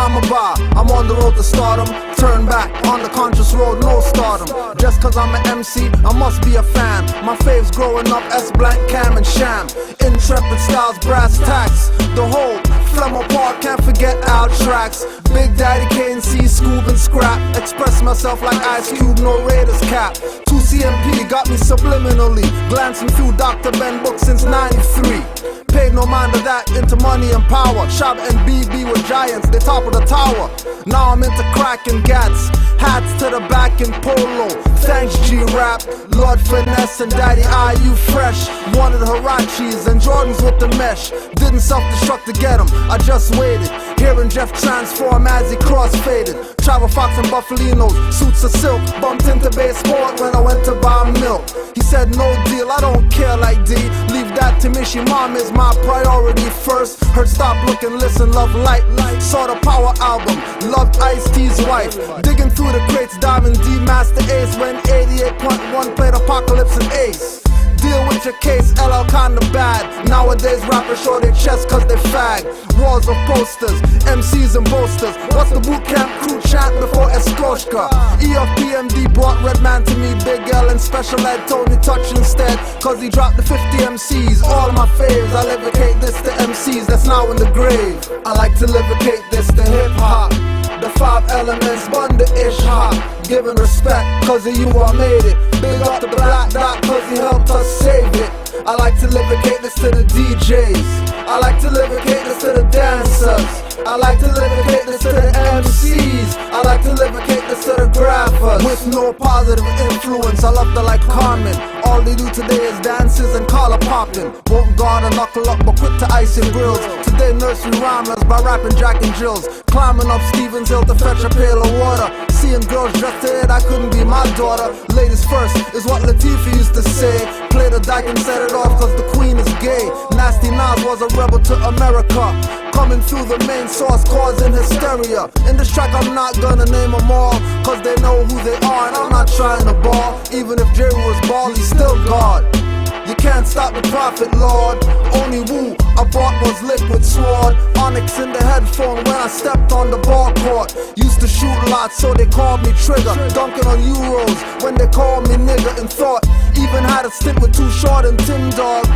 I'm a bar, I'm on the road to stardom. Turn back on the conscious road, no stardom. Just cause I'm an MC, I must be a fan. My faves growing up, S-Blank, Cam and Sham. Intrepid styles, brass tacks. The whole Flemo Park, can't forget our tracks. Big Daddy KNC, Scoob and Scrap. Express myself like Ice Cube, no Raiders cap. 2CMP got me subliminally glancing through Dr. Ben books since 93. Paid no mind to that, into money and power. Shab and BB were giants, they top of the tower. Now I'm into crack and gats. Hats to the back in polo. Thanks G-Rap, Lord Finesse and Daddy IU fresh. Wanted Hirachis and Jordans with the mesh. Didn't self-destruct to get them, I just waited. Hearing Jeff transform as he cross-faded. Travel Fox and Buffalinos, suits of silk. Bumped into Bay Sport when I went to buy milk. He said no deal, I don't care like D. Leave that to me, she mom is my priority first. Heard Stop, Look and Listen, Love Light. Saw the Power album, loved Ice-T's wife. Digging through the crates, diving D, Master Ace. When 88.1 played Apocalypse and Ace. Deal with your case, LL kinda bad. Nowadays rappers show their chest cause they fag. Walls of posters, MCs and boasters. What's the boot camp crew chant before Escoshka? EFPMD brought Redman to me, Big L and Special Ed told me touch instead. Cause he dropped the 50 MCs, all of my faves. I levocate this to MCs that's now in the grave. I like to levocate this to hip hop. The 5 elements, Bunda-ish hop. Giving respect, cause of you I made it. Big up the Black Dot, cause he helped us save it. I like to levocate this to the DJs. I like to levocate this to the dancers. I like to levocate this to the MCs. I like to levocate this to the graphers. With no positive influence, I love the like Carmen. All they do today is dances and collar popping. Won't guard and knuckle up but quick to ice and grills. Today nursery rhymers by rapping Jack and Jills. Climbing up Stevens Hill to fetch a pail of water. Seeing girls dressed to it, I couldn't be my daughter. Ladies first is what Latifah used to say. Play the dyke and set it off cause the queen is gay. Nasty Nas was a rebel to America. Coming through the main source causing hysteria. In this track I'm not gonna name them all cause they know who they are and I'm not trying to ball. Even if Jerry was ball, he's still God. You can't stop the prophet, Lord. Only woo I bought was liquid sword. Onyx in the headphone when I stepped on the ball court. Used to shoot lots so they called me Trigger. Dunking on Euros when they called me nigga in thought. Even had a stint with Too Short and Tim Dog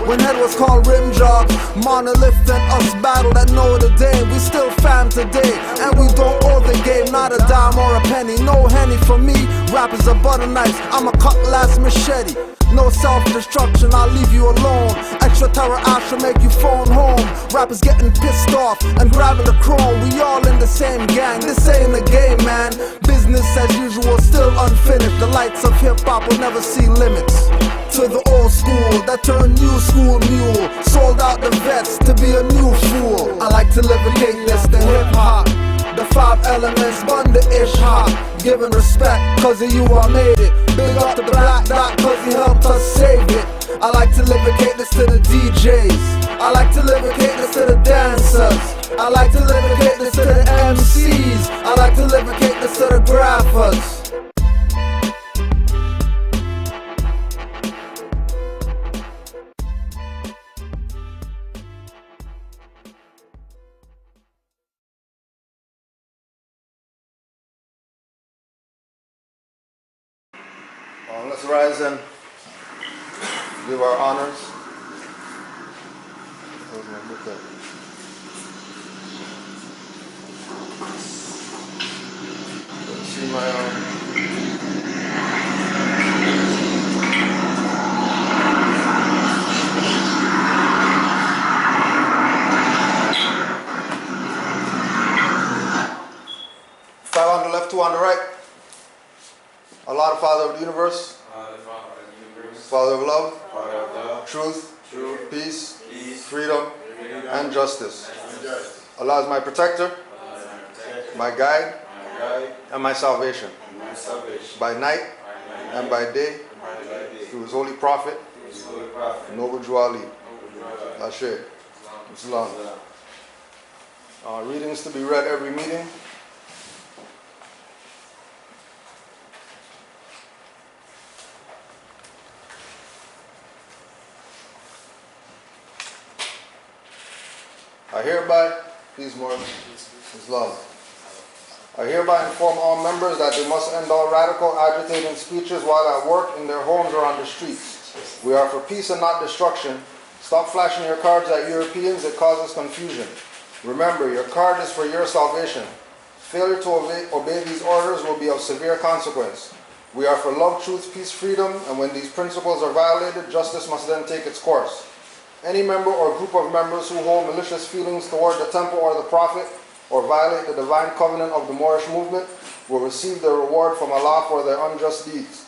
when head was called Rim Job. Monolith and us battled at Notre Dame. We still fam today and we don't owe the game. Not a dime or a penny, no Henny for me. Rap is a butter knife, I'm a cutlass machete. No self-destruction, I'll leave you alone. Extra terror, I should make you phone home. Rappers getting pissed off and grabbing the chrome. We all in the same gang, this ain't a game, man. Business as usual, still unfinished. The lights of hip-hop will never see limits. To the old school, that turned new school mule. Sold out the vets to be a new fool. I like to levocate this to hip-hop. The 5 elements, Bunda-ish hop. Giving respect, cause of you I made it. Big up the Black Dot, cause he helped us save it. I like to levocate this to the DJs. I like to levocate this to the dancers. I like to levocate this to the MCs. I like to levocate this to the graphers. Let's rise and give our honors. Where's my book at? Let's see my Five on the left, 2 on the right. Allah, the Father of the universe. Father of love, truth, peace, freedom, and justice. Allah is my protector, my guide, and my salvation. By night and by day, through His holy prophet, Noble Jew Ali. Ashe. Islam. Readings to be read every meeting. I hereby, please, Moor, Islam. I hereby inform all members that they must end all radical, agitating speeches while at work, in their homes, or on the streets. We are for peace and not destruction. Stop flashing your cards at Europeans, it causes confusion. Remember, your card is for your salvation. Failure to obey these orders will be of severe consequence. We are for love, truth, peace, freedom, and when these principles are violated, justice must then take its course. Any member or group of members who hold malicious feelings toward the temple or the prophet, or violate the divine covenant of the Moorish movement, will receive their reward from Allah for their unjust deeds.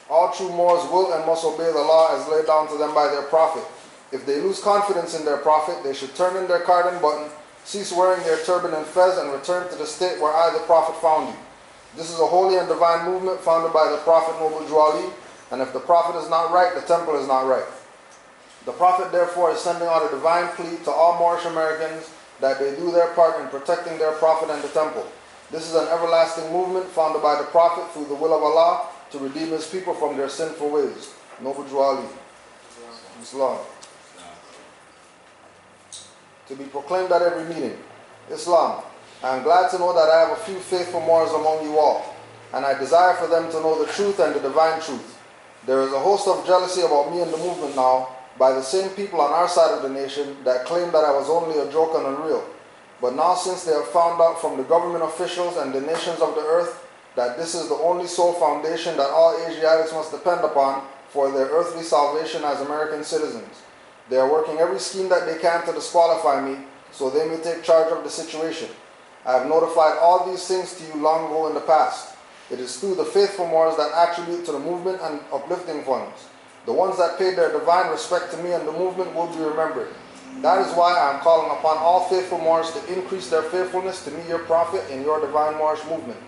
All true Moors will and must obey the law as laid down to them by their prophet. If they lose confidence in their prophet, they should turn in their card and button, cease wearing their turban and fez, and return to the state where I, the prophet, found you. This is a holy and divine movement founded by the prophet Noble Juali, and if the prophet is not right, the temple is not right. The prophet therefore is sending out a divine plea to all Moorish Americans that they do their part in protecting their prophet and the temple. This is an everlasting movement founded by the prophet through the will of Allah to redeem his people from their sinful ways. Noble Juali. Islam. To be proclaimed at every meeting. Islam. I am glad to know that I have a few faithful Moors among you all, and I desire for them to know the truth and the divine truth. There is a host of jealousy about me and the movement now, by the same people on our side of the nation that claim that I was only a joke and unreal. But now, since they have found out from the government officials and the nations of the earth that this is the only sole foundation that all Asiatics must depend upon for their earthly salvation as American citizens, they are working every scheme that they can to disqualify me so they may take charge of the situation. I have notified all these things to you long ago in the past. It is through the faithful Moors that attribute to the movement and uplifting funds. The ones that paid their divine respect to me and the movement will be remembered. That is why I am calling upon all faithful Moors to increase their faithfulness to me, your prophet, in your divine Moorish movement.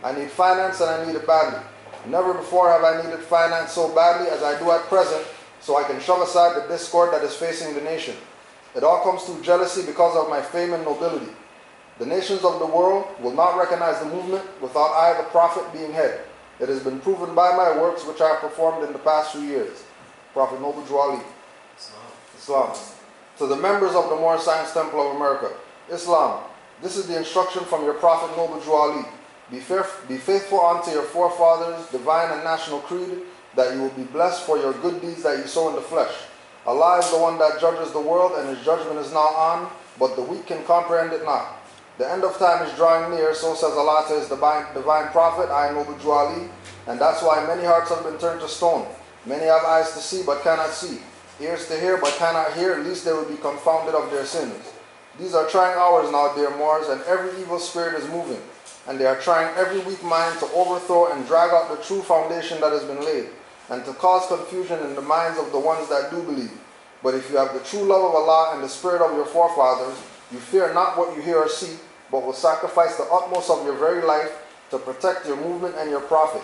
I need finance and I need it badly. Never before have I needed finance so badly as I do at present, so I can shove aside the discord that is facing the nation. It all comes through jealousy because of my fame and nobility. The nations of the world will not recognize the movement without I, the prophet, being head. It has been proven by my works which I have performed in the past few years. Prophet Noble Juali. Islam. To the members of the Moorish Science Temple of America. Islam. This is the instruction from your Prophet Noble Juali. Be faithful unto your forefathers' divine and national creed, that you will be blessed for your good deeds that you sow in the flesh. Allah is the one that judges the world, and his judgment is now on, but the weak can comprehend it not. The end of time is drawing near, so says Allah to his divine prophet, I, Noble Juali, and that's why many hearts have been turned to stone. Many have eyes to see, but cannot see, ears to hear, but cannot hear, lest they will be confounded of their sins. These are trying hours now, dear Moors, and every evil spirit is moving, and they are trying every weak mind to overthrow and drag out the true foundation that has been laid, and to cause confusion in the minds of the ones that do believe. But if you have the true love of Allah and the spirit of your forefathers, you fear not what you hear or see, but will sacrifice the utmost of your very life to protect your movement and your prophet.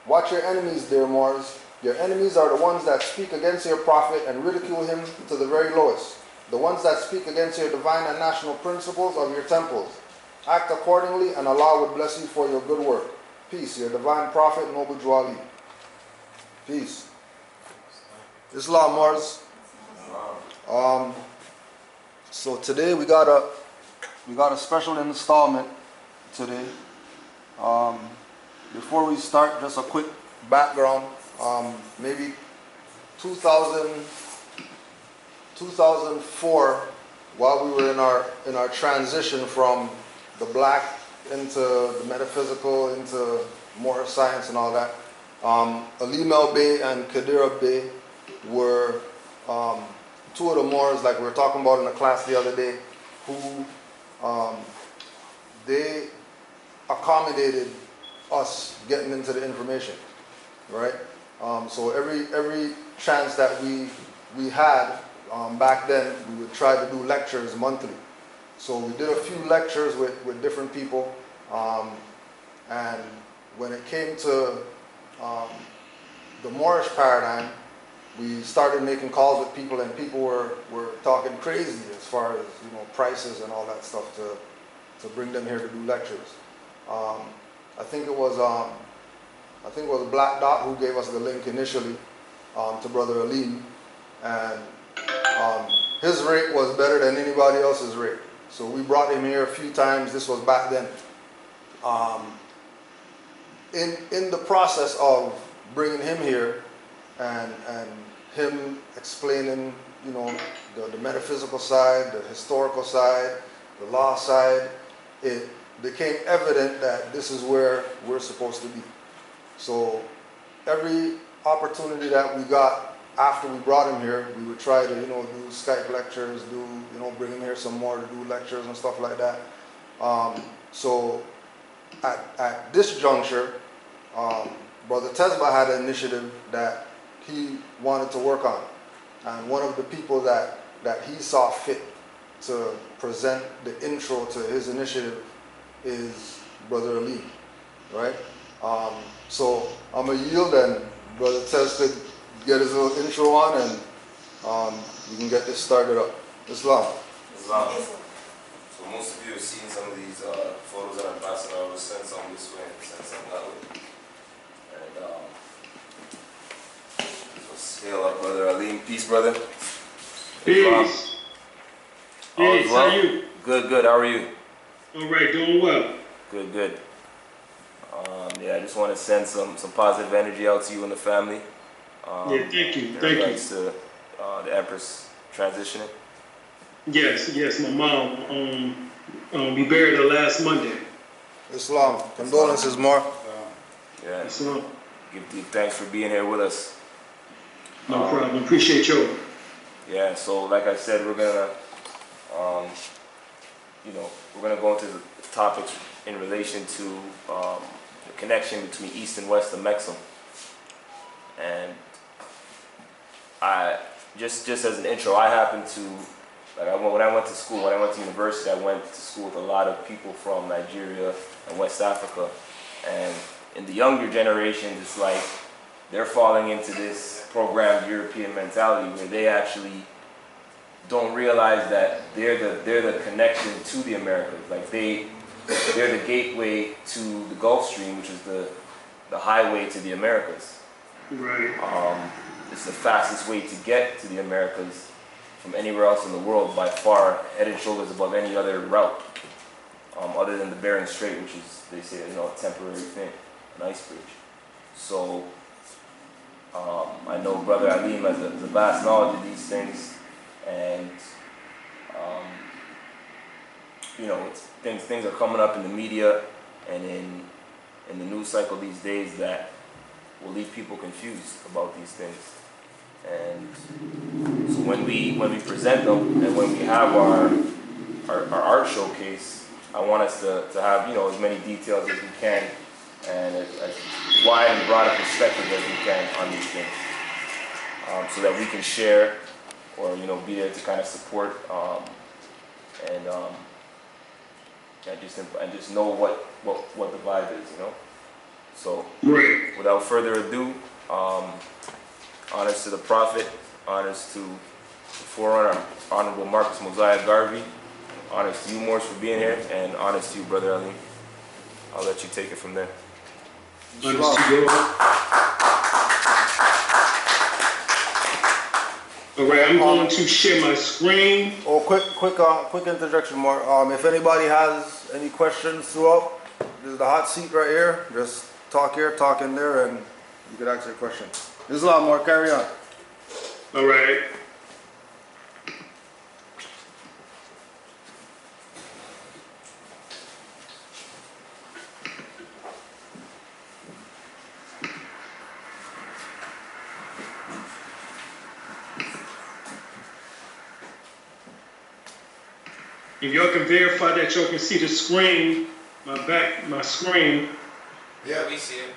Watch your enemies, dear Moors. Your enemies are the ones that speak against your prophet and ridicule him to the very lowest. The ones that speak against your divine and national principles of your temples. Act accordingly, and Allah would bless you for your good work. Peace, your divine prophet, Noble Juali. Peace. Islam, Moors. So today we got a special installment today. Before we start, just a quick background. Maybe 2004, while we were in our transition from the black into the metaphysical, into more science and all that, Alim El Bey and Kadir Bey were two of the Moors, like we were talking about in the class the other day, who they accommodated us getting into the information, right? So every chance that we had back then, we would try to do lectures monthly. So we did a few lectures with different people, and when it came to the Moorish paradigm, we started making calls with people, and people were talking crazy as far as, you know, prices and all that stuff to bring them here to do lectures. I think it was Black Dot who gave us the link initially to Brother Alim, and his rate was better than anybody else's rate. So we brought him here a few times. This was back then. In the process of bringing him here and him explaining, you know, the metaphysical side, the historical side, the law side, it became evident that this is where we're supposed to be. So every opportunity that we got after we brought him here, we would try to, you know, do Skype lectures, bring him here some more to do lectures and stuff like that. So at this juncture, Brother Tesba had an initiative that he wanted to work on. And one of the people that he saw fit to present the intro to his initiative is Brother Alim, right? So I'm going to yield, and Brother Tez could get his little intro on, and we can get this started up. Islam. Islam. So most of you have seen some of these photos that I'm passing out. I'll send some this way and send some that way. And so hail up Brother Alim. Peace, brother. Peace. Peace. How are you? Good, good. How are you? All right, doing well. Good, good. Yeah, I just want to send some positive energy out to you and the family. Yeah, thank you. In Thank you. regards to the Empress transitioning. Yes, my mom. We buried her last Monday. Islam. Condolences, Moor. Yeah. So, Give thanks for being here with us. no problem. Appreciate you. Yeah, so like I said, we're gonna, we're gonna go into the topics in relation to the connection between East and West Amexem. And I just as an intro, I happen to when I went to school, when I went to university, I went to school with a lot of people from Nigeria and West Africa, and in the younger generations, it's like they're falling into this programmed European mentality where they actually don't realize that they're the connection to the Americas. Like they're the gateway to the Gulf Stream, which is the highway to the Americas. Right. It's the fastest way to get to the Americas from anywhere else in the world, by far, head and shoulders above any other route, other than the Bering Strait, which is, they say, a temporary thing, an ice bridge. So I know Brother Alim has a vast knowledge of these things, and things are coming up in the media and in the news cycle these days that will leave people confused about these things. And so when we present them and when we have our art showcase, I want us to have as many details as we can and as wide and broad a perspective as we can on these things, so that we can share or be there to kind of support and just know what the vibe is, So without further ado, honors to the Prophet, honors to the forerunner, Honorable Marcus Mosiah Garvey, honors to you, Moorish, for being here, and honors to you, Brother Alim. I'll let you take it from there. Honors to you. All right, I'm going to share my screen. Oh, quick interjection, Moor. If anybody has any questions throughout, this is the hot seat right here. Just talk here, talk in there, and you can ask your question. Islam, Moor, carry on. All right. If y'all can verify that y'all can see the screen, my screen. Yeah, we see it.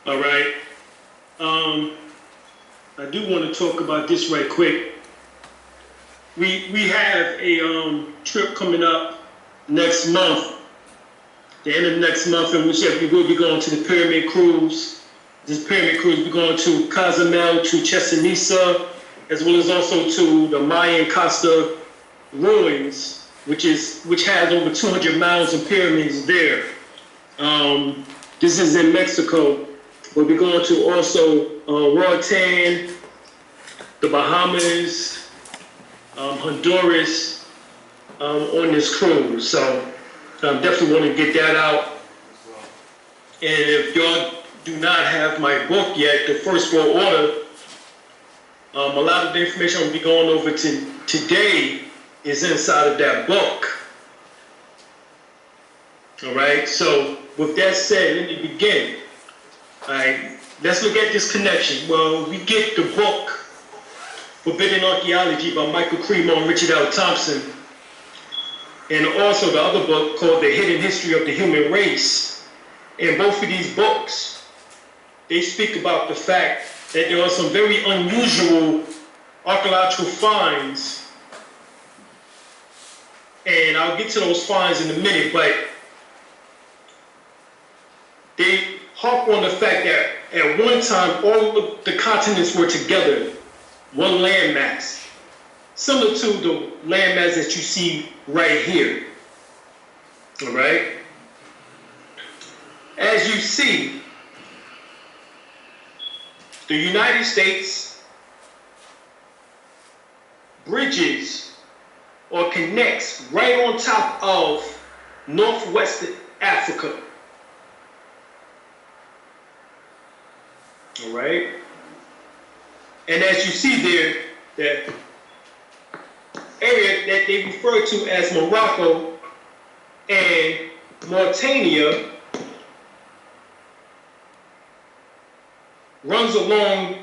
All right. I do want to talk about this right quick. We have a trip coming up next month, the end of next month, in which we will be going to the Pyramid Cruise. This Pyramid Cruise will be going to Cozumel, to Chichen Itza, as well as also to the Mayan Costa ruins, which has over 200 miles of pyramids there. This is in Mexico. We'll be going to also Roatan, the Bahamas, Honduras on this cruise. So definitely want to get that out. And if y'all do not have my book yet, The First World Order, a lot of the information I'm going to be going over today is inside of that book. All right, so with that said, let me begin. All right, let's look at this connection. Well, we get the book Forbidden Archaeology by Michael Cremo and Richard L. Thompson, and also the other book called The Hidden History of the Human Race. In both of these books, they speak about the fact that there are some very unusual archaeological finds, and I'll get to those finds in a minute, but they harp on the fact that at one time all of the continents were together, one landmass, similar to the landmass that you see right here. All right? As you see, the United States bridges or connects right on top of northwestern Africa. All right? And as you see there, the area that they refer to as Morocco and Mauritania runs along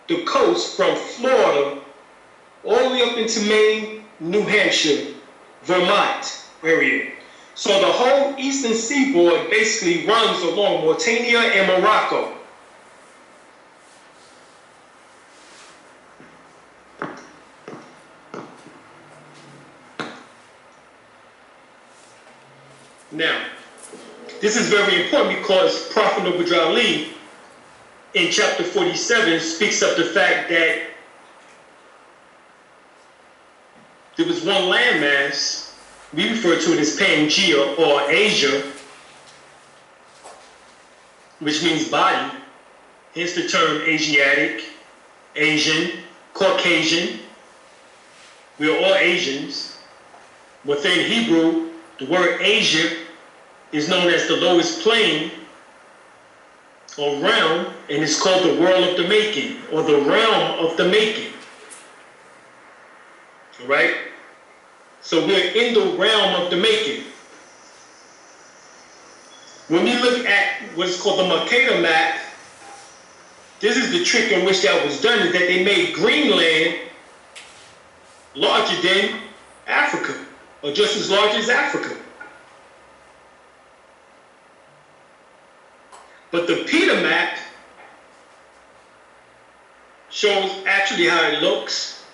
the coast from Florida all the way up into Maine, New Hampshire, Vermont area. So the whole eastern seaboard basically runs along Mauritania and Morocco. Now, this is very important because Prophet Obadiah Ali in chapter 47 speaks of the fact that there was one landmass, we refer to it as Pangea or Asia, which means body, hence the term Asiatic, Asian, Caucasian. We are all Asians. Within Hebrew, the word Asia is known as the lowest plane or realm, and it's called the world of the making, or the realm of the making. All right? So we're in the realm of the making. When we look at what's called the Mercator map, this is the trick in which that was done, is that they made Greenland larger than Africa, or just as large as Africa. But the Peter map shows actually how it looks.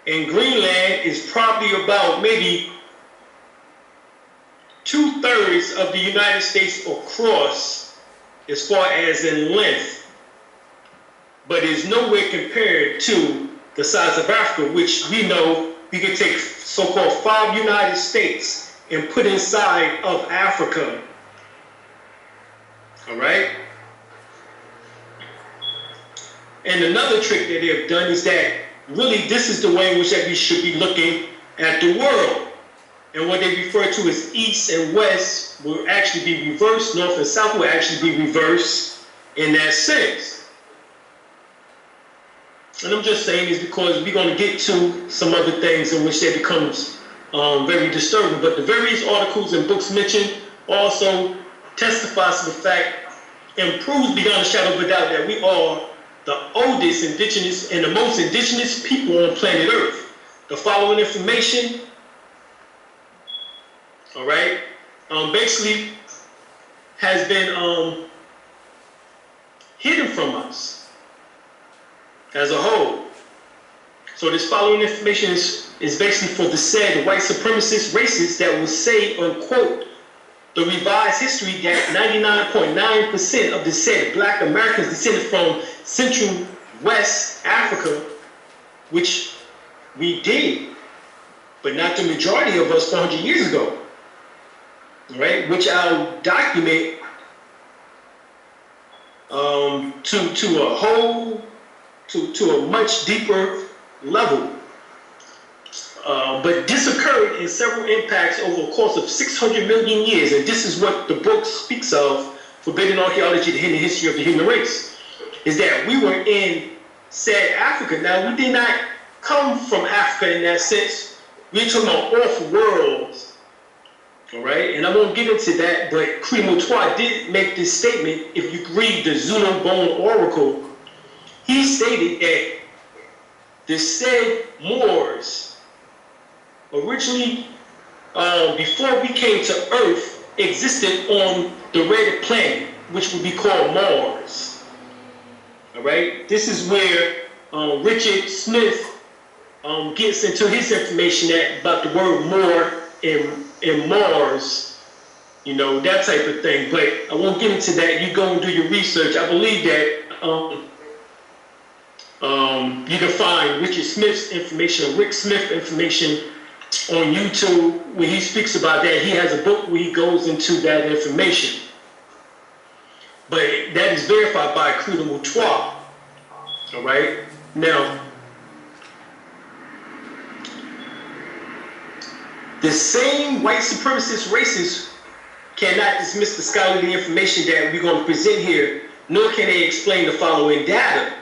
And Greenland is probably about maybe 2/3 of the United States across as far as in length, but is nowhere compared to the size of Africa, which we know we could take so-called 5 United States and put inside of Africa. All right? And another trick that they have done is that really this is the way in which that we should be looking at the world. And what they refer to as east and west will actually be reversed, north and south will actually be reversed in that sense. And I'm just saying this because we're going to get to some other things in which that becomes very disturbing. But the various articles and books mentioned also testifies to the fact and proves beyond a shadow of a doubt that we are the oldest indigenous and the most indigenous people on planet Earth. The following information, all right, basically has been hidden from us as a whole. So this following information is basically for the said white supremacist racists that will say, unquote, the revised history that 99.9% of the said black Americans descended from Central West Africa, which we did, but not the majority of us 400 years ago, right? Which I'll document to a much deeper level. But this occurred in several impacts over a course of 600 million years, and this is what the book speaks of, Forbidden Archaeology, the Hidden History of the Human Race, is that we were in said Africa. Now, we did not come from Africa in that sense. We're talking about off-world, all right? And I won't get into that, but Crematoir did make this statement. If you read the Zulu Bone Oracle, he stated that the said Moors, originally, before we came to Earth, existed on the red planet, which would be called Mars. All right? This is where Richard Smith gets into his information about the word Moor in Mars, you know, that type of thing. But I won't get into that. You go and do your research. I believe that you can find Richard Smith's information, Rick Smith information on YouTube. When he speaks about that, he has a book where he goes into that information. But that is verified by Crematoir. All right? Now, the same white supremacist races cannot dismiss the scholarly information that we're going to present here, nor can they explain the following data.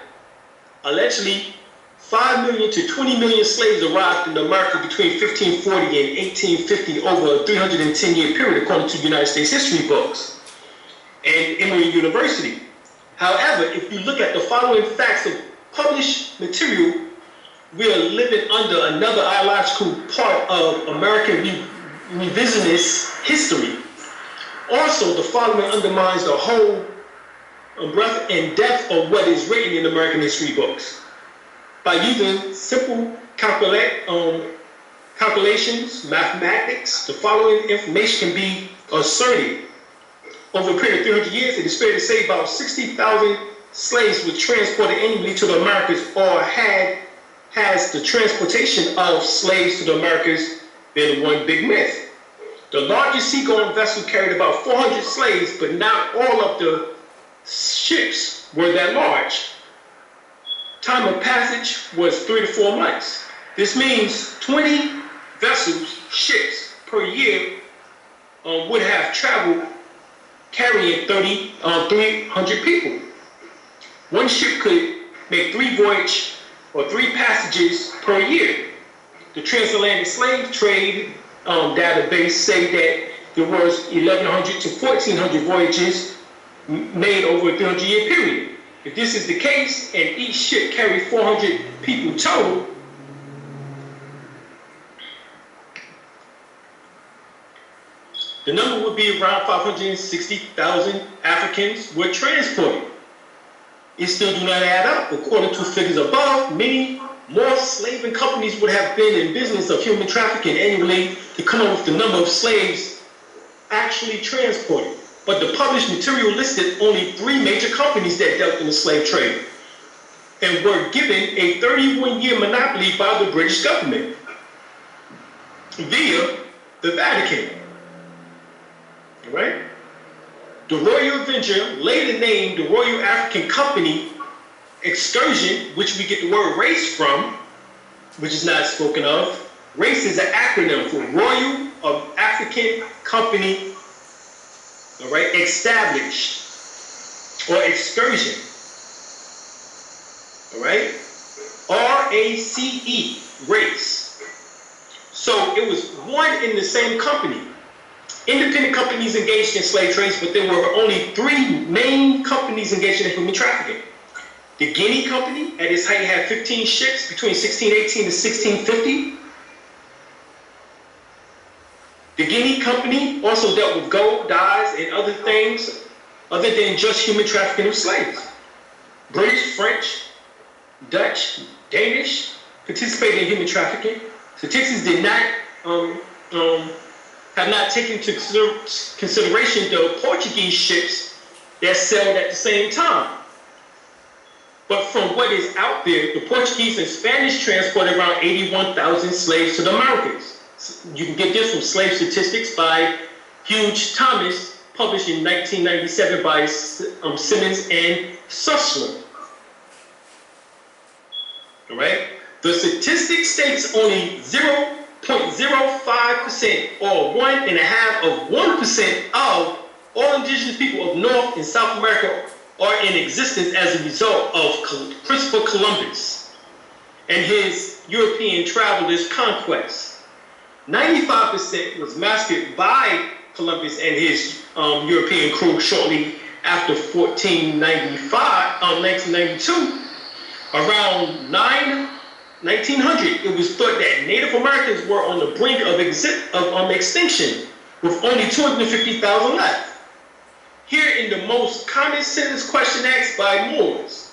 Allegedly, 5 million to 20 million slaves arrived in America between 1540 and 1850 over a 310-year period, according to United States history books and Emory University. However, if you look at the following facts of published material, we are living under another ideological part of American revisionist history. Also, the following undermines the whole breadth and depth of what is written in American history books. By using simple calculations, mathematics, the following information can be asserted. Over a period of 300 years, it is fair to say about 60,000 slaves were transported annually to the Americas, or has the transportation of slaves to the Americas been one big myth. The largest seagoing vessel carried about 400 slaves, but not all of the ships were that large. Time of passage was 3 to 4 months. This means 20 vessels, ships per year would have traveled carrying 300 people. One ship could make 3 voyages or 3 passages per year. The transatlantic slave trade database say that there was 1,100 to 1,400 voyages made over a 300-year period. If this is the case, and each ship carried 400 people total, the number would be around 560,000 Africans were transported. It still do not add up. According to figures above, many more slaving companies would have been in business of human trafficking annually to come up with the number of slaves actually transported. But the published material listed only 3 major companies that dealt in the slave trade and were given a 31-year monopoly by the British government via the Vatican. All right? The Royal Avenger later named the Royal African Company Excursion, which we get the word race from, which is not spoken of. Race is an acronym for Royal of African Company, all right, established, or excursion, all right, R-A-C-E, race. So it was one in the same company. Independent companies engaged in slave trades, but there were only 3 main companies engaged in human trafficking. The Guinea Company, at its height, had 15 ships between 1618 and 1650. The Guinea Company also dealt with gold, dyes, and other things other than just human trafficking of slaves. British, French, Dutch, Danish participated in human trafficking. Statistics did not have not taken into consideration the Portuguese ships that sailed at the same time. But from what is out there, the Portuguese and Spanish transported around 81,000 slaves to the Americas. You can get this from Slave Statistics by Hugh Thomas, published in 1997 by Simmons and Sussman. All right? The statistic states only 0.05% or 1.5% of all indigenous people of North and South America are in existence as a result of Christopher Columbus and his European travelers' conquest. 95% was massacred by Columbus and his European crew shortly after 1992. Around 1900, it was thought that Native Americans were on the brink of extinction, with only 250,000 left. Here in the most common sentence question asked by Moors: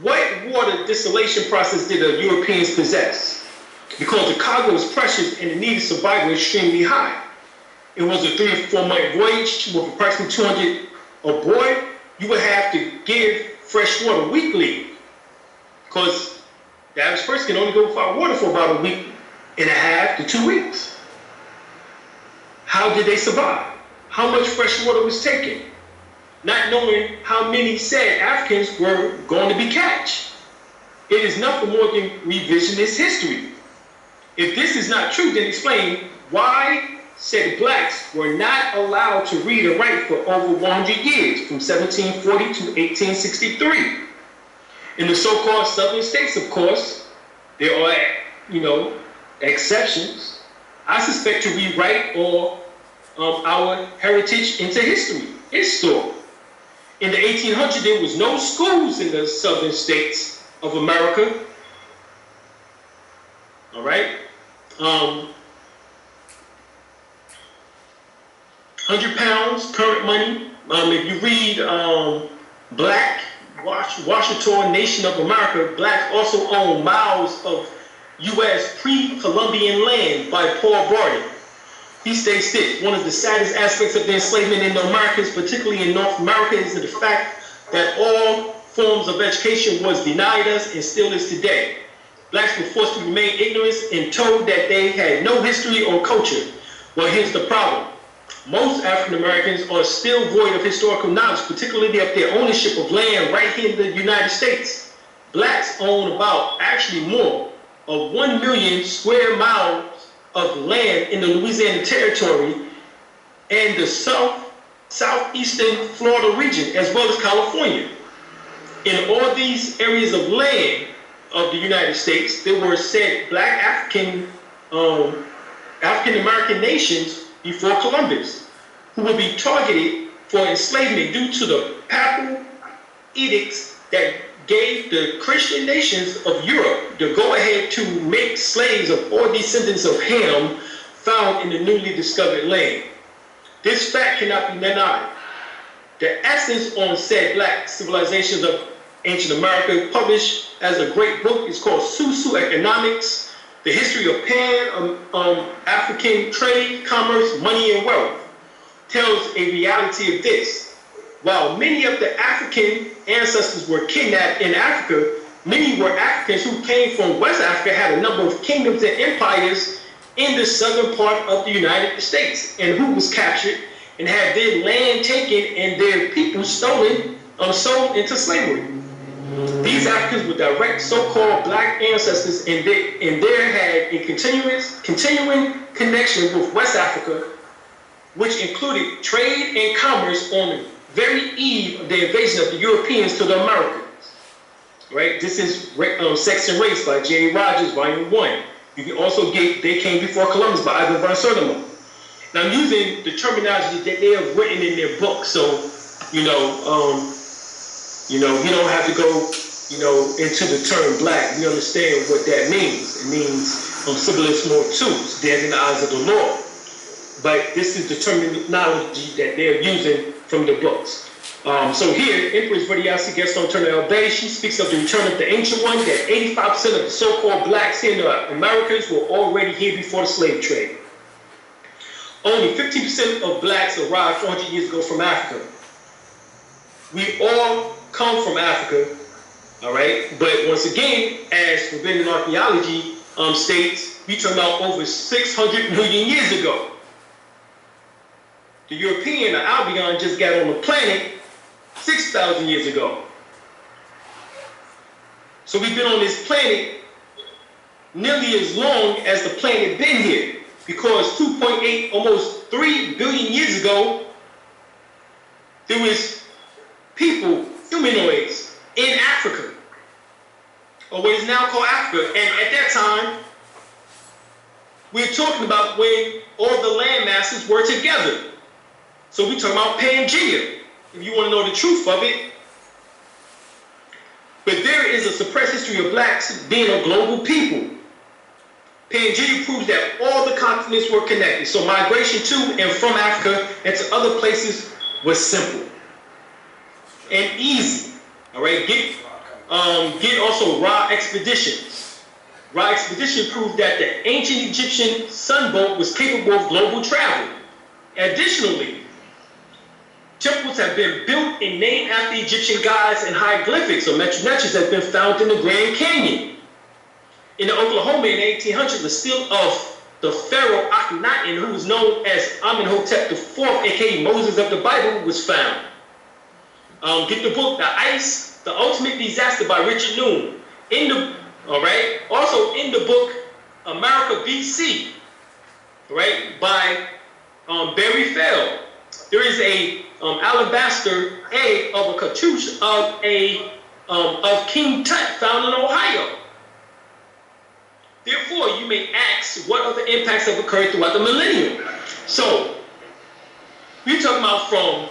what water distillation process did the Europeans possess? Because the cargo was precious and the need of survival was extremely high. It was a 3 or 4 month voyage with approximately 200 aboard. You would have to give fresh water weekly, because the average person can only go without water for about a week and a half to 2 weeks. How did they survive? How much fresh water was taken? Not knowing how many said Africans were going to be catch. It is nothing more than revisionist history. If this is not true, then explain why said blacks were not allowed to read and write for over 100 years, from 1740 to 1863. In the so-called southern states, of course, there are, exceptions. I suspect to rewrite our heritage into history, its story. In the 1800s, there was no schools in the southern states of America. All right? 100 pounds, current money. If you read Black Washington, Nation of America, blacks also own miles of U.S. pre-Columbian land by Paul Barton. He states this: one of the saddest aspects of the enslavement in the Americas, particularly in North America, is the fact that all forms of education was denied us and still is today. Blacks were forced to remain ignorant and told that they had no history or culture. Well, here's the problem. Most African Americans are still void of historical knowledge, particularly of their ownership of land right here in the United States. Blacks own actually more of 1 million square miles of land in the Louisiana Territory and the southeastern Florida region, as well as California. In all these areas of land of the United States, there were said black African American nations before Columbus, who would be targeted for enslavement due to the papal edicts that gave the Christian nations of Europe the go-ahead to make slaves of all descendants of Ham found in the newly discovered land. This fact cannot be denied. The essence on said black civilizations of ancient America, published as a great book, is called Susu Economics, The History of Pan-African Trade, Commerce, Money, and Wealth, tells a reality of this. While many of the African ancestors were kidnapped in Africa, many were Africans who came from West Africa, had a number of kingdoms and empires in the southern part of the United States, and who was captured and had their land taken and their people stolen, sold into slavery. These Africans were direct so-called black ancestors, and there had a continuing connection with West Africa, which included trade and commerce on the very eve of the invasion of the Europeans to the Americans. Right? This is Sex and Race by J. Rogers, Volume 1. You can also get They Came Before Columbus by Ivan von Sertima. Now, I'm using the terminology that they have written in their book, so you don't have to go, into the term black. We understand what that means. It means civilis mortuus, dead in the eyes of the Lord. But this is the terminology that they're using from the books. So here, Empress Vadiasi Gaston Turner El Bey, she speaks of the return of the ancient one, that 85% of the so-called blacks here in the Americas were already here before the slave trade. Only 15% of blacks arrived 400 years ago from Africa. We all come from Africa, all right? But once again, as Forbidden Archaeology states, we talking about over 600 million years ago. The European, or Albion, just got on the planet 6,000 years ago. So we've been on this planet nearly as long as the planet been here, because 2.8, almost 3 billion years ago, there was people, humanoids, in Africa, or what is now called Africa. And at that time, we're talking about when all the land masses were together. So we're talking about Pangea, if you want to know the truth of it. But there is a suppressed history of blacks being a global people. Pangea proves that all the continents were connected. So migration to and from Africa and to other places was simple and easy. All right, get also Ra expeditions. Ra expedition proved that the ancient Egyptian sunboat was capable of global travel. Additionally, temples have been built and named after Egyptian gods, and hieroglyphics or metrometrics have been found in the Grand Canyon. In Oklahoma in the 1800s, the stele of the pharaoh Akhenaten, who was known as Amenhotep IV, aka Moses of the Bible, was found. Get the book, The Ice, The Ultimate Disaster by Richard Noon. Also in the book, America BC, right, by Barry Fell. There is a alabaster egg of a cartouche of King Tut found in Ohio. Therefore, you may ask what other impacts have occurred throughout the millennium. So, we're talking about from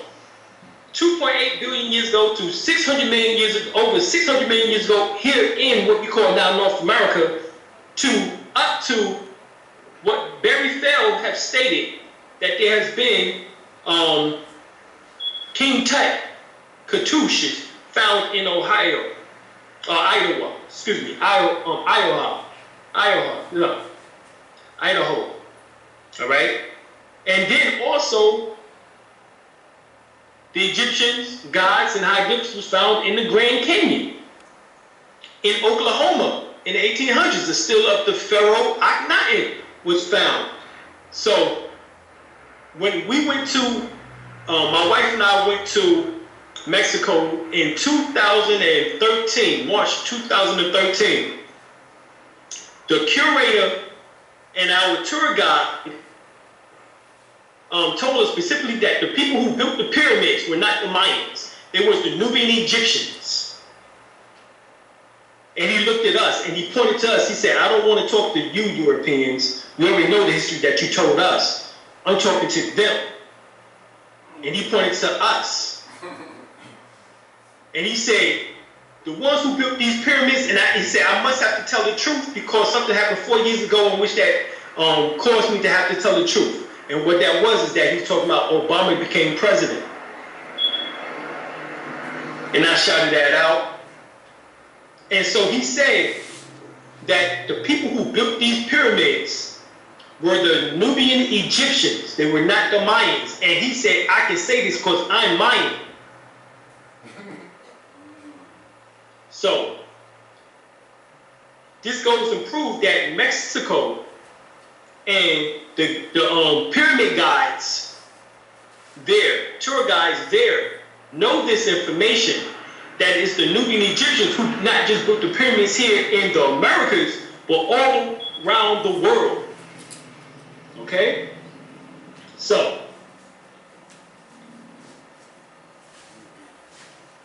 2.8 billion years ago to 600 million years ago, over 600 million years ago, here in what we call now North America, to up to what Barry Feld have stated, that there has been King Tut cartouches found in Ohio, Idaho. All right, and then also the Egyptians, gods, and hieroglyphics was found in the Grand Canyon. In Oklahoma, in the 1800s, the stele of the pharaoh Akhenaten was found. So when we went to, my wife and I went to Mexico in 2013, March 2013. The curator and our tour guide told us specifically that the people who built the pyramids were not the Mayans. They was the Nubian Egyptians. And he looked at us and he pointed to us. He said, I don't want to talk to you Europeans. We already know the history that you told us. I'm talking to them. And he pointed to us. And he said, the ones who built these pyramids, and he said, I must have to tell the truth because something happened 4 years ago in which that caused me to have to tell the truth. And what that was is that he's talking about Obama became president. And I shouted that out. And so he said that the people who built these pyramids were the Nubian Egyptians. They were not the Mayans. And he said, I can say this because I'm Mayan. So, this goes to prove that Mexico and the pyramid guides there, tour guides there, know this information, that it's the Nubian Egyptians who not just built the pyramids here in the Americas, but all around the world. Okay? So,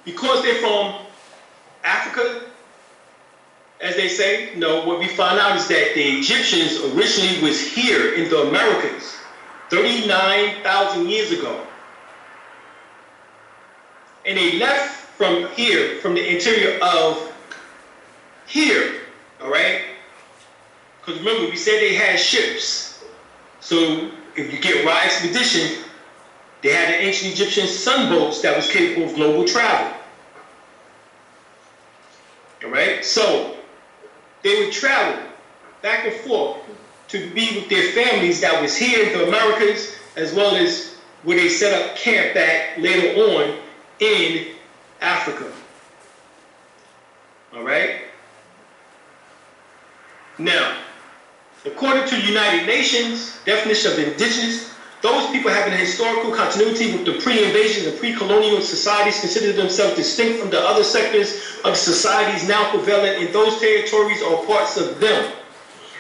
because they're from Africa, as they say, no, what we found out is that the Egyptians originally was here in the Americas 39,000 years ago. And they left from here, from the interior of here, all right? Because remember, we said they had ships. So if you get Ra expedition, they had the ancient Egyptian sunboats that was capable of global travel. All right, so they would travel back and forth to be with their families that was here in the Americas, as well as where they set up camp at later on in Africa. All right. Now, according to United Nations definition of indigenous, Those people having a historical continuity with the pre-invasion and pre-colonial societies consider themselves distinct from the other sectors of societies now prevalent in those territories or parts of them.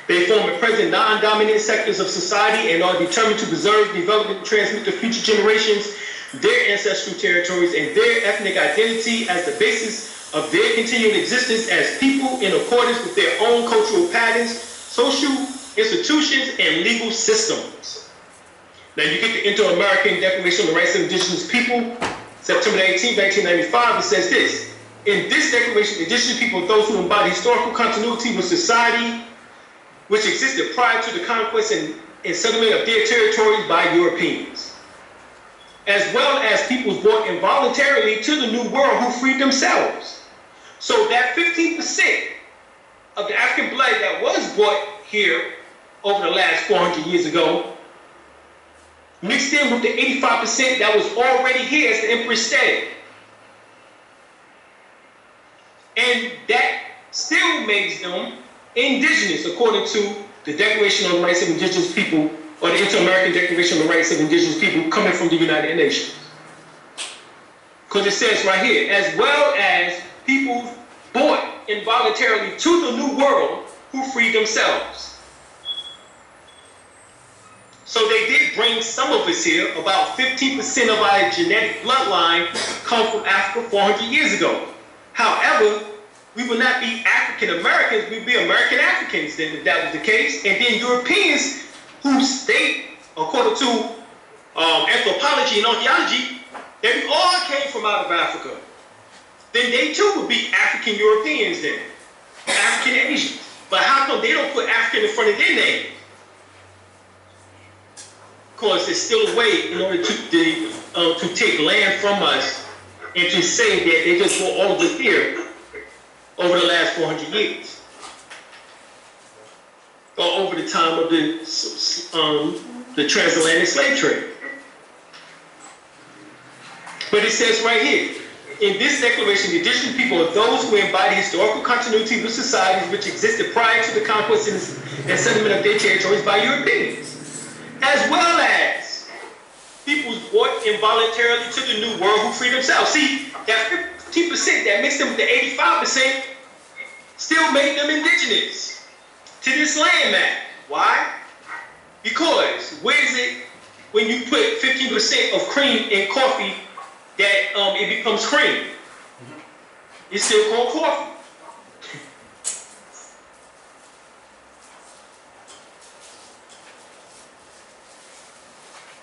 They form at present non-dominant sectors of society and are determined to preserve, develop, and transmit to future generations their ancestral territories and their ethnic identity as the basis of their continuing existence as people in accordance with their own cultural patterns, social institutions, and legal systems. Now you get the Inter-American Declaration on the Rights of Indigenous People, September 18, 1995, it says this: in this declaration, indigenous people are those who embody historical continuity with society which existed prior to the conquest and settlement of their territories by Europeans, as well as peoples brought involuntarily to the New World who freed themselves. So that 15% of the African blood that was brought here over the last 400 years ago, mixed in with the 85% that was already here, as the Empress said. And that still makes them indigenous, according to the Declaration on the Rights of Indigenous People, or the Inter-American Declaration on the Rights of Indigenous People, coming from the United Nations. Because it says right here, as well as people brought involuntarily to the New World who freed themselves. So they did bring some of us here. About 15% of our genetic bloodline come from Africa 400 years ago. However, we would not be African Americans, we'd be American Africans then, if that was the case. And then Europeans who state, according to anthropology and archaeology, that we all came from out of Africa. Then they too would be African Europeans then, African Asians. But how come they don't put African in front of their name? Because there's still a way in order to take land from us and to say that they just brought all of us here over the last 400 years. Or over the time of the transatlantic slave trade. But it says right here, in this declaration, the indigenous people are those who embody historical continuity with societies which existed prior to the conquest and settlement of their territories by Europeans, as well as peoples brought involuntarily to the New World who freed themselves. See, that 15% that mixed them with the 85% still made them indigenous to this land map. Why? Because where is it when you put 15% of cream in coffee that it becomes cream? It's still called coffee.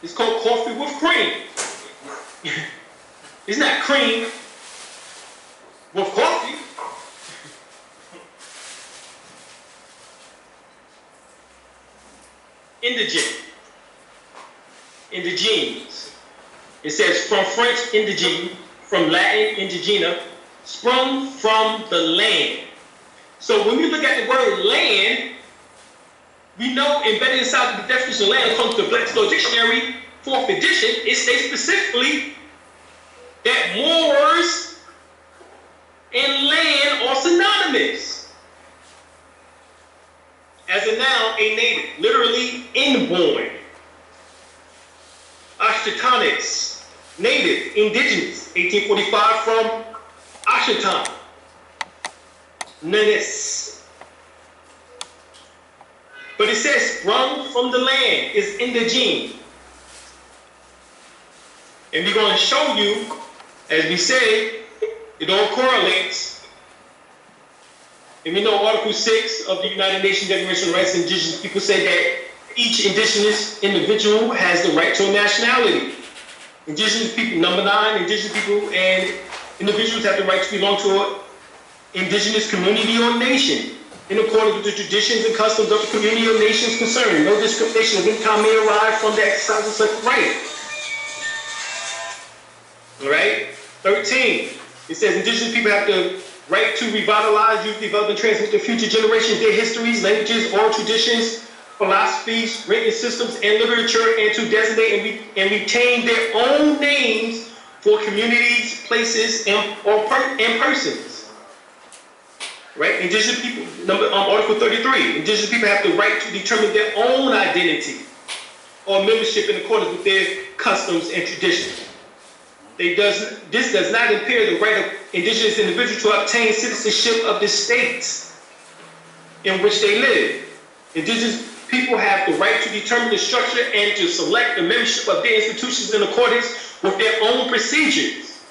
It's called coffee with cream. It's not cream with coffee. Indigenes. It says from French indigene, from Latin indigena, sprung from the land. So when we look at the word land, we know embedded inside the definition of land, according to the Black's Dictionary, 4th edition, it states specifically that moors and land are synonymous. As a noun, a native, literally inborn. Ashtanics, native, indigenous, 1845 from Ashtan. Nenis. But it says sprung from the land, is indigene. And we're going to show you, as we say, it all correlates. And we know Article 6 of the United Nations Declaration of Rights of Indigenous People say that each indigenous individual has the right to a nationality. Indigenous people, number 9, indigenous people and individuals have the right to belong to an indigenous community or nation in accordance with the traditions and customs of the community or nations concerned. No discrimination of any kind may arise from the exercise of such right. All right? 13, it says indigenous people have the right to revitalize, use, develop, and transmit to future generations their histories, languages, oral traditions, philosophies, written systems, and literature, and to designate and retain their own names for communities, places, and persons. Right? Indigenous people, Article 33, indigenous people have the right to determine their own identity. or membership in accordance with their customs and traditions. This does not impair the right of indigenous individuals to obtain citizenship of the states in which they live. Indigenous people have the right to determine the structure and to select the membership of their institutions in accordance with their own procedures.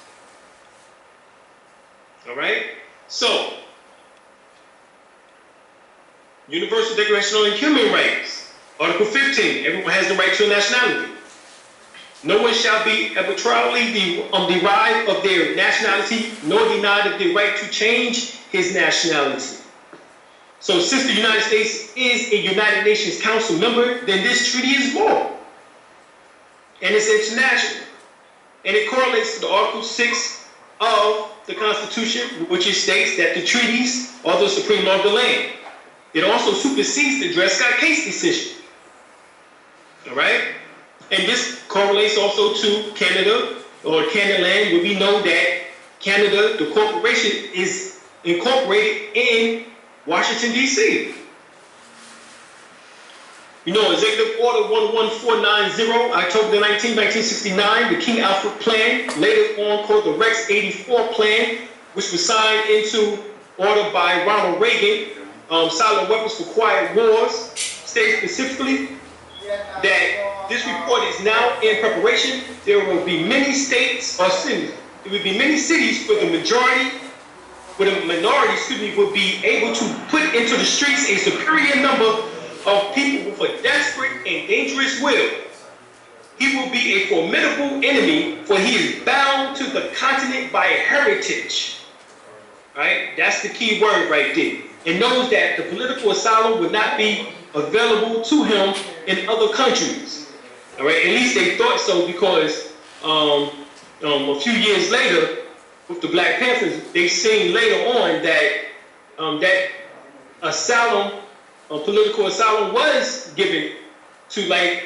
All right? So, Universal Declaration on Human Rights, Article 15, everyone has the right to a nationality. No one shall be arbitrarily deprived of their nationality, nor denied of the right to change his nationality. So since the United States is a United Nations Council member, then this treaty is law. And it's international. And it correlates to the Article 6 of the Constitution, which it states that the treaties are the supreme law of the land. It also supersedes the Dred Scott case decision. All right? And this correlates also to Canada, or Canaanland, where we know that Canada, the corporation, is incorporated in Washington, D.C. You know, Executive Order 11490, October 19, 1969, the King Alfred Plan, later on called the Rex 84 Plan, which was signed into order by Ronald Reagan, Silent Weapons for Quiet Wars, states specifically that this report is now in preparation. There will be many states or cities. There will be many cities where the minority will be able to put into the streets a superior number of people with a desperate and dangerous will. He will be a formidable enemy, for he is bound to the continent by heritage. Right? That's the key word right there. And knows that the political asylum would not be available to him in other countries. All right? At least they thought so, because a few years later, with the Black Panthers, they seen later on that that asylum, political asylum, was given to like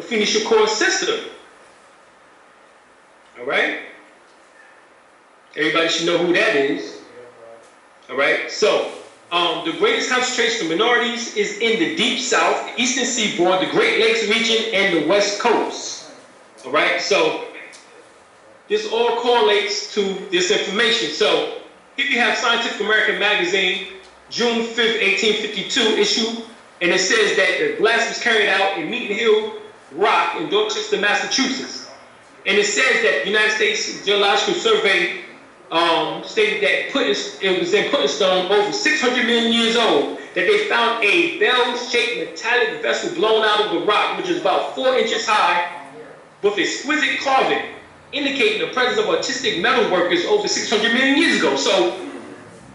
Phoenix Shakur's sister. All right? Everybody should know who that is. All right? So, the greatest concentration of minorities is in the Deep South, the Eastern Seaboard, the Great Lakes region, and the West Coast. All right? So, this all correlates to this information. So, here you have Scientific American Magazine, June 5th, 1852 issue, and it says that the blast was carried out in Meeting Hill Rock in Dorchester, Massachusetts. And it says that the United States Geological Survey stated that it was in Putnam over 600 million years old, that they found a bell-shaped metallic vessel blown out of the rock, which is about 4 inches high, with exquisite carving, indicating the presence of artistic metal workers over 600 million years ago. So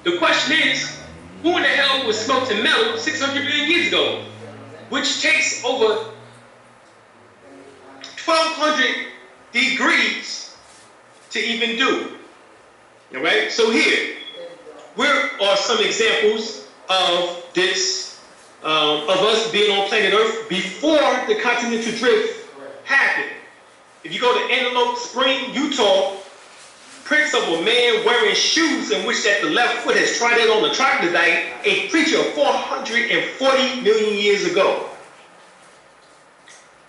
the question is, who in the hell was smelting metal 600 million years ago? Which takes over 1,200 degrees to even do. All right, so here are some examples of this, of us being on planet Earth before the continental drift happened. If you go to Antelope Spring, Utah, prints of a man wearing shoes in which that the left foot has trodden on the troglodyte, a creature of 440 million years ago.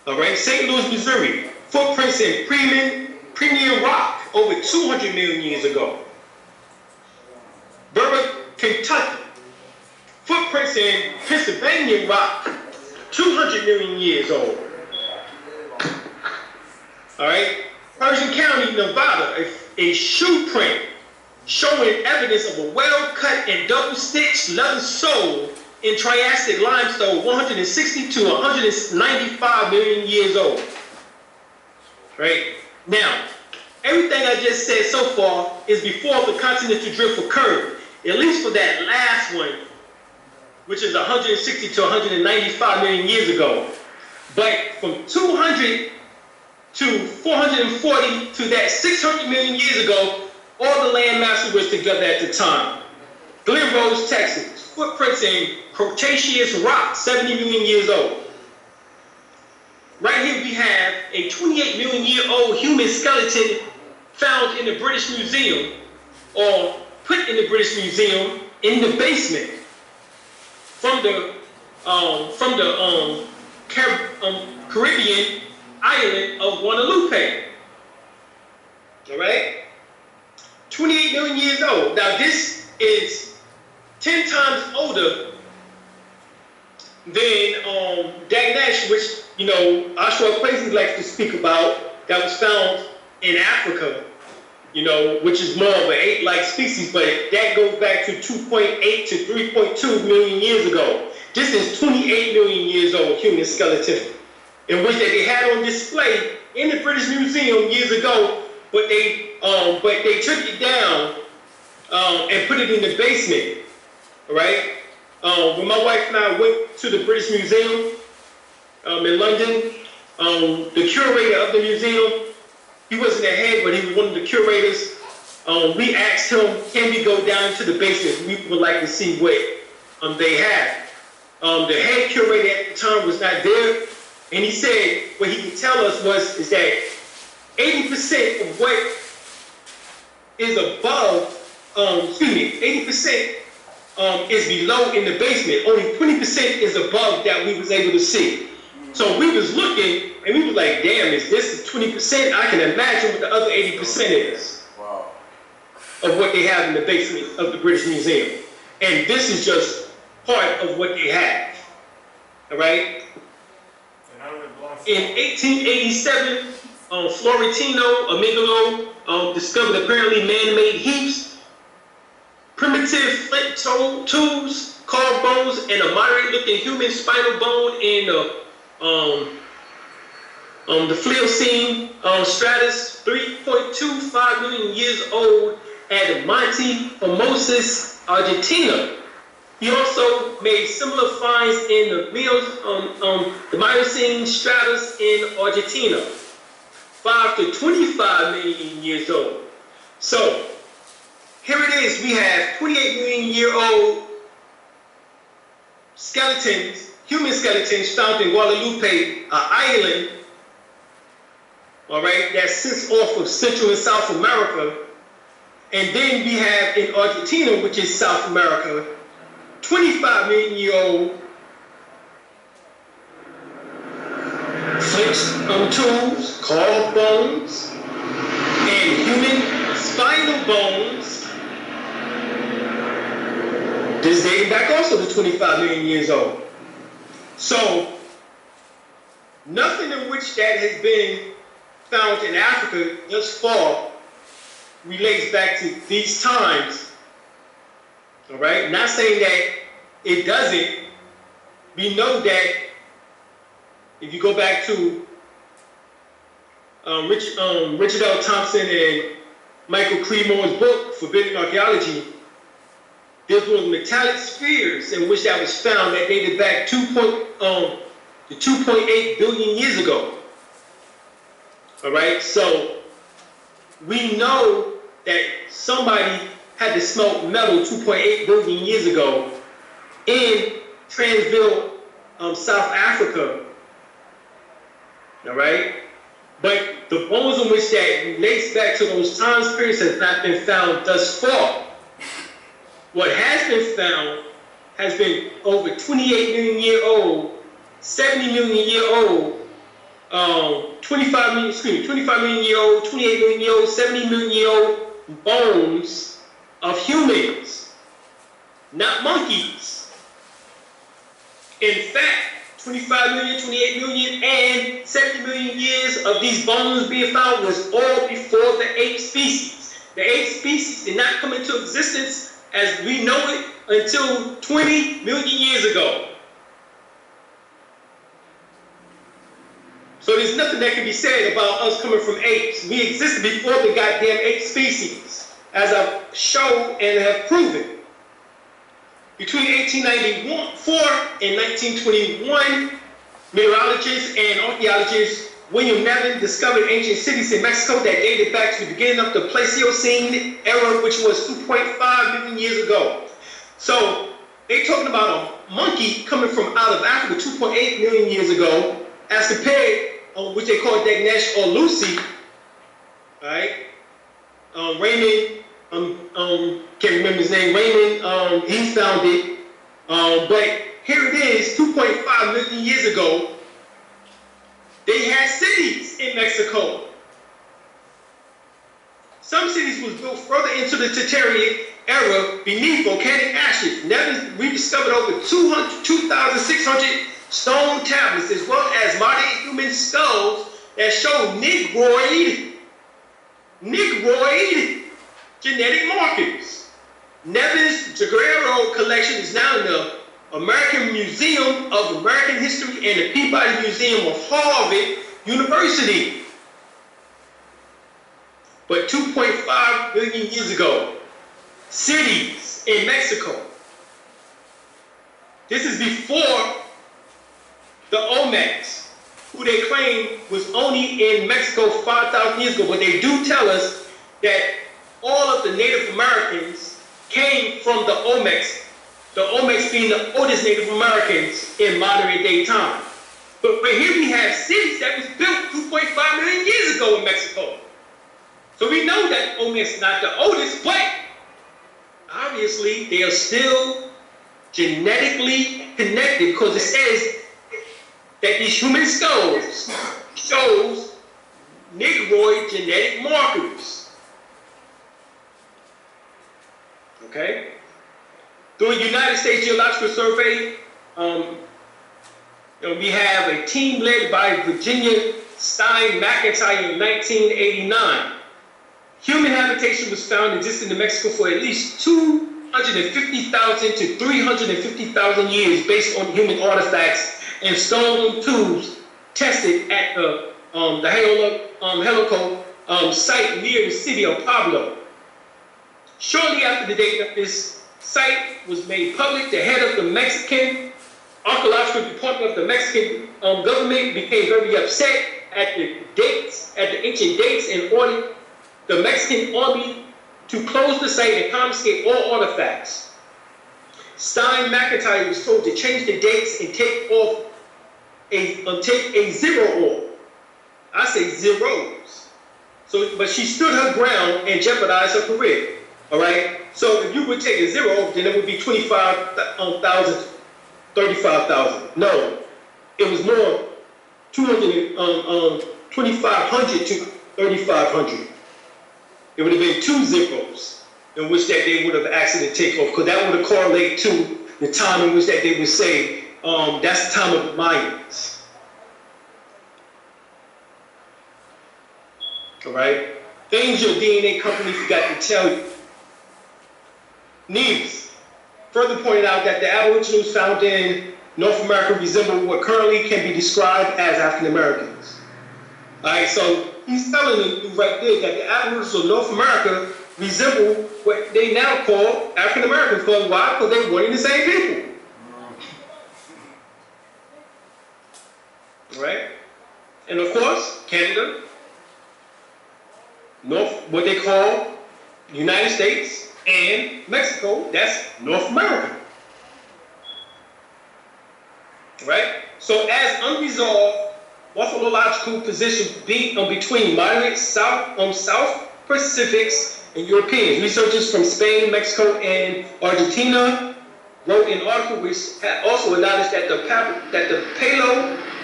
All right, St. Louis, Missouri, footprints in Premium Rock over 200 million years ago. Berwick, Kentucky, footprints in Pennsylvania Rock, 200 million years old. All right, Persian County, Nevada, a shoe print showing evidence of a well-cut and double-stitched leather sole in Triassic limestone, 160 to 195 million years old. Right? Now, everything I just said so far is before the continental drift occurred, at least for that last one, which is 160 to 195 million years ago. But from 200 to 440 to that 600 million years ago, all the land masses was together at the time. Glen Rose, Texas, footprints in Cretaceous rock, 70 million years old. Right here we have a 28 million year old human skeleton found in the British Museum, or put in the British Museum in the basement from the Caribbean island of Guadalupe. All right? 28 million years old. Now this is 10 times older than Dagnash, which, you know, Ashwa Quasi likes to speak about, that was found in Africa, you know, which is more of an ape-like species, but that goes back to 2.8 to 3.2 million years ago. This is 28 million years old human skeleton, in which they had on display in the British Museum years ago, but they took it down and put it in the basement, all right? When my wife and I went to the British Museum in London, the curator of the museum, he wasn't the head, but he was one of the curators. We asked him, can we go down to the basement? We would like to see what they had. The head curator at the time was not there, and he said what he could tell us is that 80% of what is above, 80% is below in the basement. Only 20% is above that we was able to see. So we was looking, and we was like, damn, is this 20%? I can imagine what the other 80% is. Wow. Of what they have in the basement of the British Museum. And this is just part of what they have. All right? In 1887, Florentino Amigalo discovered apparently man-made heaps, primitive flint tools, carved bones, and a moderate-looking human spinal bone in the Pliocene stratus, 3.25 million years old at Monte Formosus, Argentina. He also made similar finds in the Miocene stratus in Argentina, 5 to 25 million years old. So here it is, we have 28 million year old skeletons, human skeletons found in Guadalupe, an island, all right, that sits off of Central and South America. And then we have in Argentina, which is South America, 25 million year old flint tools, carved bones, and human spinal bones. This dating back also to 25 million years old. So, nothing in which that has been found in Africa thus far relates back to these times. All right? Not saying that it doesn't. We know that if you go back to Richard L. Thompson and Michael Creedmore's book, Forbidden Archaeology, there were metallic spheres in which that was found that dated back to 2.8 billion years ago. All right, so we know that somebody had to smelt metal 2.8 billion years ago in Transvaal, South Africa. All right, but the bones in which that relates back to those time periods has not been found thus far. What has been found has been over 28 million year old, 70 million year old, 25 million year old, 28 million year old, 70 million year old bones of humans, not monkeys. In fact, 25 million, 28 million, and 70 million years of these bones being found was all before the ape species. The ape species did not come into existence as we know it until 20 million years ago. So there's nothing that can be said about us coming from apes. We existed before the goddamn ape species, as I've shown and have proven. Between 1894 and 1921, mineralogists and archaeologists William Nevin discovered ancient cities in Mexico that dated back to the beginning of the Pleistocene era, which was 2.5 million years ago. So they're talking about a monkey coming from out of Africa 2.8 million years ago, as compared, which they call Dagnash or Lucy, right? Raymond, can't remember his name, Raymond, he found it. But here it is, 2.5 million years ago, They had cities in Mexico. Some cities was built further into the Tertiary era beneath volcanic ashes. Nevins rediscovered over 2,600 stone tablets, as well as modern human skulls that show negroid genetic markers. Nevin's Jaguaro collection is now in the American Museum of American History and the Peabody Museum of Harvard University. But 2.5 billion years ago, cities in Mexico. This is before the Olmecs, who they claim was only in Mexico 5,000 years ago, but they do tell us that all of the Native Americans came from the Olmecs being the oldest Native Americans in modern day time. But here we have cities that was built 2.5 million years ago in Mexico. So we know that Olmec's not the oldest, but obviously they are still genetically connected, because it says that these human skulls shows negroid genetic markers. Okay? Through the United States Geological Survey, we have a team led by Virginia Stein McIntyre in 1989. Human habitation was found existing in Mexico for at least 250,000 to 350,000 years based on human artifacts and stone tools tested at the Helico site near the city of Puebla. Shortly after the date of this site was made public, the head of the Mexican Archaeological Department of the Mexican government became very upset at the ancient dates, and ordered the Mexican army to close the site and confiscate all artifacts. Stein McIntyre was told to change the dates and take a zero off. I say zeros. So, but she stood her ground and jeopardized her career. All right. So if you would take a zero off, then it would be 25,000, 35,000. No, it was more 2,500 to 3,500. It would have been 2 zeros in which that they would have accident take off, because that would have correlated to the time in which that they would say that's the time of the Mayans. All right, things your DNA company forgot to tell you. Neves further pointed out that the Aboriginals found in North America resemble what currently can be described as African Americans. All right, so he's telling you right there that the Aboriginals of North America resemble what they now call African Americans. Why? Because they're one and the same people. Right? And of course, Canada, what they call the United States, and Mexico, that's North America. Right? So as unresolved morphological position between moderate South Pacifics and Europeans. Researchers from Spain, Mexico, and Argentina wrote an article which also acknowledged that the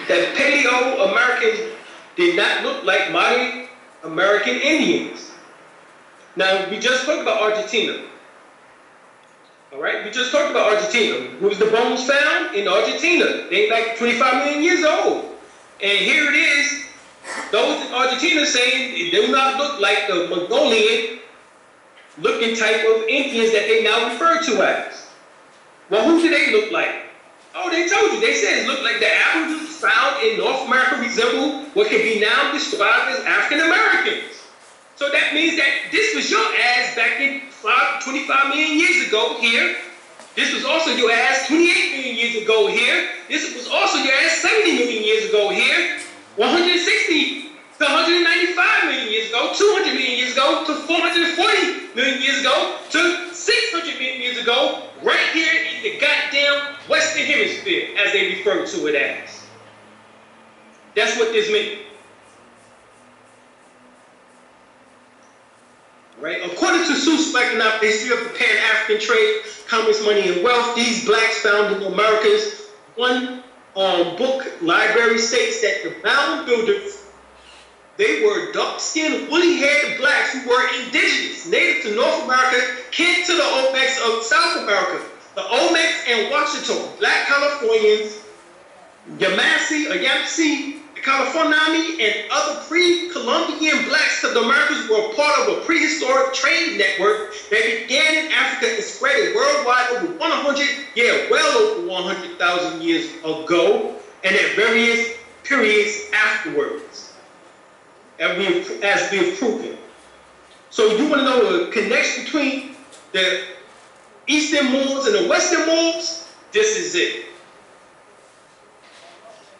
Paleo-Americans did not look like modern American Indians. Now, we just talked about Argentina. All right, we just talked about Argentina. Where was the bones found? In Argentina. They like 25 million years old. And here it is, those in Argentina saying they do not look like the Mongolian looking type of Indians that they now refer to as. Well, who do they look like? Oh, they told you. They said it looked like the Aboriginals found in North America resemble what can be now described as African Americans. So that means that this was your ass back in 25 million years ago here. This was also your ass 28 million years ago here. This was also your ass 70 million years ago here. 160 to 195 million years ago, 200 million years ago, to 440 million years ago, to 600 million years ago, right here in the goddamn Western Hemisphere, as they refer to it as. That's what this means. Right? According to Seuss Economic History of the Pan-African Trade, Commerce, Money, and Wealth, these blacks found in the Americas 1 book library states that the mound builders, they were dark-skinned, woolly-haired blacks who were indigenous, native to North America, kin to the Olmecs of South America. The Olmecs and Washington, black Californians, Yamasee, Californiani, and other pre-Columbian blacks to the Americas were part of a prehistoric trade network that began in Africa and spread worldwide over 100,000 years ago, and at various periods afterwards, as we've proven. So you want to know the connection between the Eastern Moors and the Western Moors? This is it.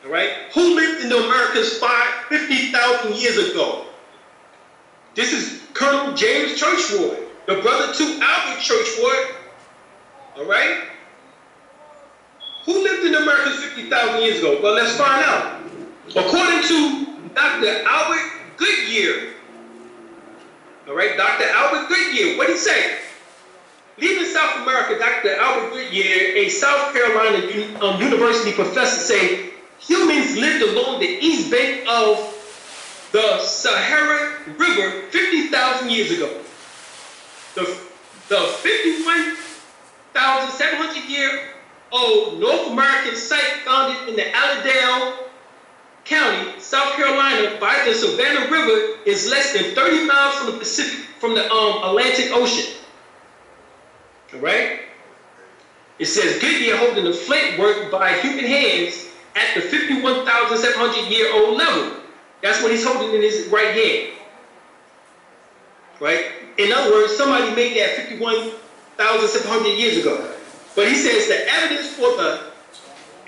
All right? Who lived in the Americas 50,000 years ago? This is Colonel James Churchward, the brother to Albert Churchward. All right? Who lived in the Americas 50,000 years ago? Well, let's find out. According to Dr. Albert Goodyear, all right, Dr. Albert Goodyear, what did he say? Leaving South America, Dr. Albert Goodyear, a South Carolina University professor, say humans lived along the east bank of the Sahara River 50,000 years ago. The 51,700-year-old North American site founded in the Allendale County, South Carolina, by the Savannah River is less than 30 miles from the Atlantic Ocean. All right? It says Goodyear holding the flint work by human hands at the 51,700-year-old level. That's what he's holding in his right hand. Right? In other words, somebody made that 51,700 years ago. But he says the evidence for the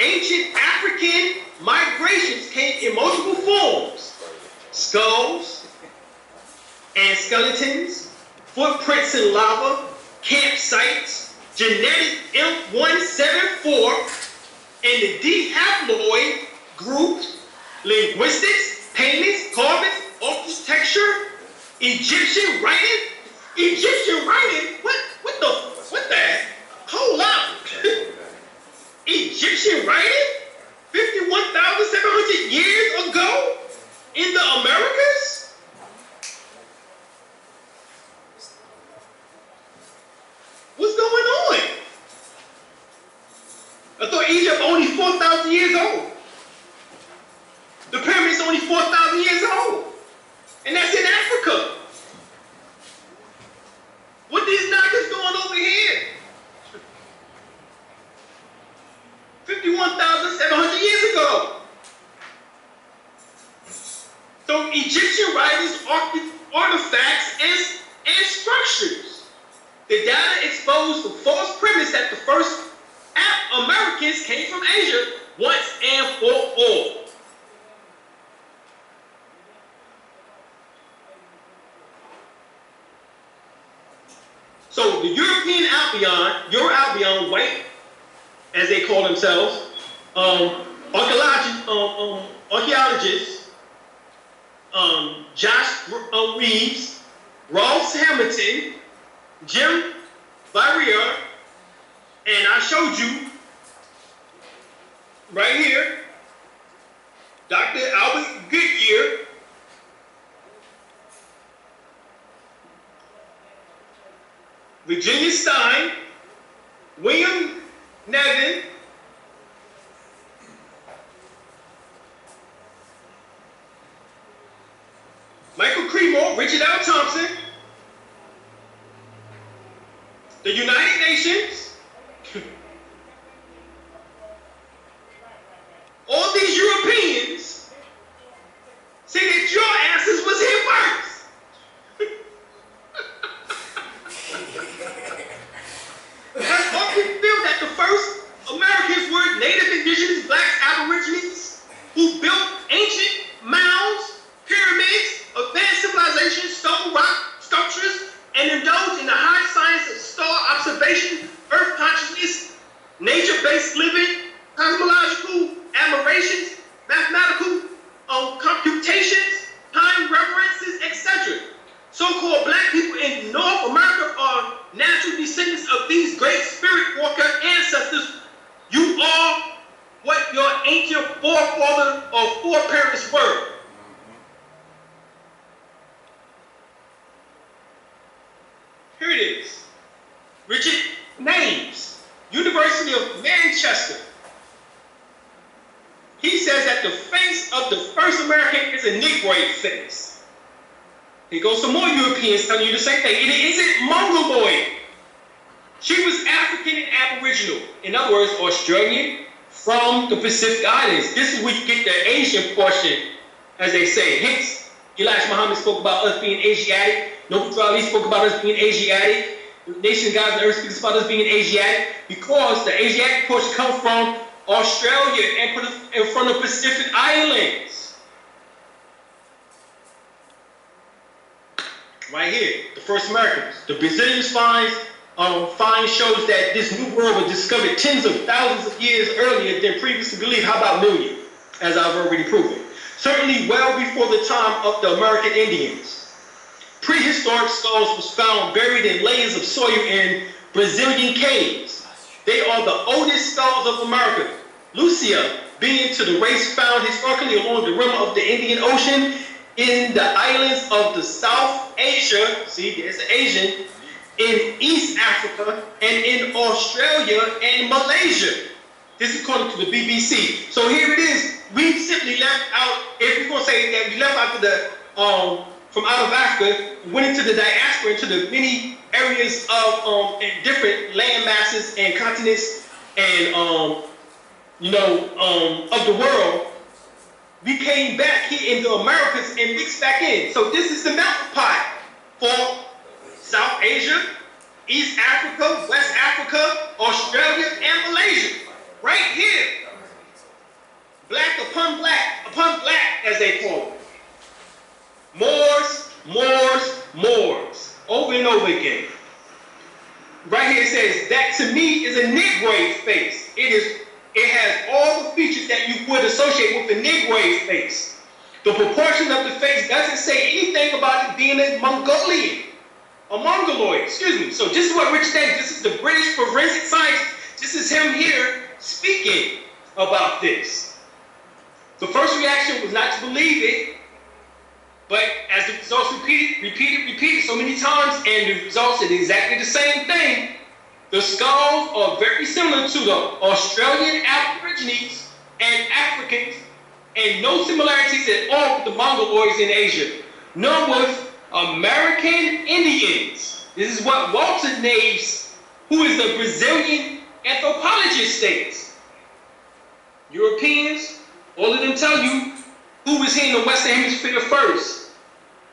ancient African migrations came in multiple forms: skulls and skeletons, footprints in lava, campsites, genetic IMP174, and the dihaploid groups, linguistics, paintings, carvings, architecture, Egyptian writing. Egyptian writing? What the? Hold up. Egyptian writing? 51,700 years ago in the Americas? What's going on? I thought Egypt only 4,000 years old. The pyramids only 4,000 years old. And that's in Africa. What these knockers doing over here? 51,700 years ago. So Egyptian writings, artifacts, and structures. The data exposed the false premise that the first Americans came from Asia once and for all. So the European Albion, Euro-Albion, white, as they call themselves, archaeologists, Josh Reeves, Ross Hamilton, Jim Barrier, and I showed you right here, Dr. Albert Goodyear, Virginia Stein, William Nevin, Michael Cremore, Richard L. Thompson, the United Nations, all these Europeans say that your asses was here first. Has often feel that the first Americans were native indigenous blacks, aborigines, who built ancient mounds, pyramids, advanced civilization, stone, rock Indian forefather or foreparents were. Here it is. Richard Names, University of Manchester. He says that the face of the first American is a Negroid face. Here goes some more Europeans telling you the same thing. It isn't Mongoloid. She was African and Aboriginal. In other words, Australian from the Pacific Islands. This is where you get the Asian portion, as they say. Hence, Elijah Muhammad spoke about us being Asiatic. Noble Ali spoke about us being Asiatic. Nation of Gods and Earth speaks about us being Asiatic, because the Asiatic portion comes from Australia and from the Pacific Islands. Right here, the first Americans. The Brazilians find shows that this new world was discovered tens of thousands of years earlier than previously believed. How about million, as I've already proven? Certainly well before the time of the American Indians. Prehistoric skulls was found buried in layers of soil in Brazilian caves. They are the oldest skulls of America. Lucia, being to the race found historically along the rim of the Indian Ocean, in the islands of the South Asia, see, there's the Asian, in East Africa, and in Australia and Malaysia. This is according to the BBC. So here it is. We simply left out, if we're going to say that we left out the, from out of Africa, went into the diaspora, into the many areas of different land masses and continents and of the world. We came back here in the Americas and mixed back in. So this is the melting pot for South Asia, East Africa, West Africa, Australia, and Malaysia. Right here. Black upon black, as they call it. Moors, Moors, Moors. Over and over again. Right here it says, that to me is a Negroid face. It has all the features that you would associate with a Negroid face. The proportion of the face doesn't say anything about it being a Mongolian. A Mongoloid, excuse me. So this is what Rich thinks. This is the British forensic science. This is him here speaking about this. The first reaction was not to believe it, but as the results repeated so many times, and the results are exactly the same thing, the skulls are very similar to the Australian Aborigines and Africans, and no similarities at all with the Mongoloids in Asia, nor with American Indians. This is what Walter Naves, who is a Brazilian anthropologist, states. Europeans, all of them tell you who was here in the Western Hemisphere first.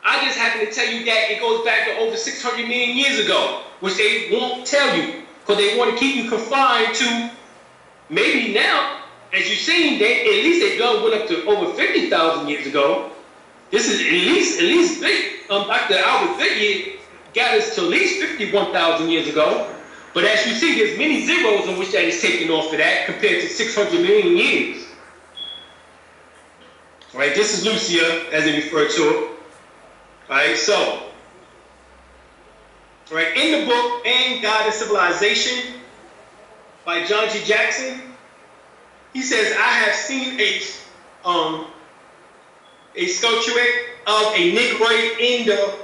I just happen to tell you that it goes back to over 600 million years ago, which they won't tell you, because they want to keep you confined to maybe now, as you've seen, at least they went up to over 50,000 years ago. This is at least big. Dr. Albert Goodyear got us to at least 51,000 years ago. But as you see, there's many zeros in which that is taken off of that compared to 600 million years. All right, this is Lucia, as they refer to it. All right, so, all right, in the book Man, God, and Civilization by John G. Jackson, he says, I have seen a statuette of a Negroid in the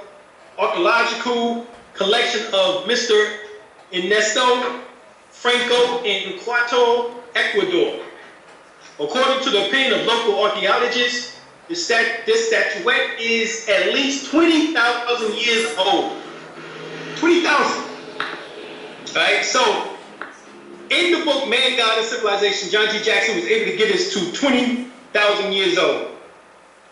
archaeological collection of Mr. Ernesto Franco in Quito, Ecuador. According to the opinion of local archaeologists, this statuette is at least 20,000 years old. 20,000. Right? So, in the book Man, God, and Civilization, John G. Jackson was able to get us to 20,000 years old.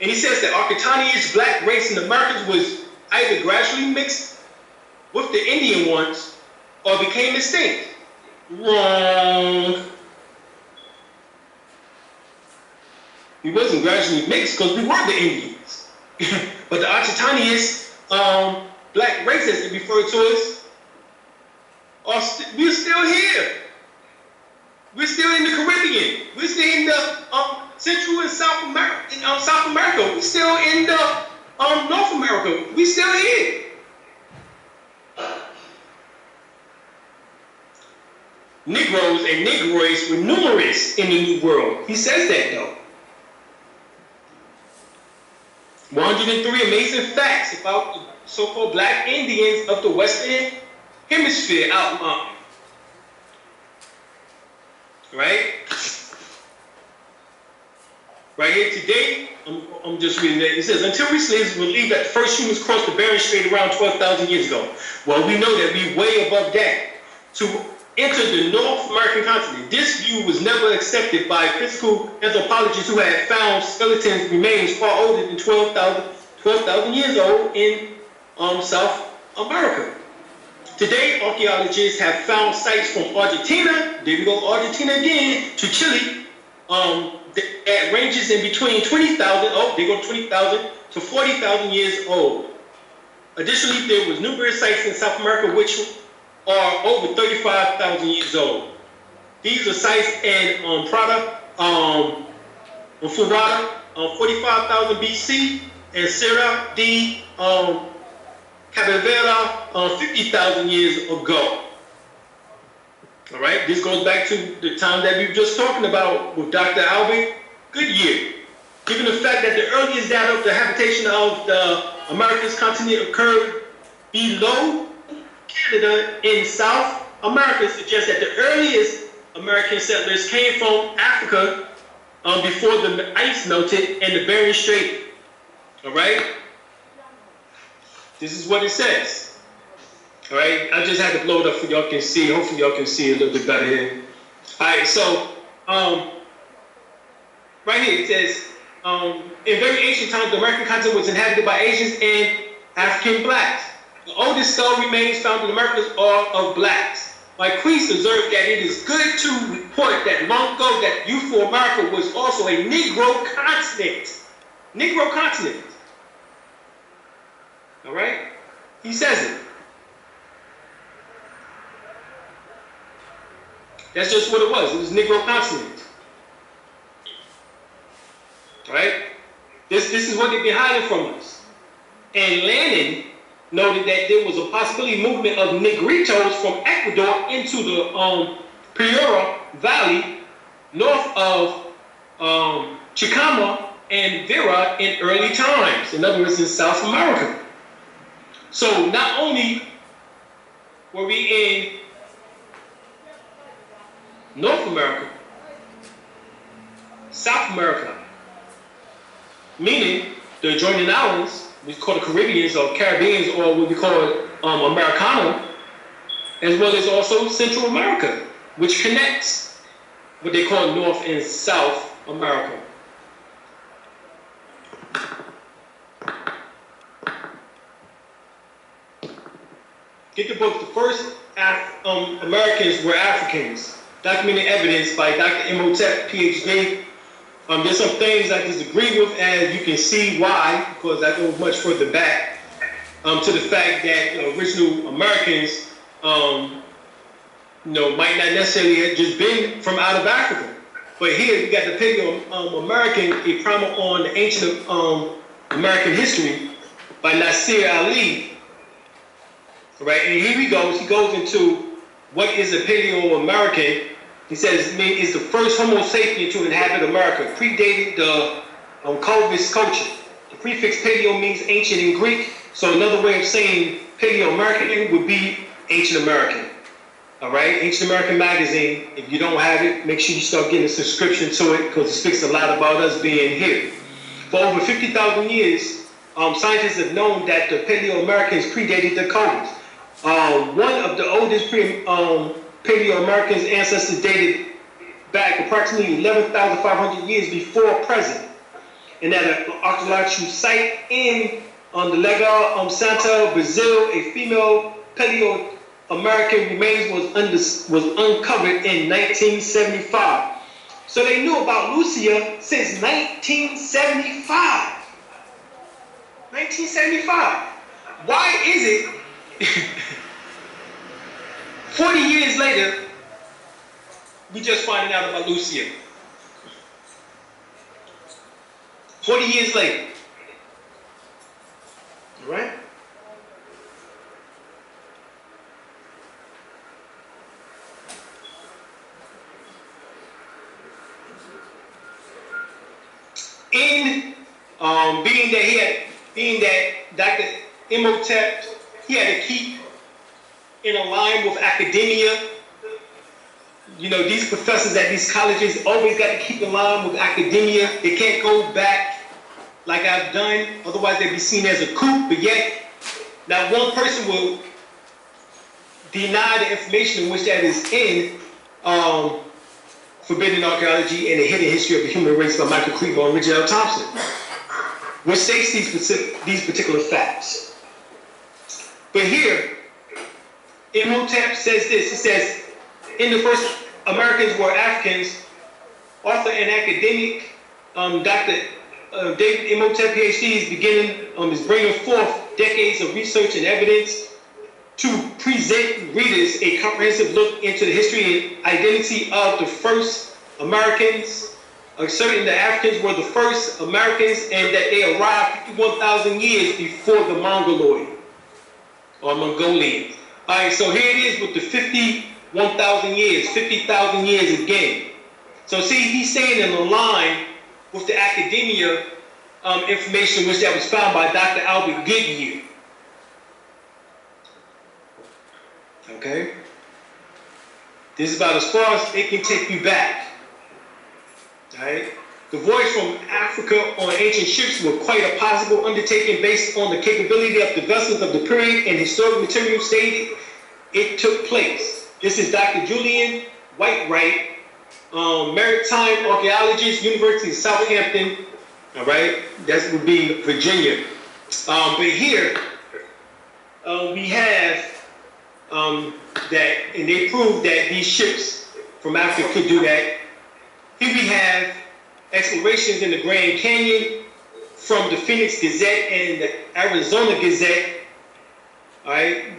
And he says that Archaeological black race in the Americas was either gradually mixed with the Indian ones or became extinct. Wrong. We wasn't gradually mixed because we were the Indians. But the Archaeological black race, as they refer to us, we're still here. We're still in the Caribbean. We're still in the Central and South America. We're still in the North America. We're still here. Negroes and Negroids were numerous in the New World. He says that though. 103 amazing facts about the so-called black Indians of the Western Hemisphere out mountain. Right? Right here today, I'm just reading that. It says, until recently, it was believed that the first humans crossed the Bering Strait around 12,000 years ago. Well, we know that we're way above that. To enter the North American continent, this view was never accepted by physical anthropologists who had found skeleton remains far older than 12,000 years old in South America. Today, archaeologists have found sites from Argentina, there we go, Argentina again, to Chile, that ranges in between 20,000, oh, they go 20,000 to 40,000 years old. Additionally, there was numerous sites in South America which are over 35,000 years old. These are sites in Prada, Furada, 45,000 BC, and Serra de Cabevera, 50,000 years ago. All right, this goes back to the time that we were just talking about with Dr. Albert Goodyear. Given the fact that the earliest data of the habitation of the Americas continent occurred below Canada in South America, suggests that the earliest American settlers came from Africa before the ice melted and the Bering Strait. All right? This is what it says. All right, I just had to blow it up for y'all can see. Hopefully y'all can see a little bit better here. All right, so right here it says, in very ancient times, the American continent was inhabited by Asians and African blacks. The oldest skull remains found in the Americas are of blacks. Marquise observed that it is good to report that long ago that youthful America was also a Negro continent. Negro continent. All right, he says it. That's just what it was. It was Negro continent. Right? This is what they've been hiding from us. And Lannon noted that there was a possibility movement of Negritos from Ecuador into the Piura Valley north of Chicama and Vera in early times. In other words, in South America. So not only were we in North America, South America, meaning the adjoining islands, we call the Caribbeans or Caribbeans, or what we call Americana, as well as also Central America, which connects what they call North and South America. Get the book, The First Americans Were Africans. Documented evidence by Dr. Imhotep, PhD. There's some things I disagree with, and you can see why, because I go much further back to the fact that original Americans, might not necessarily have just been from out of Africa. But here we got the Paleo-American, a primer on the ancient American history by Nasir Ali. Right, and here he goes into what is a Paleo-American. He says it is the first Homo sapien to inhabit America, predated the Colvist culture. The prefix Paleo means ancient in Greek, so another way of saying Paleo-American would be ancient American. All right, Ancient American Magazine. If you don't have it, make sure you start getting a subscription to it, because it speaks a lot about us being here. For over 50,000 years, scientists have known that the Paleo-Americans predated the Colvist. One of the oldest Paleo-Americans ancestors dated back approximately 11,500 years before present. And at an archaeological site in the Lega Santa, Brazil, a female Paleo-American remains was uncovered in 1975. So they knew about Lucia since 1975. 1975. Why is it 40 years later, we just finding out about Lucia? 40 years later. All right? being that Dr. Imhotep, he had to keep in a line with academia. You know, these professors at these colleges always got to keep in line with academia. They can't go back like I've done, otherwise they'd be seen as a coup. But yet, not one person will deny the information in which that is in Forbidden Archaeology and the Hidden History of the Human Race by Michael Cleaver and Richard L. Thompson, which states these particular facts. But here, Imhotep says this. It says, in the first Americans were Africans, author and academic, Dr. David Imhotep, PhD, is bringing forth decades of research and evidence to present readers a comprehensive look into the history and identity of the first Americans, asserting the Africans were the first Americans and that they arrived 51,000 years before the Mongoloid or Mongolians. All right, so here it is with the 51,000 years, 50,000 years again. So see, he's staying in the line with the academia information which that was found by Dr. Albert Goodyear. Okay? This is about as far as it can take you back. Alright? The voyage from Africa on ancient ships were quite a possible undertaking based on the capability of the vessels of the period and historic material stated it took place. This is Dr. Julian Whitewright, maritime archaeologist, University of Southampton. Alright? That would be Virginia. But here, we have that, and they proved that these ships from Africa could do that. Here we have explorations in the Grand Canyon from the Phoenix Gazette and the Arizona Gazette. All right,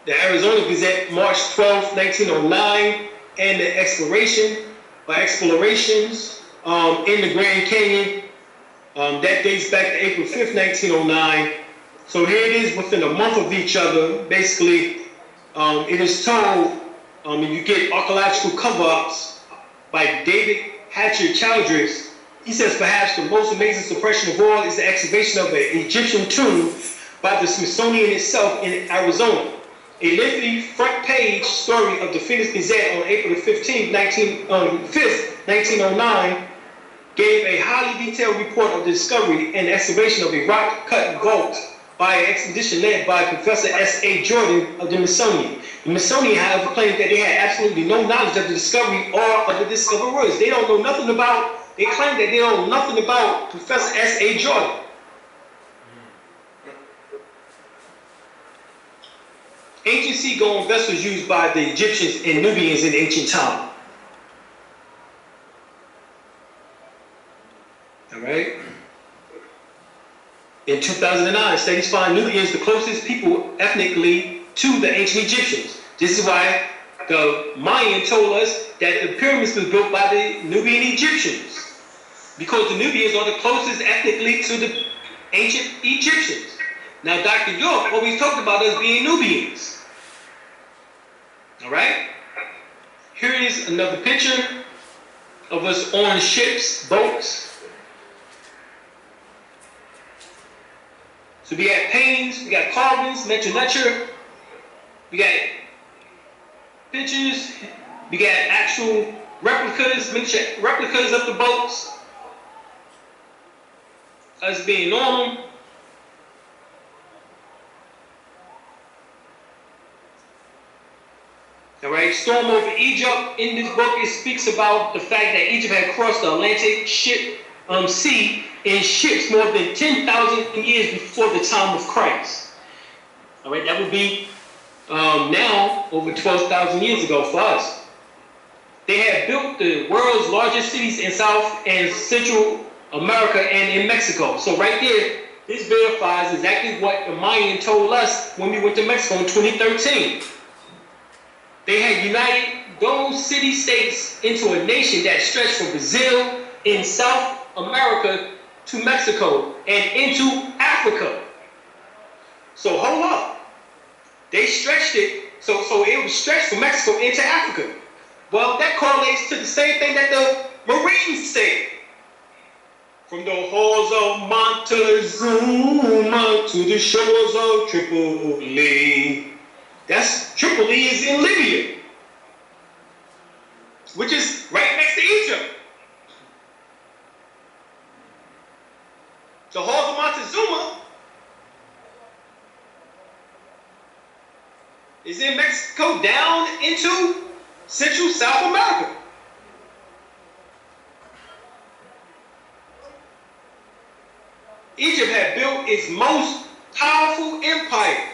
the Arizona Gazette, March 12, 1909, and the explorations in the Grand Canyon that dates back to April 5th, 1909. So here it is within a month of each other. Basically, it is told, you get archaeological cover-ups by David Hatcher Childress. He says perhaps the most amazing suppression of all is the excavation of an Egyptian tomb by the Smithsonian itself in Arizona. A lengthy front page story of the Phoenix Gazette on April 15, 1909 gave a highly detailed report of the discovery and excavation of a rock-cut vault by an expedition led by Professor S.A. Jordan of the Smithsonian. The Smithsonian, however, claimed that they had absolutely no knowledge of the discovery or of the discoverers. They don't know nothing about, they claim that they don't know nothing about Professor S.A. Jordan. Ancient seagoing vessels used by the Egyptians and Nubians in ancient time. All right? In 2009, studies find Nubians the closest people ethnically to the ancient Egyptians. This is why the Mayan told us that the pyramids were built by the Nubian Egyptians, because the Nubians are the closest ethnically to the ancient Egyptians. Now, Dr. York always talked about us being Nubians. All right? Here is another picture of us on ships, boats. So we got paintings, we got carvings, literature, we got pictures, we got actual replicas, miniature replicas of the boats, us being normal. All right, storm over Egypt. In this book, it speaks about the fact that Egypt had crossed the Atlantic Sea in ships more than 10,000 years before the time of Christ. All right, that would be now over 12,000 years ago for us. They had built the world's largest cities in South and Central America and in Mexico. So right there, this verifies exactly what the Mayan told us when we went to Mexico in 2013. They had united those city-states into a nation that stretched from Brazil in South America to Mexico and into Africa. So hold up. They stretched it, so it was stretched from Mexico into Africa. Well, that correlates to the same thing that the Marines said. From the halls of Montezuma to the shores of Tripoli. That's Tripoli is in Libya, which is right next to Egypt. The halls of Montezuma is in Mexico down into Central South America. Egypt had built its most powerful empire,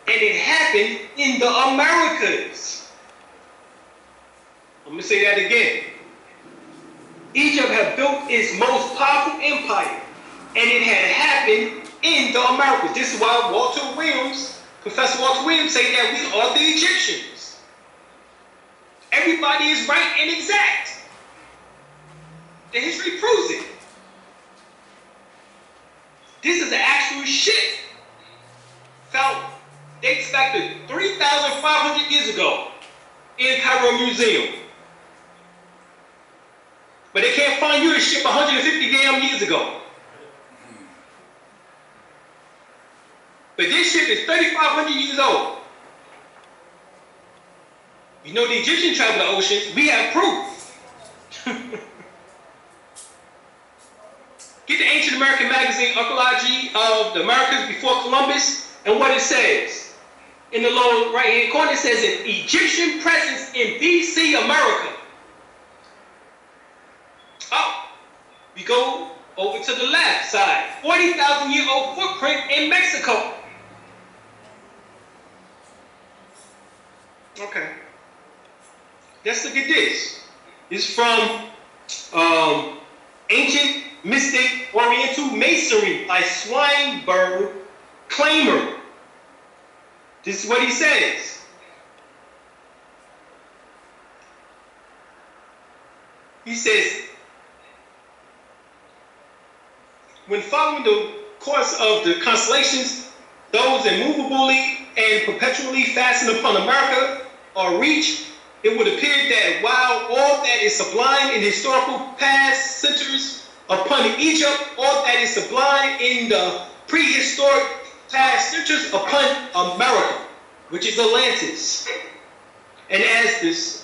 and it happened in the Americas. I'm going to say that again. Egypt had built its most powerful empire, and it had happened in the Americas. This is why Professor Walter Williams, say that we are the Egyptians. Everybody is right and exact. The history proves it. This is the actual shit. Dates back to 3,500 years ago in Cairo Museum. But they can't find you to ship 150 damn years ago. But this ship is 3,500 years old. You know the Egyptians traveled the oceans. We have proof. Get the Ancient American magazine, Archaeology of the Americas before Columbus, and what it says. In the lower right-hand corner, it says an Egyptian presence in BC America. Oh, we go over to the left side. 40,000-year-old footprint in Mexico. Okay. Let's look at this. It's from Ancient Mystic Oriental Masonry by Swinburne Claimer. This is what he says. He says, when following the course of the constellations, those immovably and perpetually fastened upon America are reached, it would appear that while all that is sublime in historical past centers upon Egypt, all that is sublime in the prehistoric past centers upon America, which is Atlantis. And as this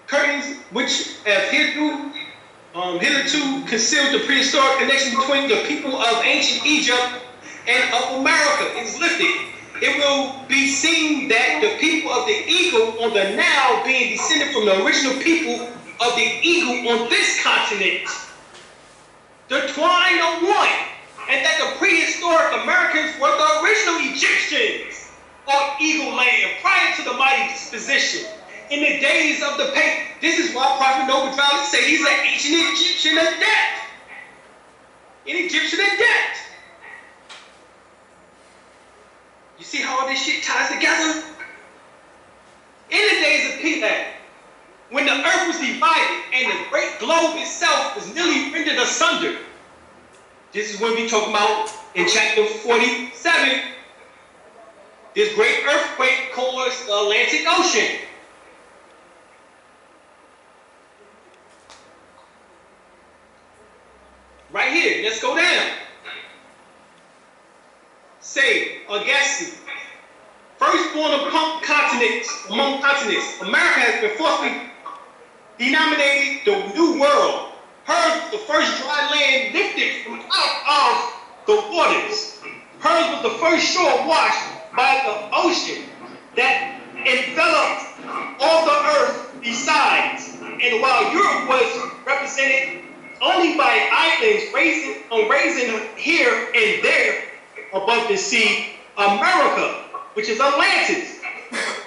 curtains, which have hitherto concealed the prehistoric connection between the people of ancient Egypt and of America, is lifted, it will be seen that the people of the eagle on the Nile being descended from the original people of the eagle on this continent, the twine of one, and that the prehistoric Americans were the original Egyptians on Eagle Land prior to the mighty disposition. In the days of the this is why Prophet Noble say he's an ancient Egyptian adept. An Egyptian adept. You see how all this shit ties together? In the days of Peleg, when the earth was divided and the great globe itself was nearly rendered asunder. This is when we talk about in chapter 47. This great earthquake caused the Atlantic Ocean. Right here, let's go down. Say, Agassi, firstborn of among continents, America has been forcibly denominated the New World. Hers was the first dry land lifted from out of the waters. Hers was the first shore washed by the ocean that enveloped all the earth besides. And while Europe was represented only by islands raising here and there above the sea, America, which is Atlantis,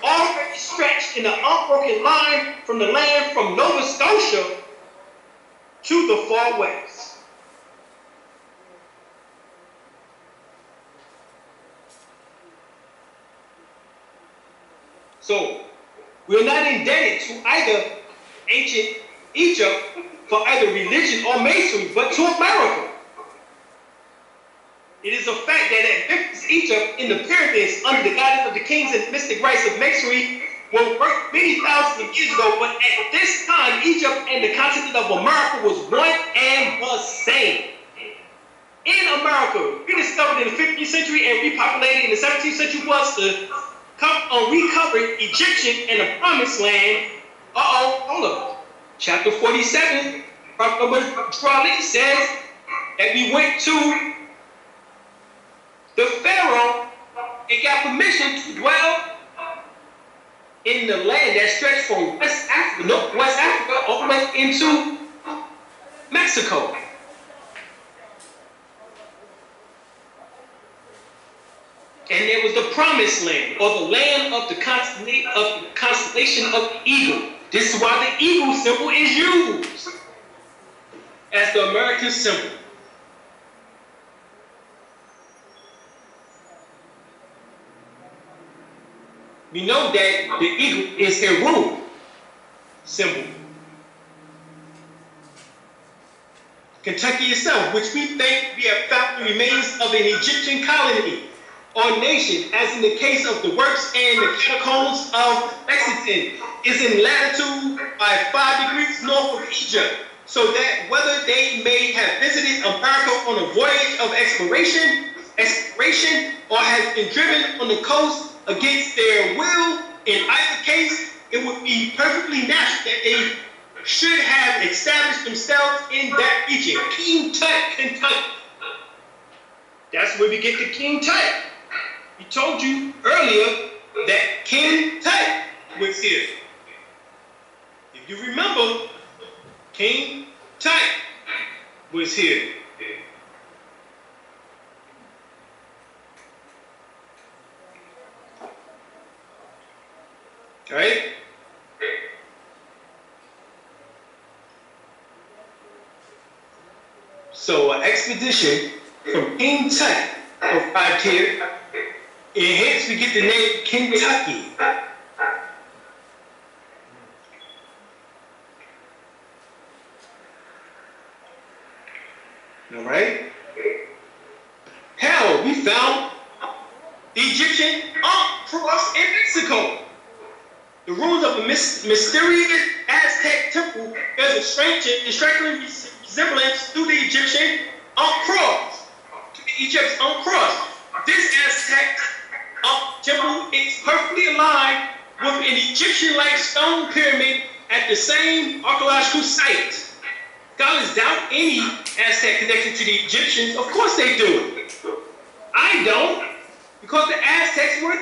already stretched in an unbroken line from the land from Nova Scotia to the far west. So, we're not indebted to either ancient Egypt for either religion or masonry, but to America. It is a fact that at Memphis, Egypt, in the pyramids, under the guidance of the kings and mystic rites of masonry, were worked many thousands of years ago, but at this time, Egypt and the continent of America was one and the same. in the 15th century and repopulated in the 17th century was the recovered Egyptian and the Promised Land. Hold up. Chapter 47, Prophet says that we went to the Pharaoh and got permission to dwell in the land that stretched from West Africa all the way into Mexico. And there was the Promised Land, or the land of the constellation of the eagle. This is why the eagle symbol is used as the American symbol. We know that the eagle is a Heru symbol. Kentucky itself, which we think we have found the remains of an Egyptian colony or nation, as in the case of the works and the catacombs of Lexington, is in latitude by 5 degrees north of Egypt, so that whether they may have visited America on a voyage of exploration, or have been driven on the coast against their will, in either case, it would be perfectly natural that they should have established themselves in that region. King Tut, Kentucky. That's where we get the King Tut. We told you earlier that King Tut was here. If you remember, King Tut was here. All right? So an expedition from King Tut arrived here, and hence we get the name Kentucky. All right? Hell, we found the Egyptian cross in Mexico. The ruins of a mysterious Aztec temple bears a striking resemblance to the Egyptian cross, to the Egypt's cross. This Aztec temple is perfectly aligned with an Egyptian-like stone pyramid at the same archaeological site. Scholars doubt any Aztec connection to the Egyptians. Of course they do. I don't, because the Aztecs were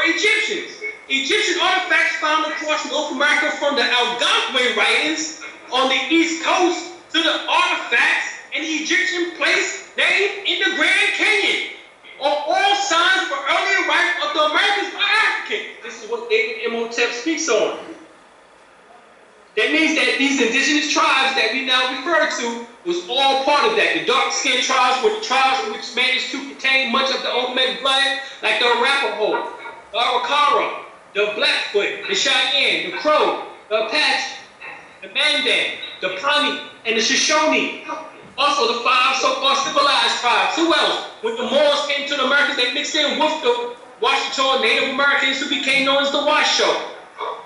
Egyptians. Egyptian artifacts found across North America, from the Algonquin writings on the East Coast to the artifacts in the Egyptian place named in the Grand Canyon, are all signs for early arrival of the Americans by Africans. This is what David Imhotep speaks on. That means that these indigenous tribes that we now refer to was all part of that. The dark-skinned tribes were the tribes which managed to contain much of the Olmec blood, like the Arapaho, the Arikara, the Blackfoot, the Cheyenne, the Crow, the Apache, the Mandan, the Pawnee, and the Shoshone. Also the 5 so-called civilized tribes. Who else? When the Moors came to the Americas, they mixed in with the Washita Native Americans, who became known as the Washoe.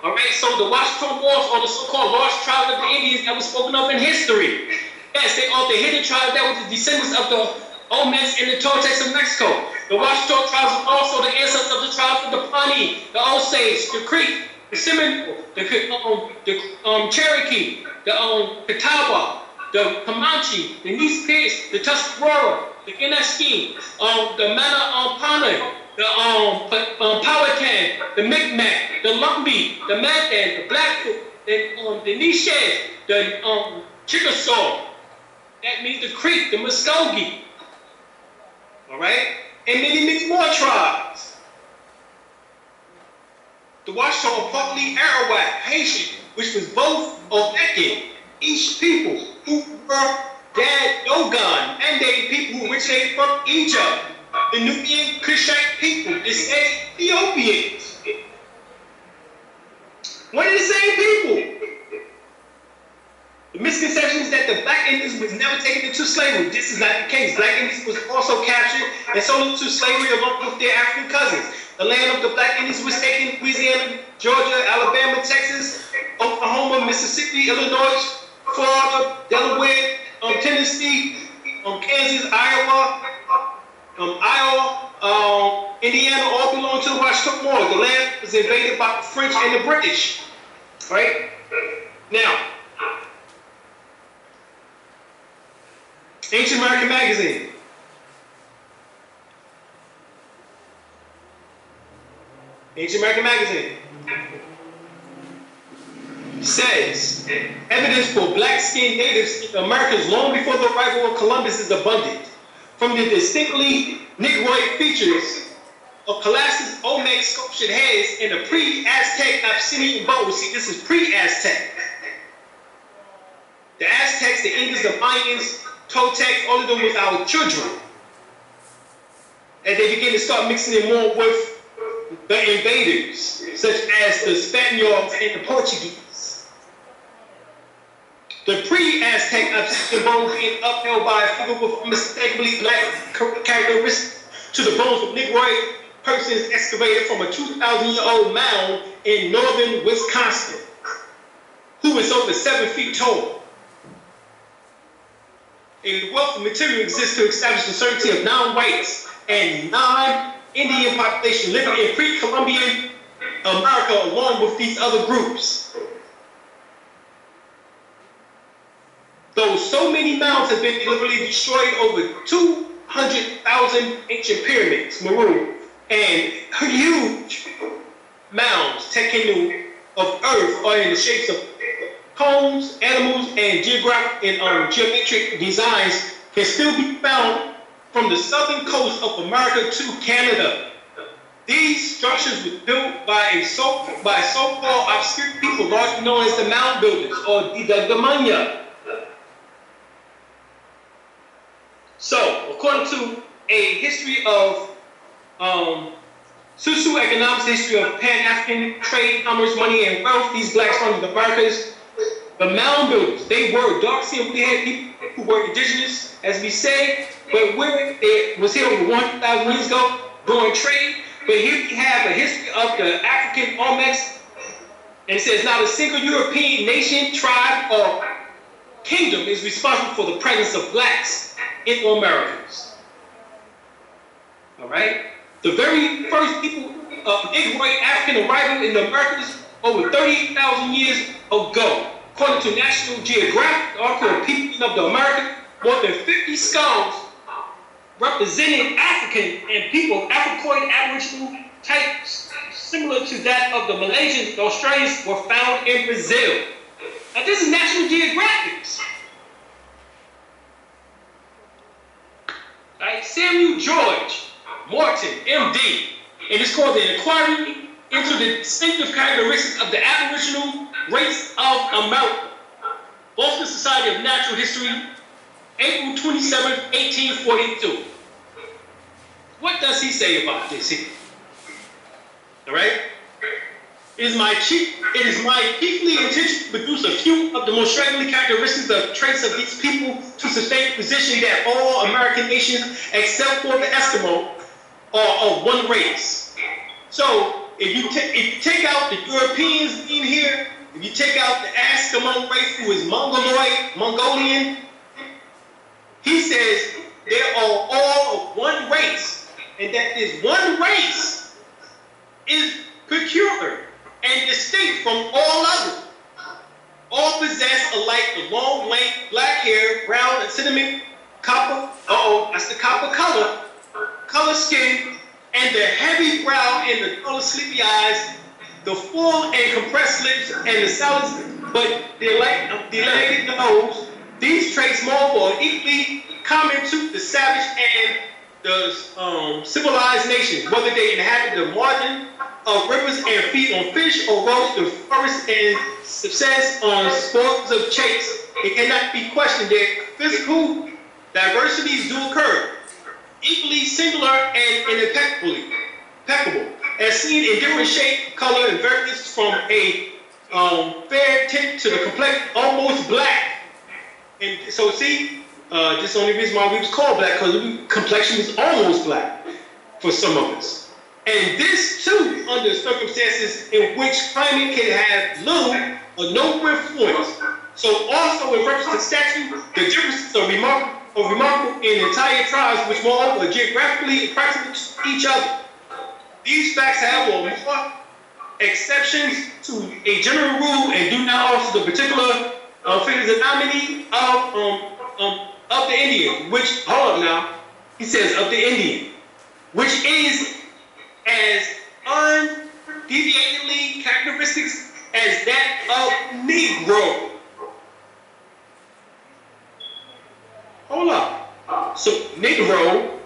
All right, so the Washita Moors are the so-called lost tribe of the Indians that was spoken of in history. Yes, they are the hidden tribe that was the descendants of the Olmecs and the Toltecs of Mexico. The Washita tribes are also the ancestors of the tribes of the Pawnee, the Osage, the Creek, the Seminole, the Cherokee, the Catawba, the Comanche, the Nice Pierce, the Tuscarora, the Genesee, the Manapana, the Powhatan, the Micmac, the Lumbee, the Mandan, the Blackfoot, the Nishan, the Chickasaw. That means the Creek, the Muskogee. All right? And many, many more tribes. The Washita are partly Arawak, Haitian, which was both Olmecian, each people who were Dogon, mandated people who originated from Egypt. The Nubian Kushite people, the Ethiopians. One of the same people. The misconception is that the Black Indians was never taken into slavery. This is not the case. Black Indians was also captured and sold into slavery along with their African cousins. The land of the Black Indians was taken: Louisiana, Georgia, Alabama, Texas, Oklahoma, Mississippi, Illinois, Florida, Delaware, Tennessee, Kansas, Iowa, Iowa, Indiana, all belong to the Washington Moor. The land was invaded by the French and the British, right? Now, Ancient American Magazine. Ancient American Magazine says, evidence for black-skinned natives in Americas long before the arrival of Columbus is abundant. From the distinctly Negroid features of Colossus Olmec sculptured heads and the pre-Aztec Abyssinian bows. See, this is pre-Aztec. The Aztecs, the Incas, the Mayans, Toltecs, all of them was our children. And they began to start mixing in more with the invaders, such as the Spaniards and the Portuguese. The pre-Aztec Abyssinian bones being upheld by a figure with unmistakably black characteristics to the bones of Negroid persons excavated from a 2,000-year-old mound in northern Wisconsin, who is over 7 feet tall. A wealth of material exists to establish the certainty of non-whites and non-Indian population living in pre-Columbian America along with these other groups. Though so many mounds have been deliberately destroyed, over 200,000 ancient pyramids, maroon, and huge mounds, tekenu, of earth are in the shapes of cones, animals, and geometric designs can still be found from the southern coast of America to Canada. These structures were built by so-called obscure people, largely known as the mound builders, or the Damanya. So, according to a history of socioeconomics, history of Pan-African trade, commerce, money, and wealth, these blacks from the Americas, the mound builders, they were dark-skinned. We had people who were indigenous, as we say, but where it was here over 1,000 years ago doing trade. But here we have a history of the African Olmecs, and it says not a single European nation, tribe, or kingdom is responsible for the presence of blacks in the Americas. All right? The very first people of Negroid African arrival in the Americas over 38,000 years ago. According to National Geographic, the article of People of the Americas, more than 50 skulls representing African and people of Africoid Aboriginal types similar to that of the Malaysians and Australians were found in Brazil. Now this is National Geographic. Right? Samuel George Morton, MD, and it's called The Inquiry into the Distinctive Characteristics of the Aboriginal Race of America. Boston Society of Natural History, April 27, 1842. What does he say about this here? All right? It is my chiefly intention to produce a few of the most striking characteristics of traits of these people to sustain the position that all American nations, except for the Eskimo, are of one race. So, if you take out the Europeans in here, if you take out the Eskimo race, who is Mongolian, he says they are all of one race, and that this one race is peculiar and distinct from all others. All possess alike the long, lank, black hair, brown and cinnamon, copper, that's the copper color skin, and the heavy brow and the dull, sleepy eyes, the full and compressed lips, and the sallow but dilated nose. These traits more equally common to the savage and the civilized nations, whether they inhabit the margin of rivers and feed on fish or roam the forests and subsist on spoils of chase. It cannot be questioned that physical diversities do occur, equally singular and impeccable, as seen in different shape, color, and variance from a fair tint to the complex, almost black. And so see, this is the only reason why we was called black, because the complexion was almost black for some of us. And this too, under circumstances in which climate can have little or no influence. So also in reference to statute, the differences characteristics are remarkable in entire tribes which moreover are geographically approximate to each other. These facts, however, are more exceptions to a general rule and do not alter the particular physiognomy of the Indian, which, hold up now, he says of the Indian, which is as undeviatingly characteristics as that of Negro. Hold up. So Negro,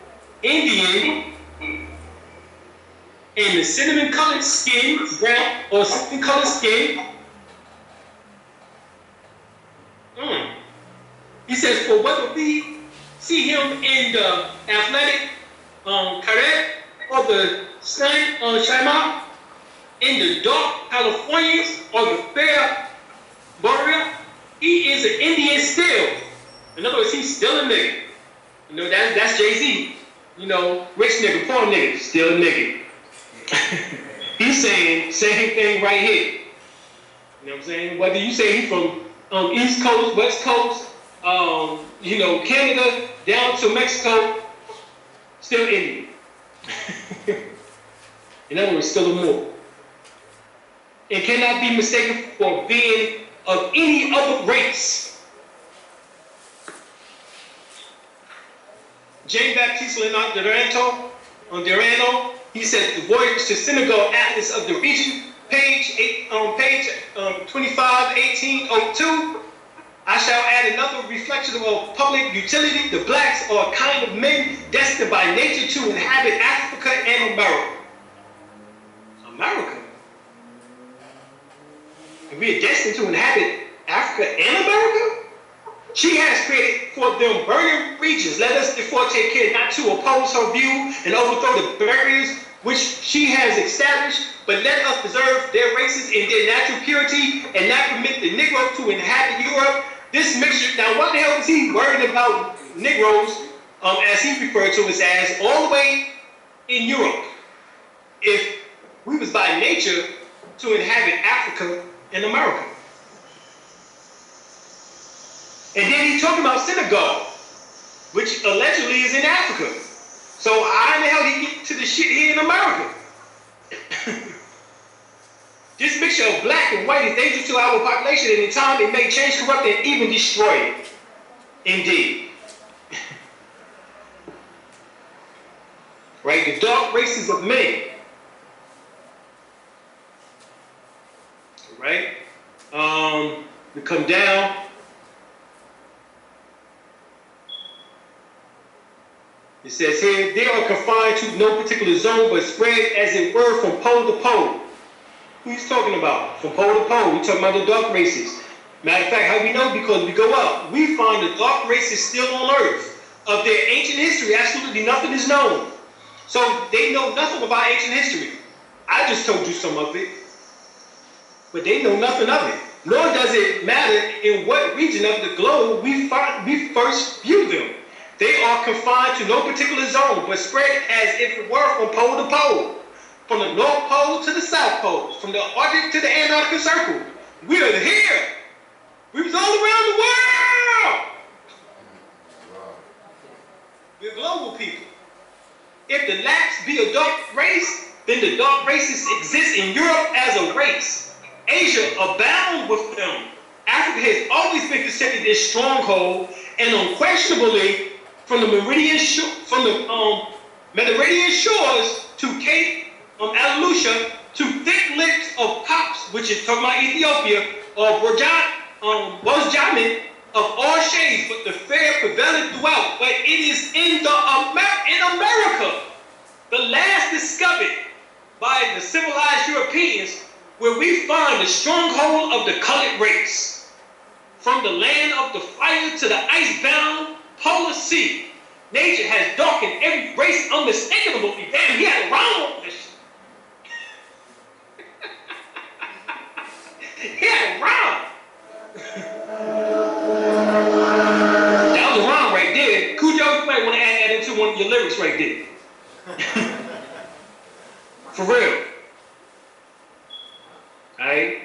Indian, and the cinnamon colored skin, brown or cinnamon colored skin. He says, for whether we see him in the athletic caret or the Shima, in the dark Californians or the fair Boreal, he is an Indian still. In other words, he's still a nigga. You know, that's Jay-Z. You know, rich nigga, poor nigga, still a nigga. He's saying same thing right here. You know what I'm saying? Whether you say he's from East Coast, West Coast, you know, Canada, down to Mexico, still Indian. In other words, still a Moor. And cannot be mistaken for being of any other race. Jean-Baptiste Leonard Durano, he said, the voyage to Senegal, Atlas of the region, page 25, 1802. I shall add another reflection of public utility. The blacks are a kind of men destined by nature to inhabit Africa and America. America? And we are destined to inhabit Africa and America? She has created for them burning regions. Let us therefore take care not to oppose her view and overthrow the barriers which she has established, but let us preserve their races in their natural purity and not permit the Negro to inhabit Europe. This mixture, now what the hell is he worried about Negroes, as he referred to us as, all the way in Europe, if we was by nature to inhabit Africa and America? And then he's talking about Senegal, which allegedly is in Africa. So how in the hell did he get to the shit here in America? This mixture of black and white is dangerous to our population, and in time it may change, corrupt, and even destroy it. Indeed. Right? The dark races of men. Right? We come down. It says here, they are confined to no particular zone, but spread as it were from pole to pole. Who he's talking about? From pole to pole. We're talking about the dark races. Matter of fact, how we know? Because we go up. We find the dark races still on Earth. Of their ancient history, absolutely nothing is known. So they know nothing about ancient history. I just told you some of it. But they know nothing of it. Nor does it matter in what region of the globe we first view them. They are confined to no particular zone, but spread as if it were from pole to pole. From the North Pole to the South Pole. From the Arctic to the Antarctic Circle. We are here. We was all around the world. We're global people. If the blacks be a dark race, then the dark races exist in Europe as a race. Asia abound with them. Africa has always been considered this stronghold, and unquestionably, from the Mediterranean shores to Cape Aleutian to thick lips of Cops, which is talking about Ethiopia, or Bosjamin of all shades, but the fair prevalent throughout. But it is in America, the last discovered by the civilized Europeans, where we find the stronghold of the colored race. From the land of the fire to the icebound polar sea, nature has darkened every race unmistakably. Damn, he had a rhyme on this. He had a rhyme. That was a rhyme right there. Cujo, you might want to add that into one of your lyrics right there. For real. Alright?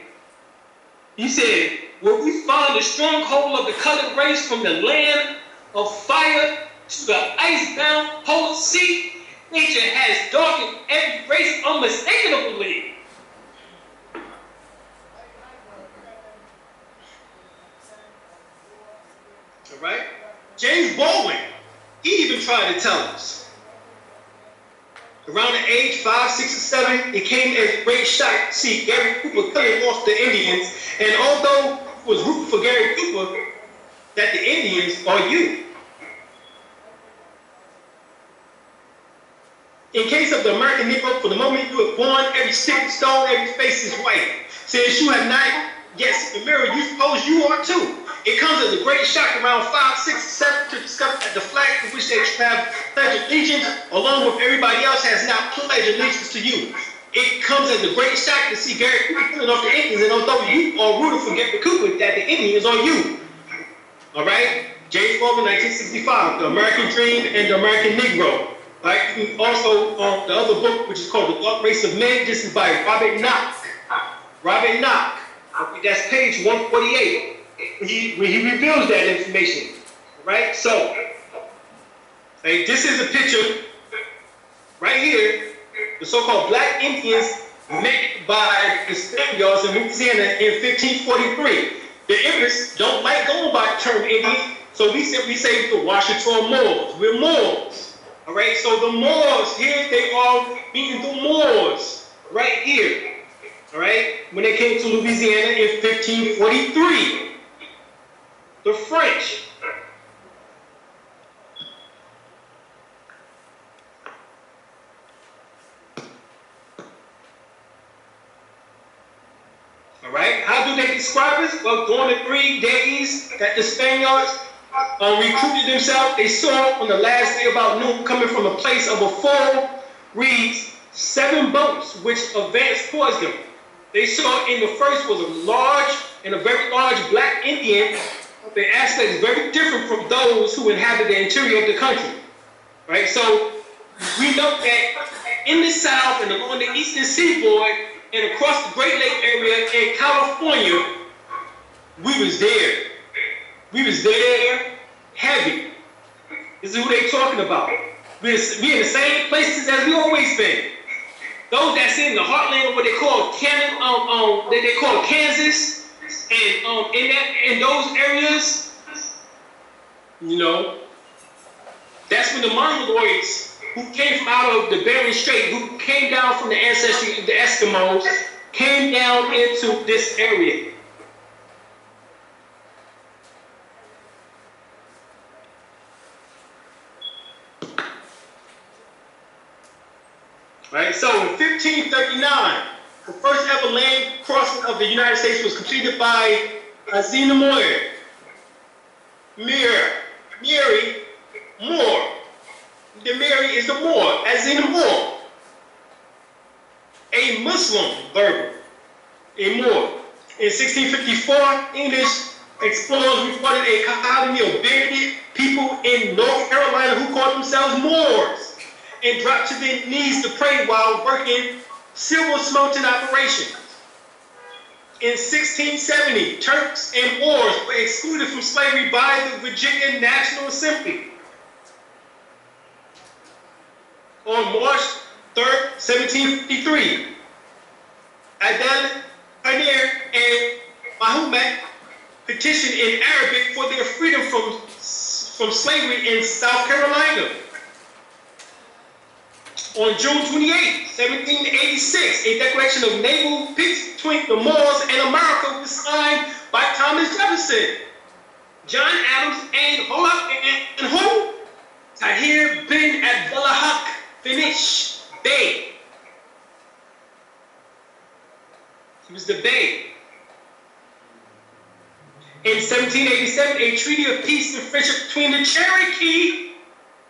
He said, where we find the stronghold of the colored race from the land of fire to the icebound polar sea, nature has darkened every race unmistakably. All right? James Baldwin, he even tried to tell us. Around the age 5, 6, or 7, it came as a great shock to see Gary Cooper killing off the Indians. And although it was rooting for Gary Cooper, that the Indians are you. In case of the American Negro, from the moment you were born, every stick and stone, every face is white. Since you have not yet seen the mirror, you suppose you are too. It comes as a great shock around 5, 6, 7 to discover that the flag for which they have pledged allegiance, along with everybody else, has now pledged allegiance to you. It comes as a great shock to see Gary Cooper killing off the Indians, and although you are rooting for Gary Cooper, that the Indians are you. All right? James Baldwin, 1965, The American Dream and the American Negro. All right? Also, the other book, which is called The Dark Race of Men, this is by Robert Knock. Robert Knock. That's page 148. He reveals that information, right? So, like, this is a picture right here, the so-called Black Indians met by the Spaniards in Louisiana in 1543. The English don't like going by the term Indian, so we say the Washington Moors. We're Moors, all right? So the Moors, here they are meeting the Moors, right here, all right? When they came to Louisiana in 1543. The French. All right, how do they describe us? Well, during the 3 days that the Spaniards recruited themselves, they saw on the last day about noon, coming from a place of a full reeds, 7 boats which advanced towards them. They saw in the first was a very large black Indian. The aspect is very different from those who inhabit the interior of the country, right? So we know that in the South and along the eastern seaboard and across the Great Lake area in California, we was there. We was there heavy. This is who they talking about. We in the same places as we always been. Those that's in the heartland of what they call they call Kansas. And in those areas, you know, that's when the Mongoloids, who came from out of the Bering Strait, who came down from the ancestry of the Eskimos, came down into this area. Right, so in 1539, the first ever land crossing of the United States was completed by Azina Moor. Moor. The Mary is the Moor, Azina Moor. A Muslim Berber, a Moor. In 1654, English explorers reported a colony of bearded people in North Carolina who called themselves Moors and dropped to their knees to pray while working silver smelting operations. In 1670, Turks and Moors were excluded from slavery by the Virginia National Assembly. On March 3rd, 1753, Adel Panir and Mahomet petitioned in Arabic for their freedom from slavery in South Carolina. On June 28, 1786, a declaration of naval peace between the Moors and America was signed by Thomas Jefferson, John Adams, and who? Tahir bin Abdullah Finish Bey. He was the Bey. In 1787, a treaty of peace and friendship between the Cherokee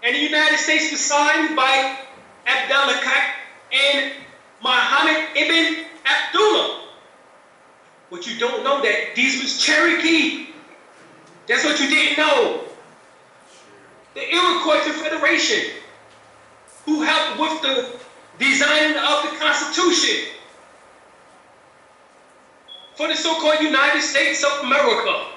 and the United States was signed by Abdullah and Muhammad ibn Abdullah. But you don't know that these was Cherokee. That's what you didn't know. The Iroquois Confederation, who helped with the designing of the Constitution for the so-called United States of America.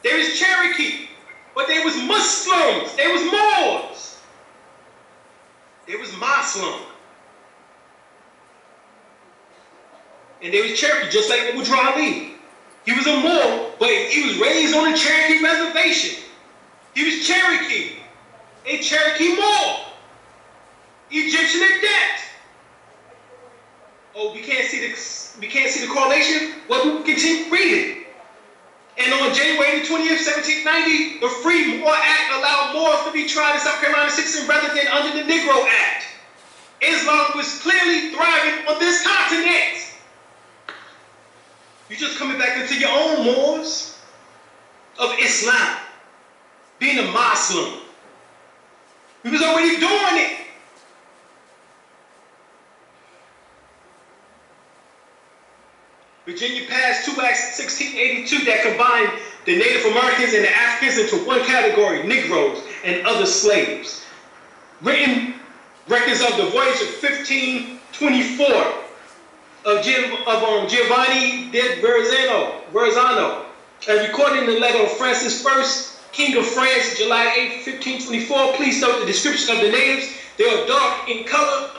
There is was Cherokee, but they was Muslims, they was Moors, they was Muslim. And they was Cherokee, just like Woodrow Ali. He was a Moor, but he was raised on a Cherokee reservation. He was Cherokee, a Cherokee Moor, Egyptian at that. Oh, we can't see the correlation? Well, we continue reading. And on January 20th, 1790, the Free Moor Act allowed Moors to be tried as South Carolina citizens rather than under the Negro Act. Islam was clearly thriving on this continent. You're just coming back into your own Moors of Islam, being a Muslim. We was already doing it. Virginia passed two acts in 1682 that combined the Native Americans and the Africans into one category, Negroes and other slaves. Written records of the voyage of 1524 of Giovanni de Verrazano, and recorded in the letter of Francis I, King of France, July 8, 1524. Please note the description of the natives. They are dark in color,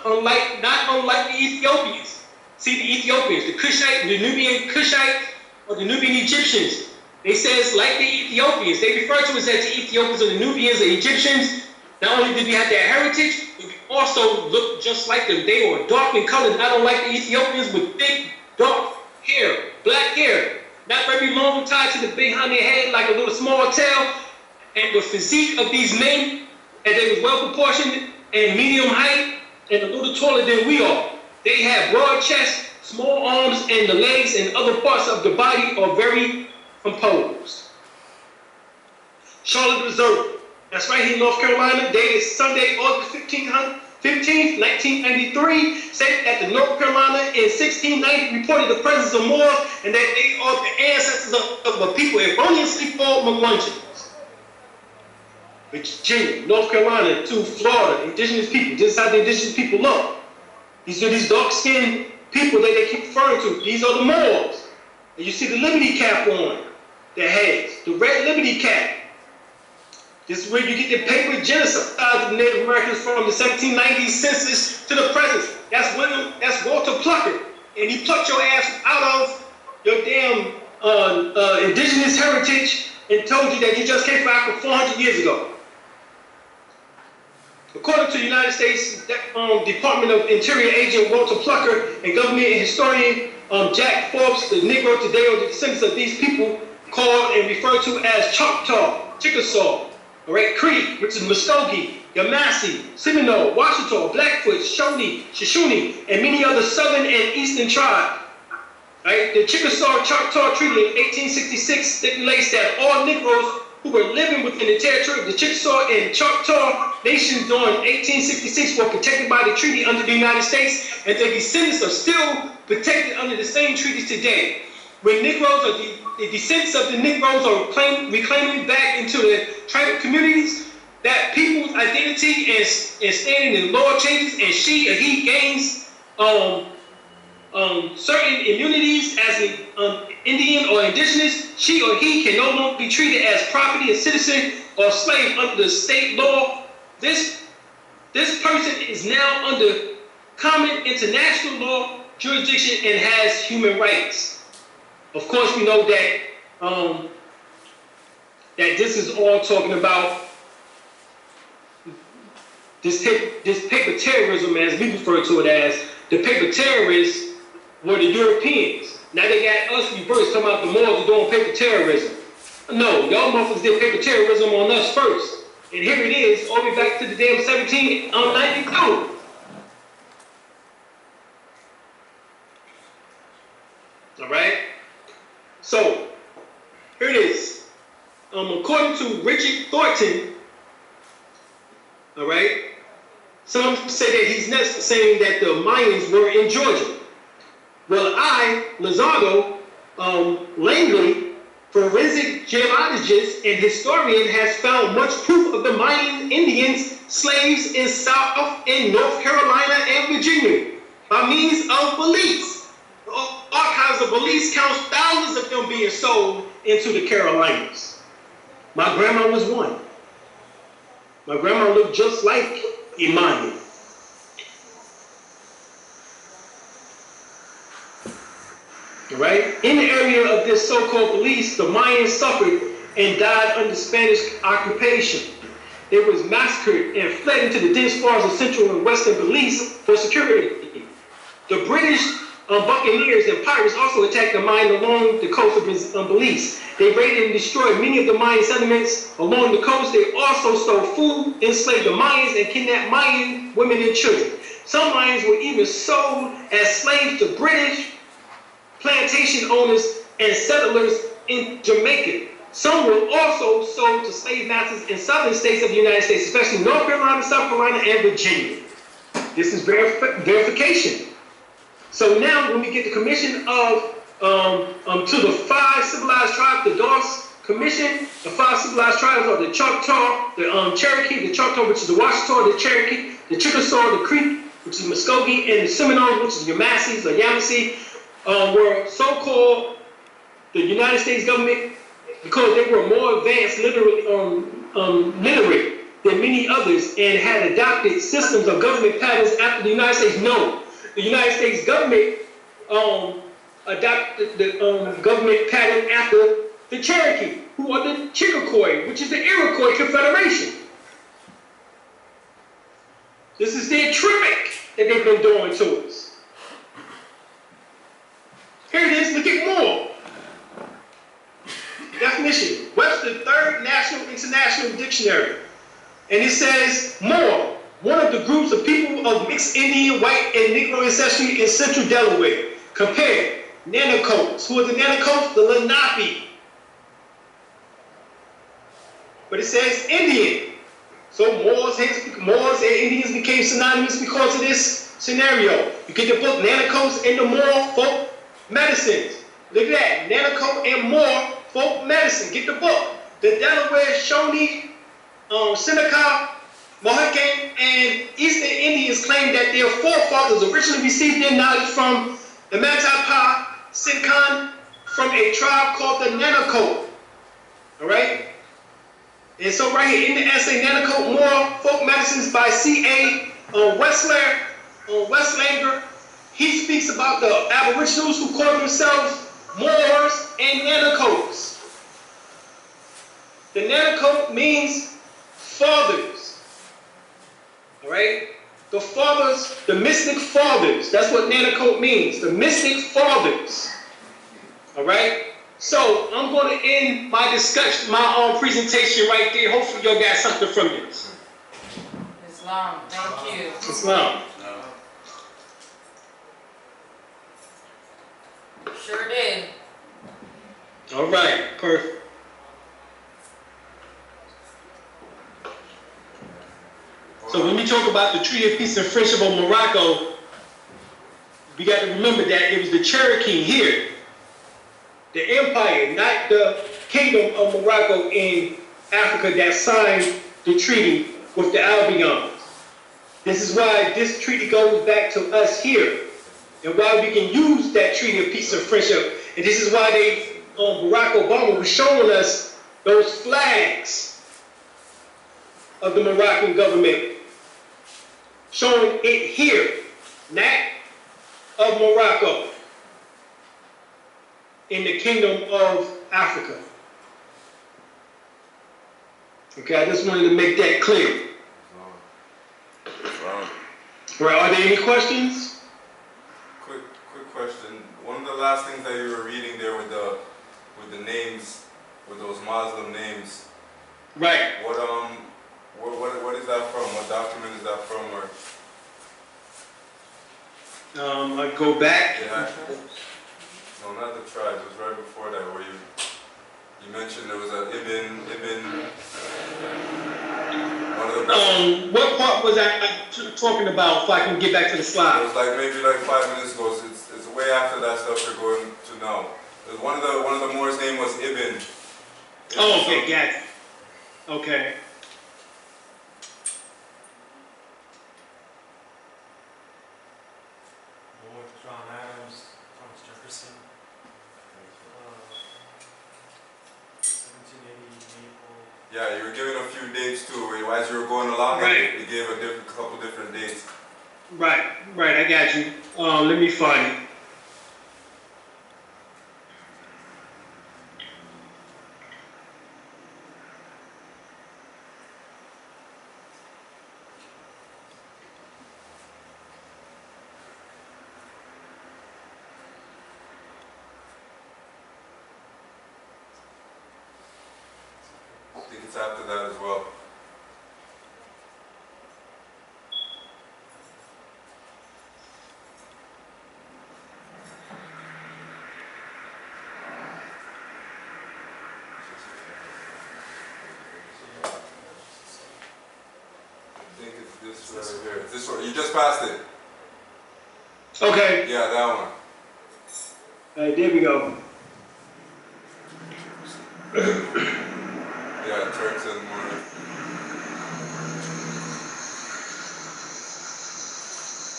not unlike the Ethiopians. See the Ethiopians, the Cushite, the Nubian Cushite, or the Nubian Egyptians. They says like the Ethiopians. They refer to us as the Ethiopians or the Nubians, the Egyptians. Not only did we have their heritage, but we also looked just like them. They were dark in color, not unlike the Ethiopians, with thick, dark hair, black hair, not very long, tied to the behind their head like a little small tail. And the physique of these men, and they was well proportioned and medium height, and a little taller than we are. They have broad chest, small arms, and the legs and other parts of the body are very composed. Charlotte Reserve. That's right here in North Carolina, dated Sunday, August 15th, 1993, stated that the North Carolina in 1690 reported the presence of Moors and that they are the ancestors of a people erroneously called Melungeons. Virginia, North Carolina, to Florida, indigenous people. This is how the indigenous people look. These are these dark-skinned people that they keep referring to. These are the Moors. And you see the Liberty cap on their heads, the red Liberty cap. This is where you get the paper genocide of the Native Americans from the 1790s census to the present. That's Walter Pluckett. And he plucked your ass out of your damn indigenous heritage and told you that you just came from Africa 400 years ago. According to the United States Department of Interior agent Walter Plucker and government historian Jack Forbes, the Negro today are the descendants of these people called and referred to as Choctaw, Chickasaw, all right, Creek, which is Muskogee, Yamasee, Seminole, Washita, Blackfoot, Shoshone, and many other southern and eastern tribes. Right? The Chickasaw-Choctaw Treaty of 1866 stipulates that all Negroes who were living within the territory of the Chickasaw and Choctaw nations during 1866 were protected by the treaty under the United States, and their descendants are still protected under the same treaties today. When Negroes or the descendants of the Negroes are reclaiming back into the tribal communities, that people's identity and standing in law changes, and she or he gains certain immunities as an Indian or Indigenous, she or he can no longer be treated as property, a citizen, or slave under the state law. This person is now under common international law jurisdiction and has human rights. Of course, we know that that this is all talking about this paper terrorism, as we refer to it as. The paper terrorists were the Europeans. Now they got us reversed, talking about the Moors are doing paper terrorism. No, y'all motherfuckers did paper terrorism on us first. And here it is, all the way back to the damn 1792. All right? So, here it is. According to Richard Thornton, all right, some say that he's next saying that the Mayans were in Georgia. Well, Lizardo Langley, forensic geologist and historian, has found much proof of the Mayan Indians, slaves in South and North Carolina and Virginia by means of beliefs. Archives of beliefs counts thousands of them being sold into the Carolinas. My grandma was one. My grandma looked just like a Mayan. Right? In the area of this so-called police, the Mayans suffered and died under Spanish occupation. They was massacred and fled into the dense forests of central and western Belize for security. The British buccaneers and pirates also attacked the Mayan along the coast of Belize. They raided and destroyed many of the Mayan settlements along the coast. They also stole food, enslaved the Mayans, and kidnapped Mayan women and children. Some Mayans were even sold as slaves to British plantation owners and settlers in Jamaica. Some were also sold to slave masters in southern states of the United States, especially North Carolina, South Carolina, and Virginia. This is verification. So now when we get the commission of to the 5 civilized tribes, the Dawes Commission, the 5 civilized tribes are the Choctaw, the Cherokee, the Choctaw, which is the Washita, the Cherokee, the Chickasaw, the Creek, which is Muskogee, and the Seminoles, which is the Yamassees, the Yamasee, were so-called the United States government because they were more advanced literate than many others and had adopted systems of government patterns after the United States. No, the United States government adopted the government pattern after the Cherokee, who are the Chickasaw, which is the Iroquois Confederation. This is their trick that they've been doing to us. Here it is, look at Moor. Definition, Webster Third National International Dictionary. And it says, Moor, one of the groups of people of mixed Indian, white, and Negro ancestry in central Delaware. Compare, Nanacoats. Who are the Nanacoats? The Lenape. But it says Indian. So Moors and Indians became synonymous because of this scenario. You get the book Nanacoats and the Moor Folk Medicines. Look at that, Nanacoat and Moor Folk Medicine. Get the book. The Delaware, Shawnee, Seneca, Mohican, and Eastern Indians claim that their forefathers originally received their knowledge from the Matapa Sincan from a tribe called the Nanacoat. All right? And so right here in the essay, Nanacoat Moor Folk Medicines by C.A. Westlander, he speaks about the Aboriginals who call themselves Moors and Nanacoats. The Nanacoat means fathers. All right? The fathers, the mystic fathers. That's what Nanacoat means. The mystic fathers. All right? So I'm going to end my discussion, my presentation right there. Hopefully y'all got something from this. Islam, thank you. Islam. Sure did. All right, perfect. So when we talk about the Treaty of Peace and Friendship of Morocco, we got to remember that it was the Cherokee here, the empire, not the Kingdom of Morocco in Africa, that signed the treaty with the Albions. This is why this treaty goes back to us here, and why we can use that Treaty of Peace and Friendship. And this is why Barack Obama was showing us those flags of the Moroccan government, showing it here, not of Morocco, in the Kingdom of Africa. Okay, I just wanted to make that clear. Right, are there any questions? Quick question. One of the last things that you were reading there with the names, with those Muslim names. Right. What is that from? What document is that from? Or I go back. yeah. No, not the tribes. It was right before that where you mentioned there was a Ibn. One of the What part was I talking about? If I can get back to the It slide. was like maybe like 5 minutes ago. So it's way after that stuff you're going to know. One of the Moors' name was Ibn. Oh, okay, got it. Okay. John Adams, Thomas Jefferson, 1780 Maple. Yeah, you were giving a few dates too. As you were going along, Right. you gave a couple different dates. Right, I got you. Let me find it. I think it's after that as well. I think it's this right here. This one. You just passed it. Okay, Yeah, that one. there we go. Yeah, Turks and Moorish.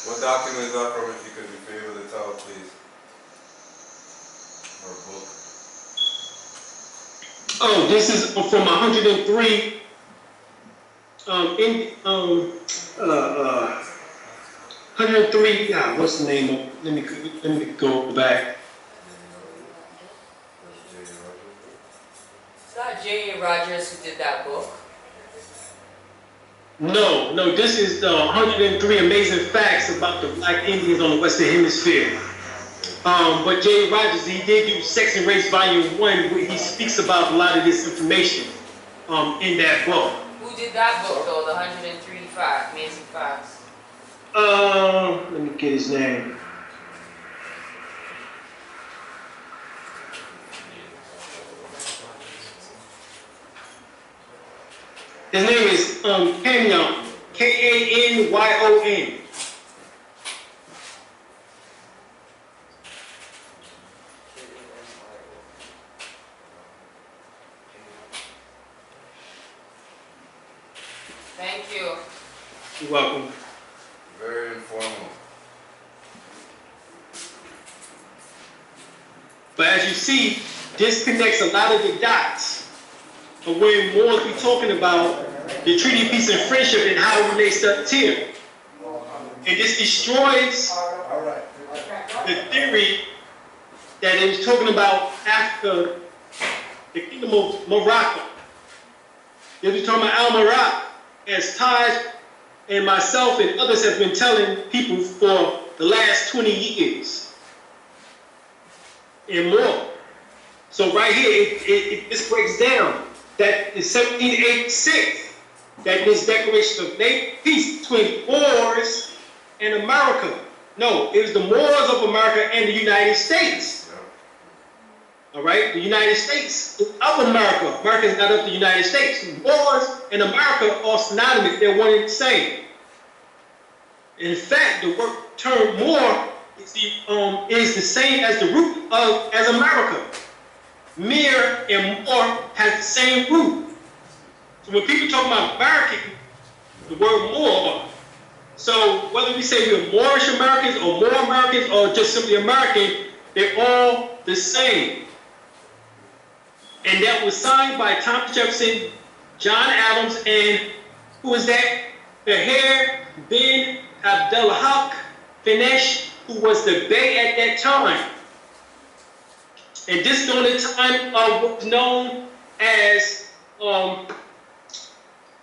What document is that from, if you could be able to tell, please? Or book. Oh, this is from 103. 103. Yeah, what's the name of? Let me go back. It's not J.A. Rogers who did that book. No, this is the 103 amazing facts about the Black Indians on the Western Hemisphere. But J. Rogers, he did do Sex and Race Volume 1, where he speaks about a lot of this information in that book. Who did that book though? The 103 amazing facts. Let me get his name. His name is Kanyon, Kanyon. Thank you. You're welcome. Very informal. But as you see, this connects a lot of the dots of when Moors be talking about the Treaty of Peace and Friendship and how it relates to Tim. And this destroys the theory that it was talking about Africa, the kingdom of Morocco. It was talking about Al-Marak, as Taj and myself and others have been telling people for the last 20 years and more. So right here, this breaks down that in 1786, that this declaration of peace between Moors and America. No, it was the Moors of America and the United States. All right, the United States of America. America is not of the United States. Moors and America are synonymous. They're one and the same. In fact, the word term Moor is the same as the root of as America. Mir and Moor has the same root. So when people talk about American, the word Moor. So whether we say we're Moorish Americans or Moor Americans or just simply American, they're all the same. And that was signed by Thomas Jefferson, John Adams, and who is that? Behr bin Abdelhak Finesh, who was the Bey at that time. And this during the time of what was known as,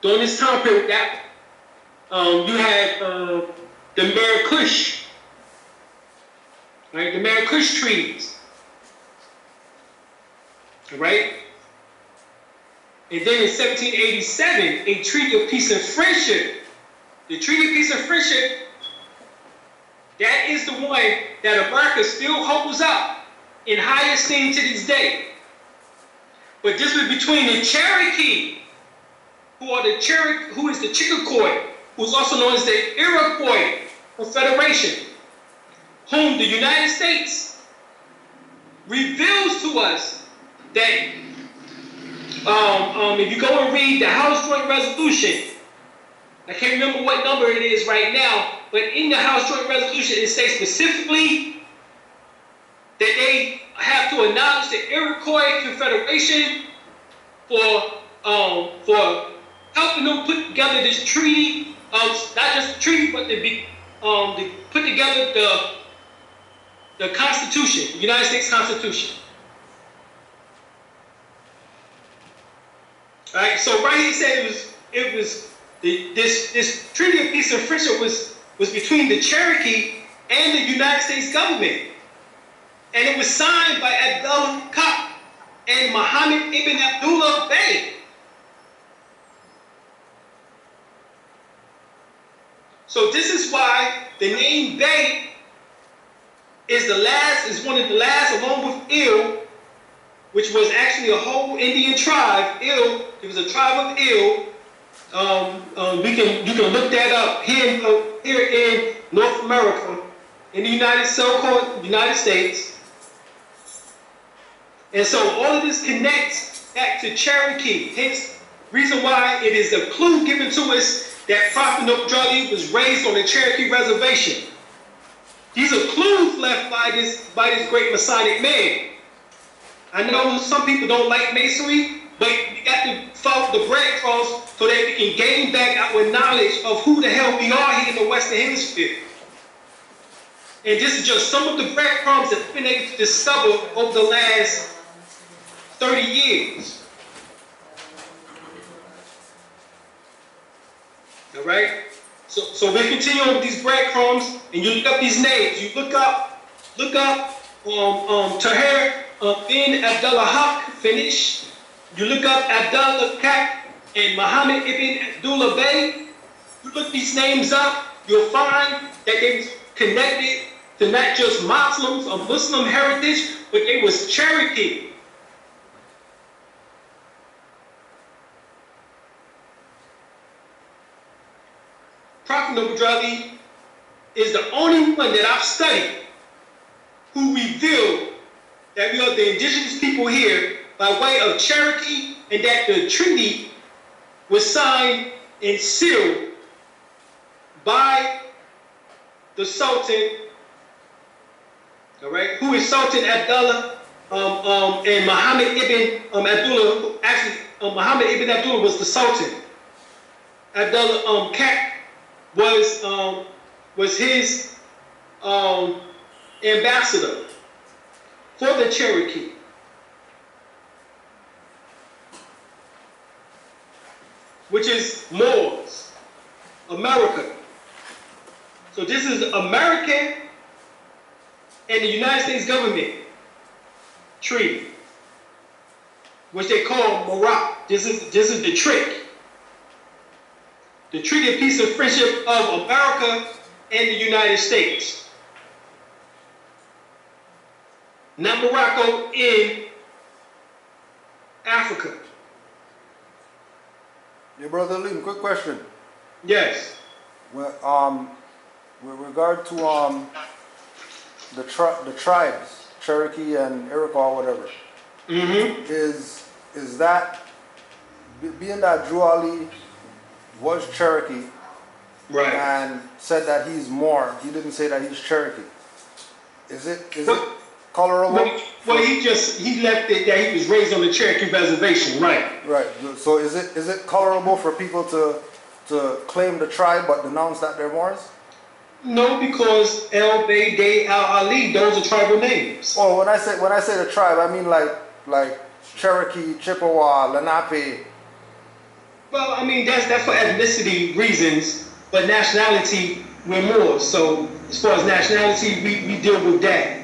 during this time period, that you had the Marrakesh, right? The Marrakesh treaties. Right? And then in 1787, a Treaty of Peace and Friendship. The Treaty of Peace and Friendship, that is the one that America still holds up in high esteem to this day. But this was between the Cherokee, who is the Chickasaw, who's also known as the Iroquois Confederation, whom the United States reveals to us that if you go and read the House Joint Resolution, I can't remember what number it is right now, but in the House Joint Resolution it states specifically that they have to acknowledge the Iroquois Confederation for for helping them put together this treaty, not just the treaty, but to put together the Constitution, the United States Constitution. All right, so right here it said this Treaty of Peace and Friendship was between the Cherokee and the United States government. And it was signed by Abdullah Kap and Muhammad ibn Abdullah Bey. So this is why the name Bey is one of the last, along with Il, which was actually a whole Indian tribe. Il, it was a tribe of Il. You can look that up here in North America, in the so-called United States. And so all of this connects back to Cherokee. Hence, reason why it is a clue given to us that Prophet Noah was raised on a Cherokee reservation. These are clues left by this great Masonic man. I know some people don't like masonry, but we got to follow the breadcrumbs so that we can gain back our knowledge of who the hell we are here in the Western Hemisphere. And this is just some of the breadcrumbs that we've been able to discover over the last 30 years. All right? So we continue on with these breadcrumbs, and you look up these names. You look up Tahir bin Abdullah Haq, finish. You look up Abdullah Kak and Muhammad ibn Abdullah Bey. You look these names up, you'll find that they was connected to not just Muslims or Muslim heritage, but they was Cherokee. Prophet Noah is the only one that I've studied who revealed that we are the indigenous people here by way of Cherokee, and that the treaty was signed and sealed by the Sultan, all right, who is Sultan Abdullah and Muhammad ibn Abdullah. Actually, Muhammad ibn Abdullah was the Sultan. Abdullah Kak was his ambassador for the Cherokee. Which is Moors, America. So this is American and the United States government treaty, which they call Morak. This is the trick. The Treaty of Peace and Friendship of America and the United States. Not Morocco, in Africa. Yeah, Brother Alim, quick question. Yes. Well, with regard to the tribes, Cherokee and Iroquois, whatever, is that, being that Drew Ali was Cherokee, right, and said that he's Moor, he didn't say that he's Cherokee. Is it colorable? Well, he left it that he was raised on the Cherokee reservation, right? Right. So is it colorable for people to claim the tribe but denounce that they're Moors? No, because El Bey, Day, Al Ali, those are tribal names. Oh, when I say the tribe, I mean like Cherokee, Chippewa, Lenape. Well, I mean that's for ethnicity reasons, but nationality we're Moors. So as far as nationality, we deal with that.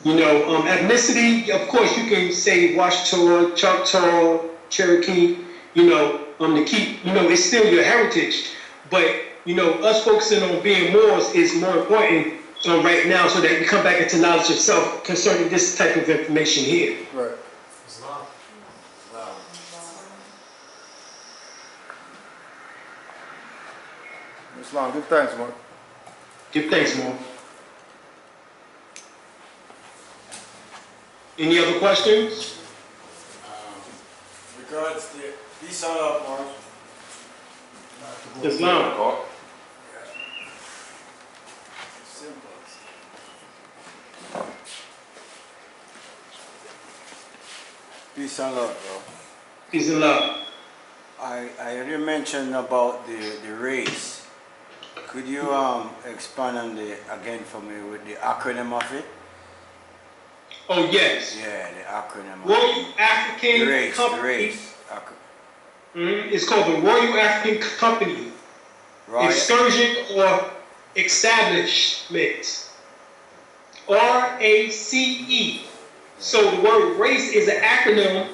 You know, ethnicity, of course, you can say Washita, Choctaw, Cherokee. You know, to keep, it's still your heritage. But us focusing on being Moors is more important right now, so that we come back into knowledge of self concerning this type of information here. Right. Islam. Islam, give thanks, man. Give thanks, Mo. Any other questions? Regards to peace on up, Mark. Islam. Peace and love, bro. Peace and love. I already mentioned about the race. Could you expand on the again for me with the acronym of it? Oh, yes. Yeah, the acronym. Royal African The race. Company. It's called the Royal African Company. Right. Excursion or Establishment. RACE. So the word race is an acronym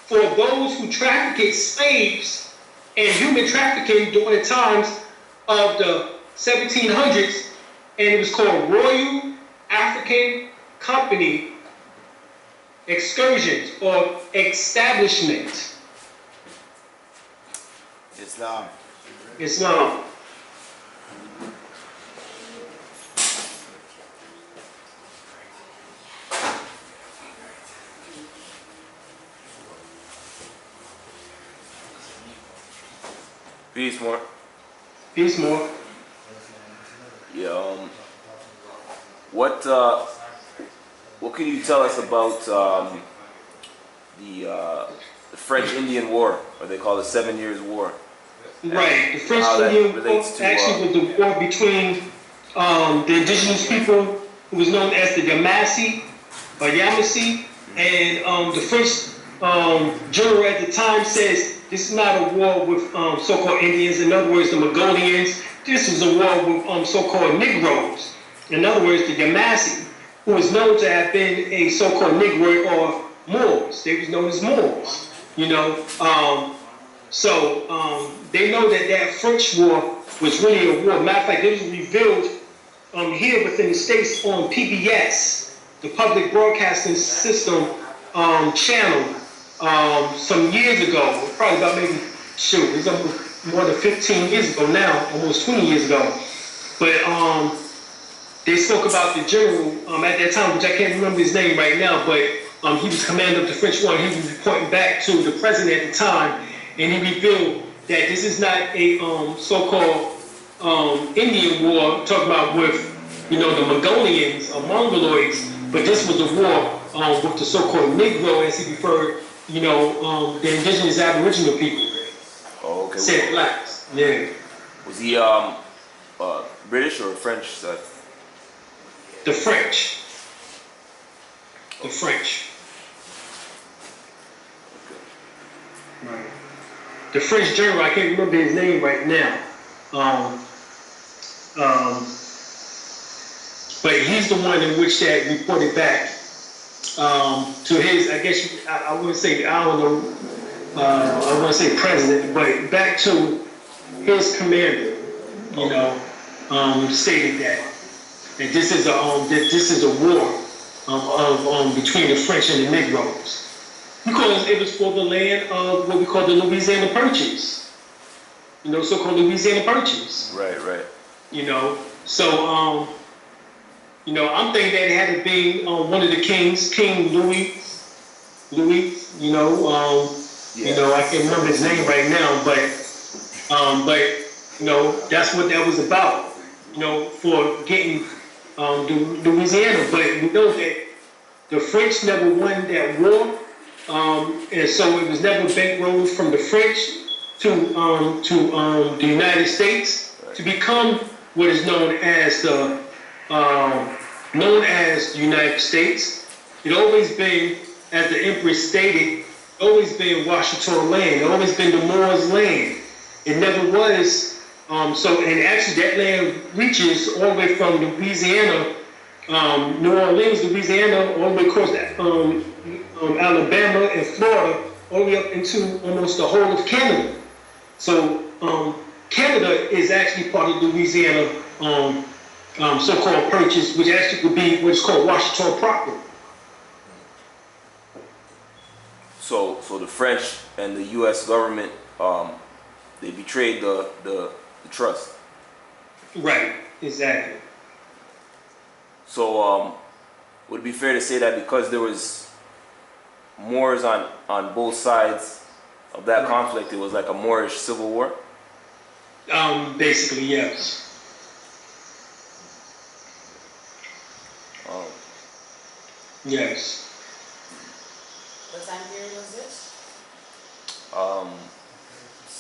for those who trafficked slaves and human trafficking during the times of the 1700s, and it was called Royal African Company Excursions or Establishment. Islam. Islam. Peace, more. Peace, more. Yeah. What can you tell us about the French Indian War, or they call it 7 Years' War? Right. The French How that Colonial War relates to, actually was the war between the indigenous people, who was known as the Yamasee or Yamasee, and the French general at the time says this is not a war with so-called Indians. In other words, the Mongolians. This is a war with so-called Negroes. In other words, the Yamasee, who is known to have been a so-called Negro or Moors. They was known as Moors. You know. So they know that that French war was really a war. Matter of fact, it was revealed here within the States on PBS, the Public Broadcasting System channel, some years ago, probably about maybe, it's more than 15 years ago now, almost 20 years ago. But they spoke about the general at that time, which I can't remember his name right now, but he was commander of the French war. He was reporting back to the president at the time, and he revealed that this is not a so-called Indian war, talking about with, the Mongolians or Mongoloids, but this was a war with the so-called Negro, as he referred, the indigenous Aboriginal people. Oh, okay. Said blacks. Yeah. Was he British or French? The French. The French. Right. The French general, I can't remember his name right now. But he's the one in which that reported back to his, I guess, I wouldn't say, I don't know, I wouldn't say president, but back to his commander, stated that this is a war between the French and the Negroes. Because it was for the land of what we call the Louisiana Purchase. So-called Louisiana Purchase. Right. So, I'm thinking that it had to be one of the kings, King Louis, I can't remember his name right now, but that's what that was about, for getting Louisiana. But we know that the French never won that war, and so it was never bankrolled from the French to the United States to become what is known as the United States. It always been, as the Empress stated, always been Washington land, always been the Moors land. It never was, and actually that land reaches all the way from Louisiana, New Orleans, Louisiana, all the way across Alabama and Florida, all the way up into almost the whole of Canada. So Canada is actually part of Louisiana so-called purchase, which actually could be what's called Washington proper. So the French and the U.S. government, they betrayed the trust. Right, exactly. So would it be fair to say that because there was Moors on both sides of that conflict, it was like a Moorish civil war? Basically, yes. Yes. What time period was this?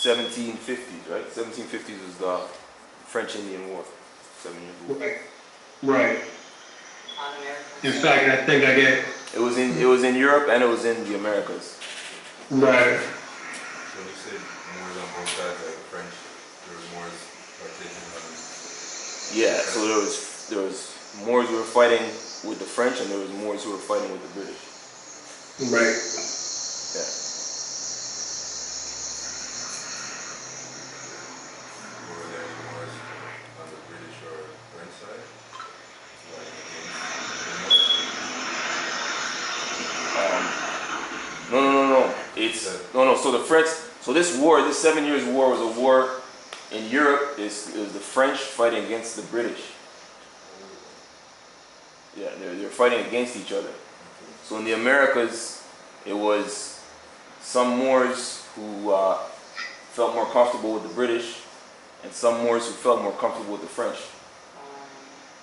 1750s, right? 1750s was the French-Indian War. 7 years war. Right. Right. On American. In fact, I think I get It was in Europe and it was in the Americas. right. When you say Moors on both sides, like the French, there was Moors partitioned on. Yeah, so there was Moors who were fighting with the French and there was Moors who were fighting with the British. Right. Yeah. Were there any Moors on the British or French side? Like No. No. So the French. So this war, this 7 years war, was a war in Europe. It was the French fighting against the British. Yeah, they're fighting against each other. So in the Americas, it was some Moors who felt more comfortable with the British, and some Moors who felt more comfortable with the French.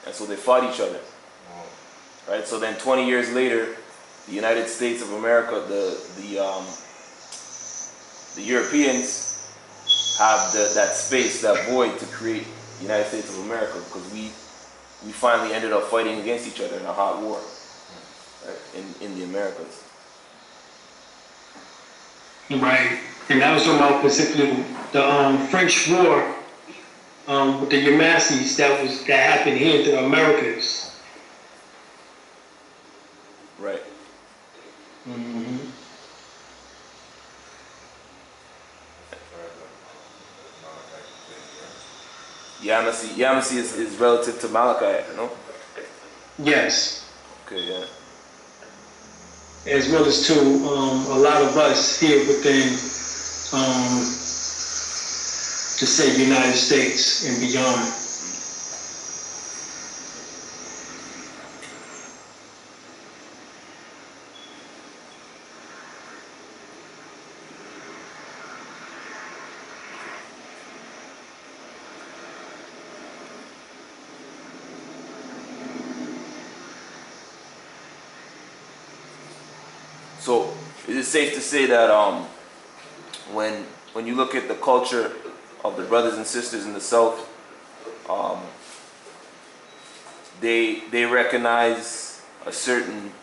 And so they fought each other. Right. So then 20 years later, the United States of America, the Europeans have that space, that void to create the United States of America, because we finally ended up fighting against each other in a hot war, right, in the Americas. Right. And that was about specifically the French War with the Yamassees that happened here in the Americas. Right. Mm-hmm. Yamasee is relative to Malachi, no? Yes. Okay, yeah. As well as to a lot of us here within to say United States and beyond. So is it safe to say that when you look at the culture of the brothers and sisters in the South, they recognize a certain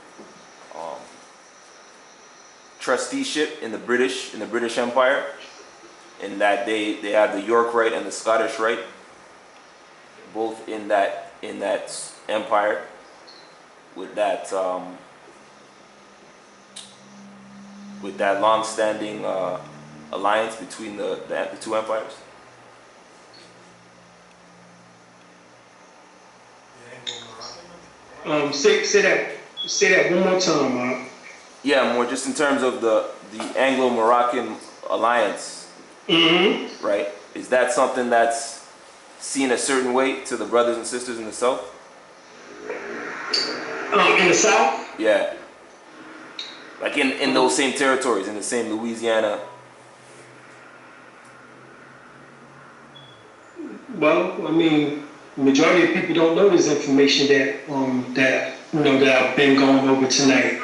trusteeship in the British Empire, in that they have the York right and the Scottish right, both in that empire, with that long-standing alliance between the two empires. Say that one more time, Mark. Yeah, more just in terms of the Anglo-Moroccan alliance, Mm-hmm. right? Is that something that's seen a certain way to the brothers and sisters in the South? In the South? Yeah. Like in those same territories, in the same Louisiana. Well, I mean, majority of people don't know this information that I've been going over tonight.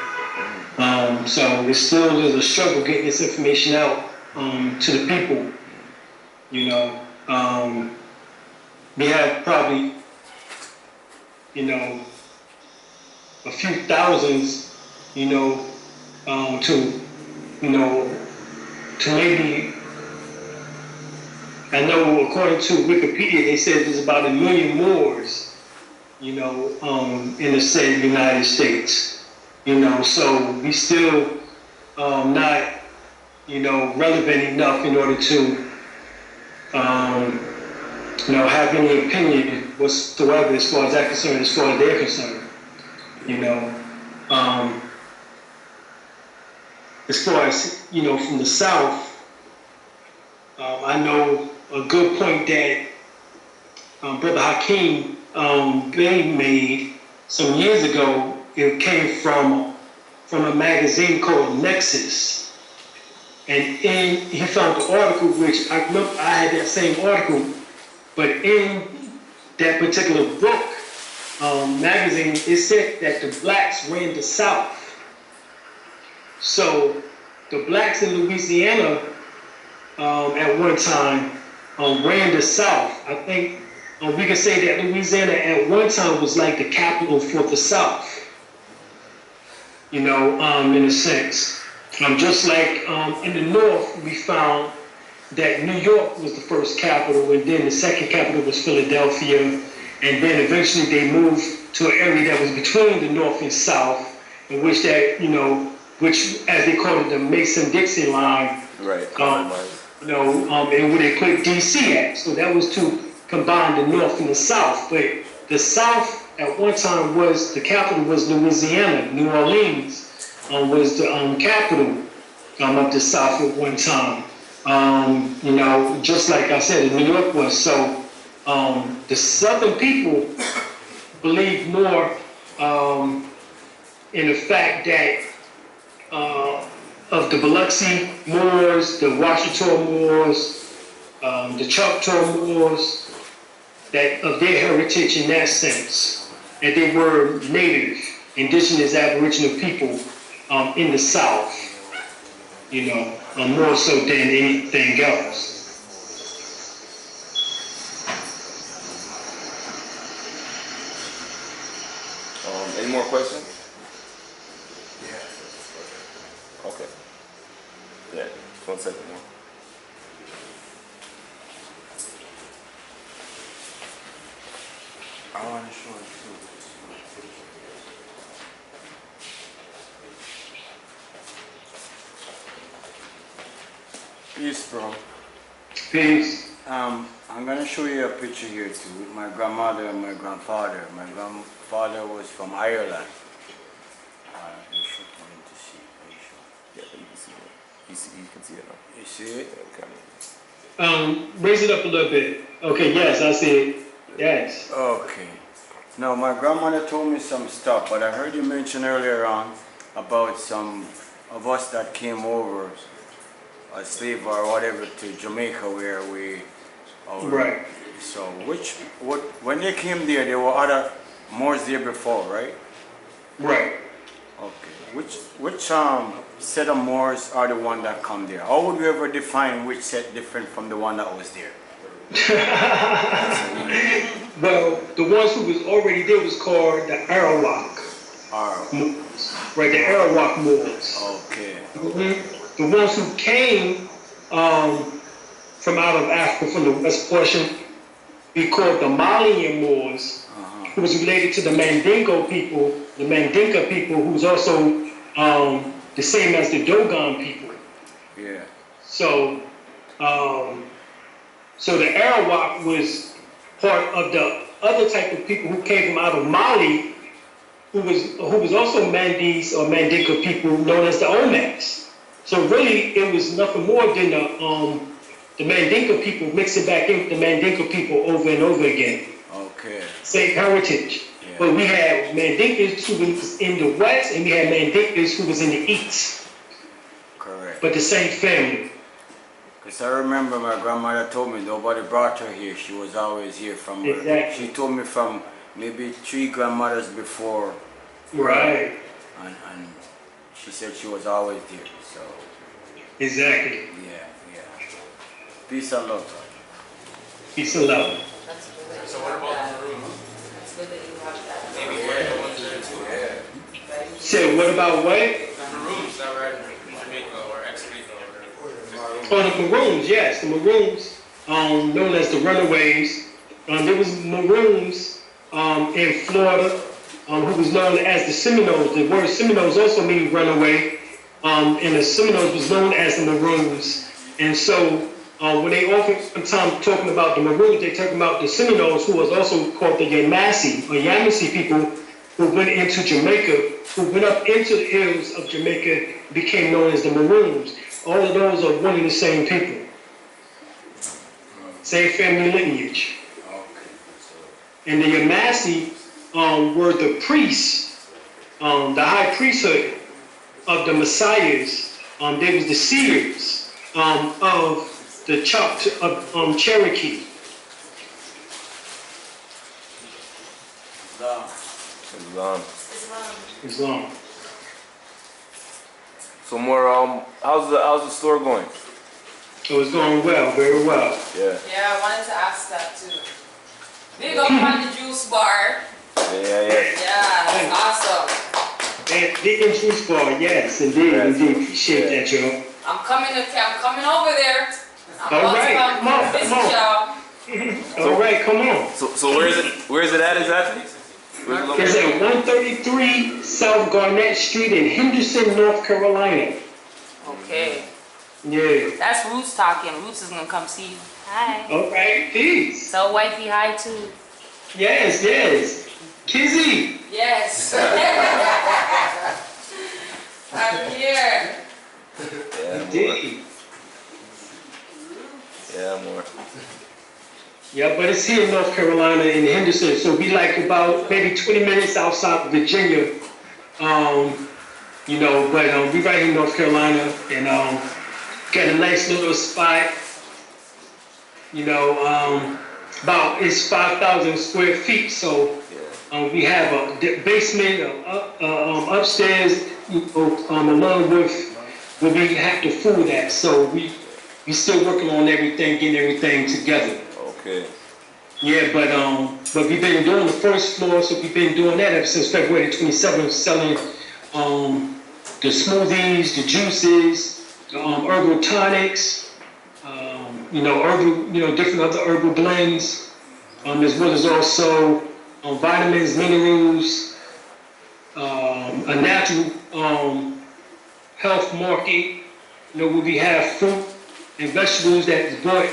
So there's a struggle getting this information out to the people. We have probably, a few thousands, to maybe. I know according to Wikipedia, they said there's about 1 million Moors, in the said United States. So we still not, relevant enough in order to, have any opinion whatsoever as far as that concerned, as far as they're concerned. As far as, from the South, I know a good point that Brother Hakeem Bey made some years ago. It came from a magazine called Nexus, and he found the article, which I remember I had that same article, but in that particular book magazine, it said that the blacks ran the South. So the blacks in Louisiana at one time ran the South. I think we can say that Louisiana at one time was like the capital for the South, you know, in a sense. Just like in the North, we found that New York was the first capital, and then the second capital was Philadelphia, and then eventually they moved to an area that was between the North and South, in which that, you know, which, as they call it, the Mason-Dixon line. Right. You know, and where they put DC at. So that was to combine the North and the South. But the South at one time was, the capital was Louisiana. New Orleans was the capital of the South at one time. You know, just like I said, New York was. So the Southern people believe more in the fact that of the Biloxi Moors, the Washita Moors, the Choctaw Moors, that of their heritage in that sense, that they were native, indigenous, aboriginal people in the South, you know, more so than anything else. Any more questions? Okay. Yeah, just 1 second more. I want to show it too. Peace, bro. Peace. I'm gonna show you a picture here too with my grandmother and my grandfather. My grandfather was from Ireland. You should want to see. Are you sure? Yeah, you can see it. You can see it now. You see it? Okay. Raise it up a little bit. Okay, yes, I see it. Yes. Okay. Now, my grandmother told me some stuff, but I heard you mention earlier on about some of us that came over, a slave or whatever, to Jamaica, where we. Right. So, when they came there were other Moors there before, right? Right. Okay. Which set of Moors are the one that come there? How would you ever define which set different from the one that was there? Well, the ones who was already there was called the Arawak. Moors. Right, the Arawak Moors. Okay. The ones who came from out of Africa, from the west portion, we called the Malian Moors, who was related to the Mandingo people, the Mandinka people, who's also the same as the Dogon people. Yeah. So, so the Arawak was part of the other type of people who came from out of Mali, who was also Mandis or Mandinka people known as the Omax. So really, it was nothing more than the Mandinka people mixing back in with the Mandinka people over and over again. Okay. Same heritage. Yeah. But we had Mandinkas who was in the west, and we had Mandinkas who was in the east. Correct. But the same family. Because I remember my grandmother told me nobody brought her here. She was always here from her. Exactly. She told me from maybe 3 grandmothers before. Right. And she said she was always there. So. Exactly. Yeah. Peace and love. Peace and love. That's good. So what about the room? It's good that you have that. Maybe we're the ones there too. Yeah. Said, what about what? The maroons that were in Jamaica or ex-Jamaica or whatever. Oh, the Maroons, yes, the Maroons, known as the Runaways. There was Maroons in Florida, who was known as the Seminoles. The word Seminoles also means runaway, and the Seminoles was known as the Maroons. And so when they oftentimes talking about the Maroons, they talking about the Seminoles, who was also called the Yamasee people, who went into Jamaica, who went up into the hills of Jamaica, became known as the Maroons. All of those are one and the same people. Same family lineage. And the Yamasee were the priests, the high priesthood of the Messiahs. They was the seers of the Cherokee. Islam. So more, how's the store going? So it's going well, very well. Yeah. Yeah, I wanted to ask that too. Big up on the juice bar. Yeah. Yeah, that's awesome. And the juice bar, yes, indeed, indeed. Appreciate that, Joe. I'm coming over there. I'm All about right, to come on, visit come on. y'all. All right, come on. So where is it at exactly? Where's the It's location? at 133 South Garnett Street in Henderson, North Carolina. Okay. Yeah. That's Roots talking. Roots is gonna come see you. Hi. All right, peace. Tell wifey hi too. Yes, yes. Kizzy. Yes. I'm here. Yeah, more. Indeed. Yeah, more. Yeah, but it's here in North Carolina in Henderson, so we like about maybe 20 minutes outside of Virginia. We right here in North Carolina and got a nice little spot. About it's 5,000 square feet, so we have a basement, upstairs, along with where we have to food at. So we still working on everything, getting everything together. Okay. Yeah, but we've been doing the first floor, so we've been doing that ever since February 27th, selling the smoothies, the juices, herbal tonics, different other herbal blends, as well as also vitamins, minerals, a natural health market, where we have fruit and vegetables that is bought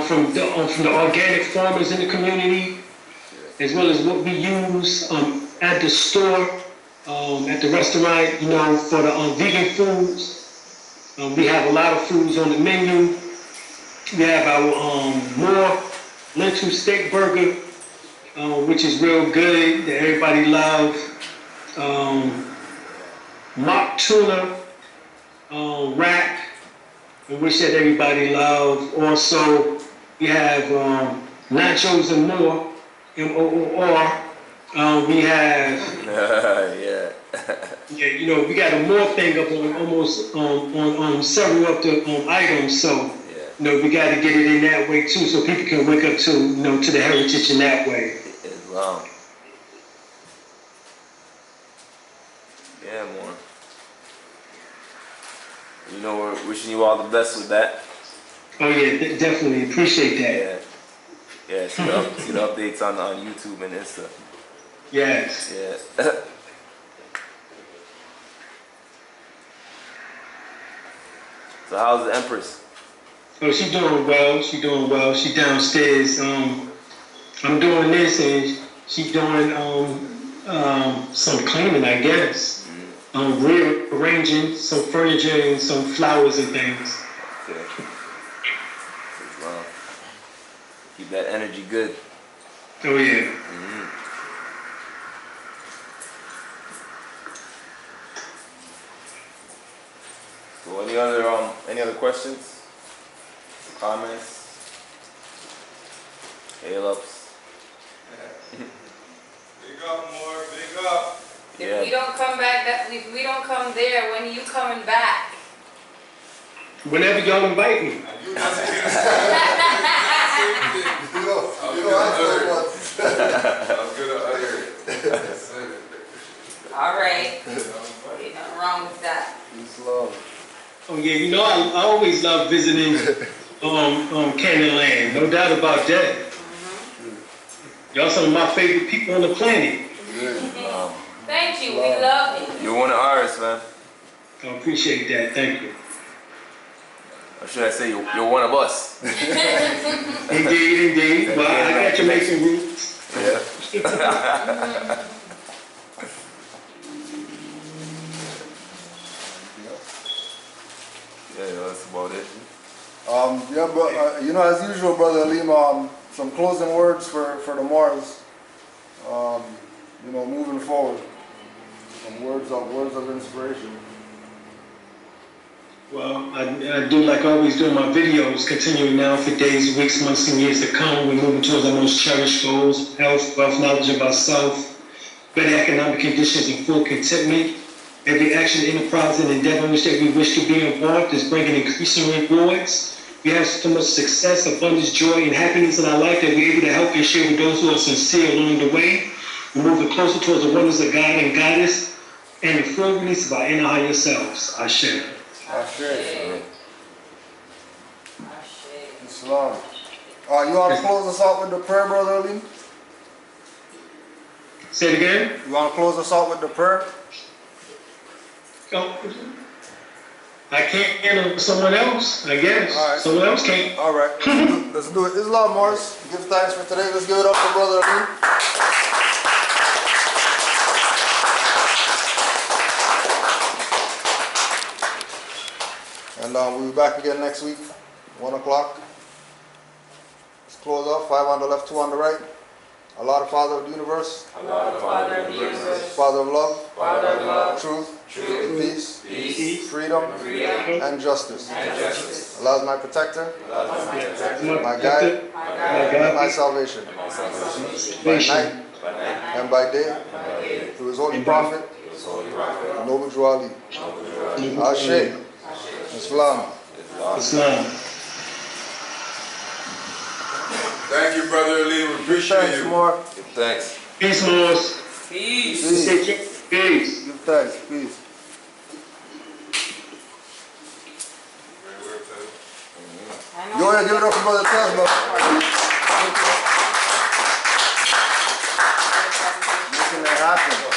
from the organic farmers in the community, as well as what we use at the store, at the restaurant, for the vegan foods. We have a lot of foods on the menu. We have our moor lentil steak burger, which is real good, that everybody loves. Mock tuna wrap, which that everybody loves. Also, we have nachos and more, M-O-O-R. We have, we got a more thing up on almost on several of the items. So, we got to get it in that way too, so people can wake up to, to the heritage in that way. Islam. Yeah, more. We're wishing you all the best with that. Oh yeah, definitely appreciate that. Yeah. See the updates on YouTube and Insta. Yes. Yeah. So how's the Empress? Oh, she's doing well. She downstairs. I'm doing this, and she's doing some cleaning, I guess. Rearranging some furniture and some flowers and things. Okay. Wow. Keep that energy good. Oh yeah. Mm-hmm. So any other questions? Comments? Hail ups? Big up, more, big up. If we don't come back, if we don't come there, when are you coming back? Whenever y'all invite me. All right. Ain't nothing wrong with that. Oh yeah, I always love visiting Canaanland, no doubt about that. Y'all some of my favorite people on the planet. Thank you. We love you. You're one of ours, man. I appreciate that. Thank you. Or should I say you're one of us? Indeed. Well, I got Jamaican roots. Yeah. Yeah, that's about it. As usual, Brother Alim, some closing words for the Moors. Moving forward. Some words of inspiration. Well, I do like I always do in my videos, continuing now for days, weeks, months, and years to come. We're moving towards our most cherished goals: health, wealth, knowledge of ourselves, better economic conditions, and full contentment. Every action, enterprise, and endeavor in which that we wish to be involved is bringing increasing rewards. We have so much success, abundance, joy, and happiness in our life that we're able to help and share with those who are sincere along the way. We're moving closer towards the wonders of God and Goddess and the full release of our inner higher selves. Ashe. Ashe. Islam. You want to close us out with the prayer, Brother Alim? Say it again. You want to close us out with the prayer? Oh, I can't handle someone else, I guess. All right. Someone else can't. All right. Let's do it. Islam, Morris. Give thanks for today. Let's give it up for Brother Alim. And we'll be back again next week, 1 o'clock. Let's close up. 5 on the left, 2 on the right. Allah, the Father of the universe. Allah, the Father of the universe. Father of love. Father of love. Truth. Truth. Peace. Freedom. Freedom. And justice. And justice. Allah is my protector. Allah is my protector. My guide. My And guide. my salvation. My salvation. By night and by day. Through his holy prophet. Noble Drew Ali. Ashe. Islam. Islam. Thank you, Brother Ali. We appreciate Thanks, you. more. Thanks. Peace, Morris. Peace. Take care. Peace. Give thanks. Peace. I know. Yo, give it up for Brother Tesla. Making it happen.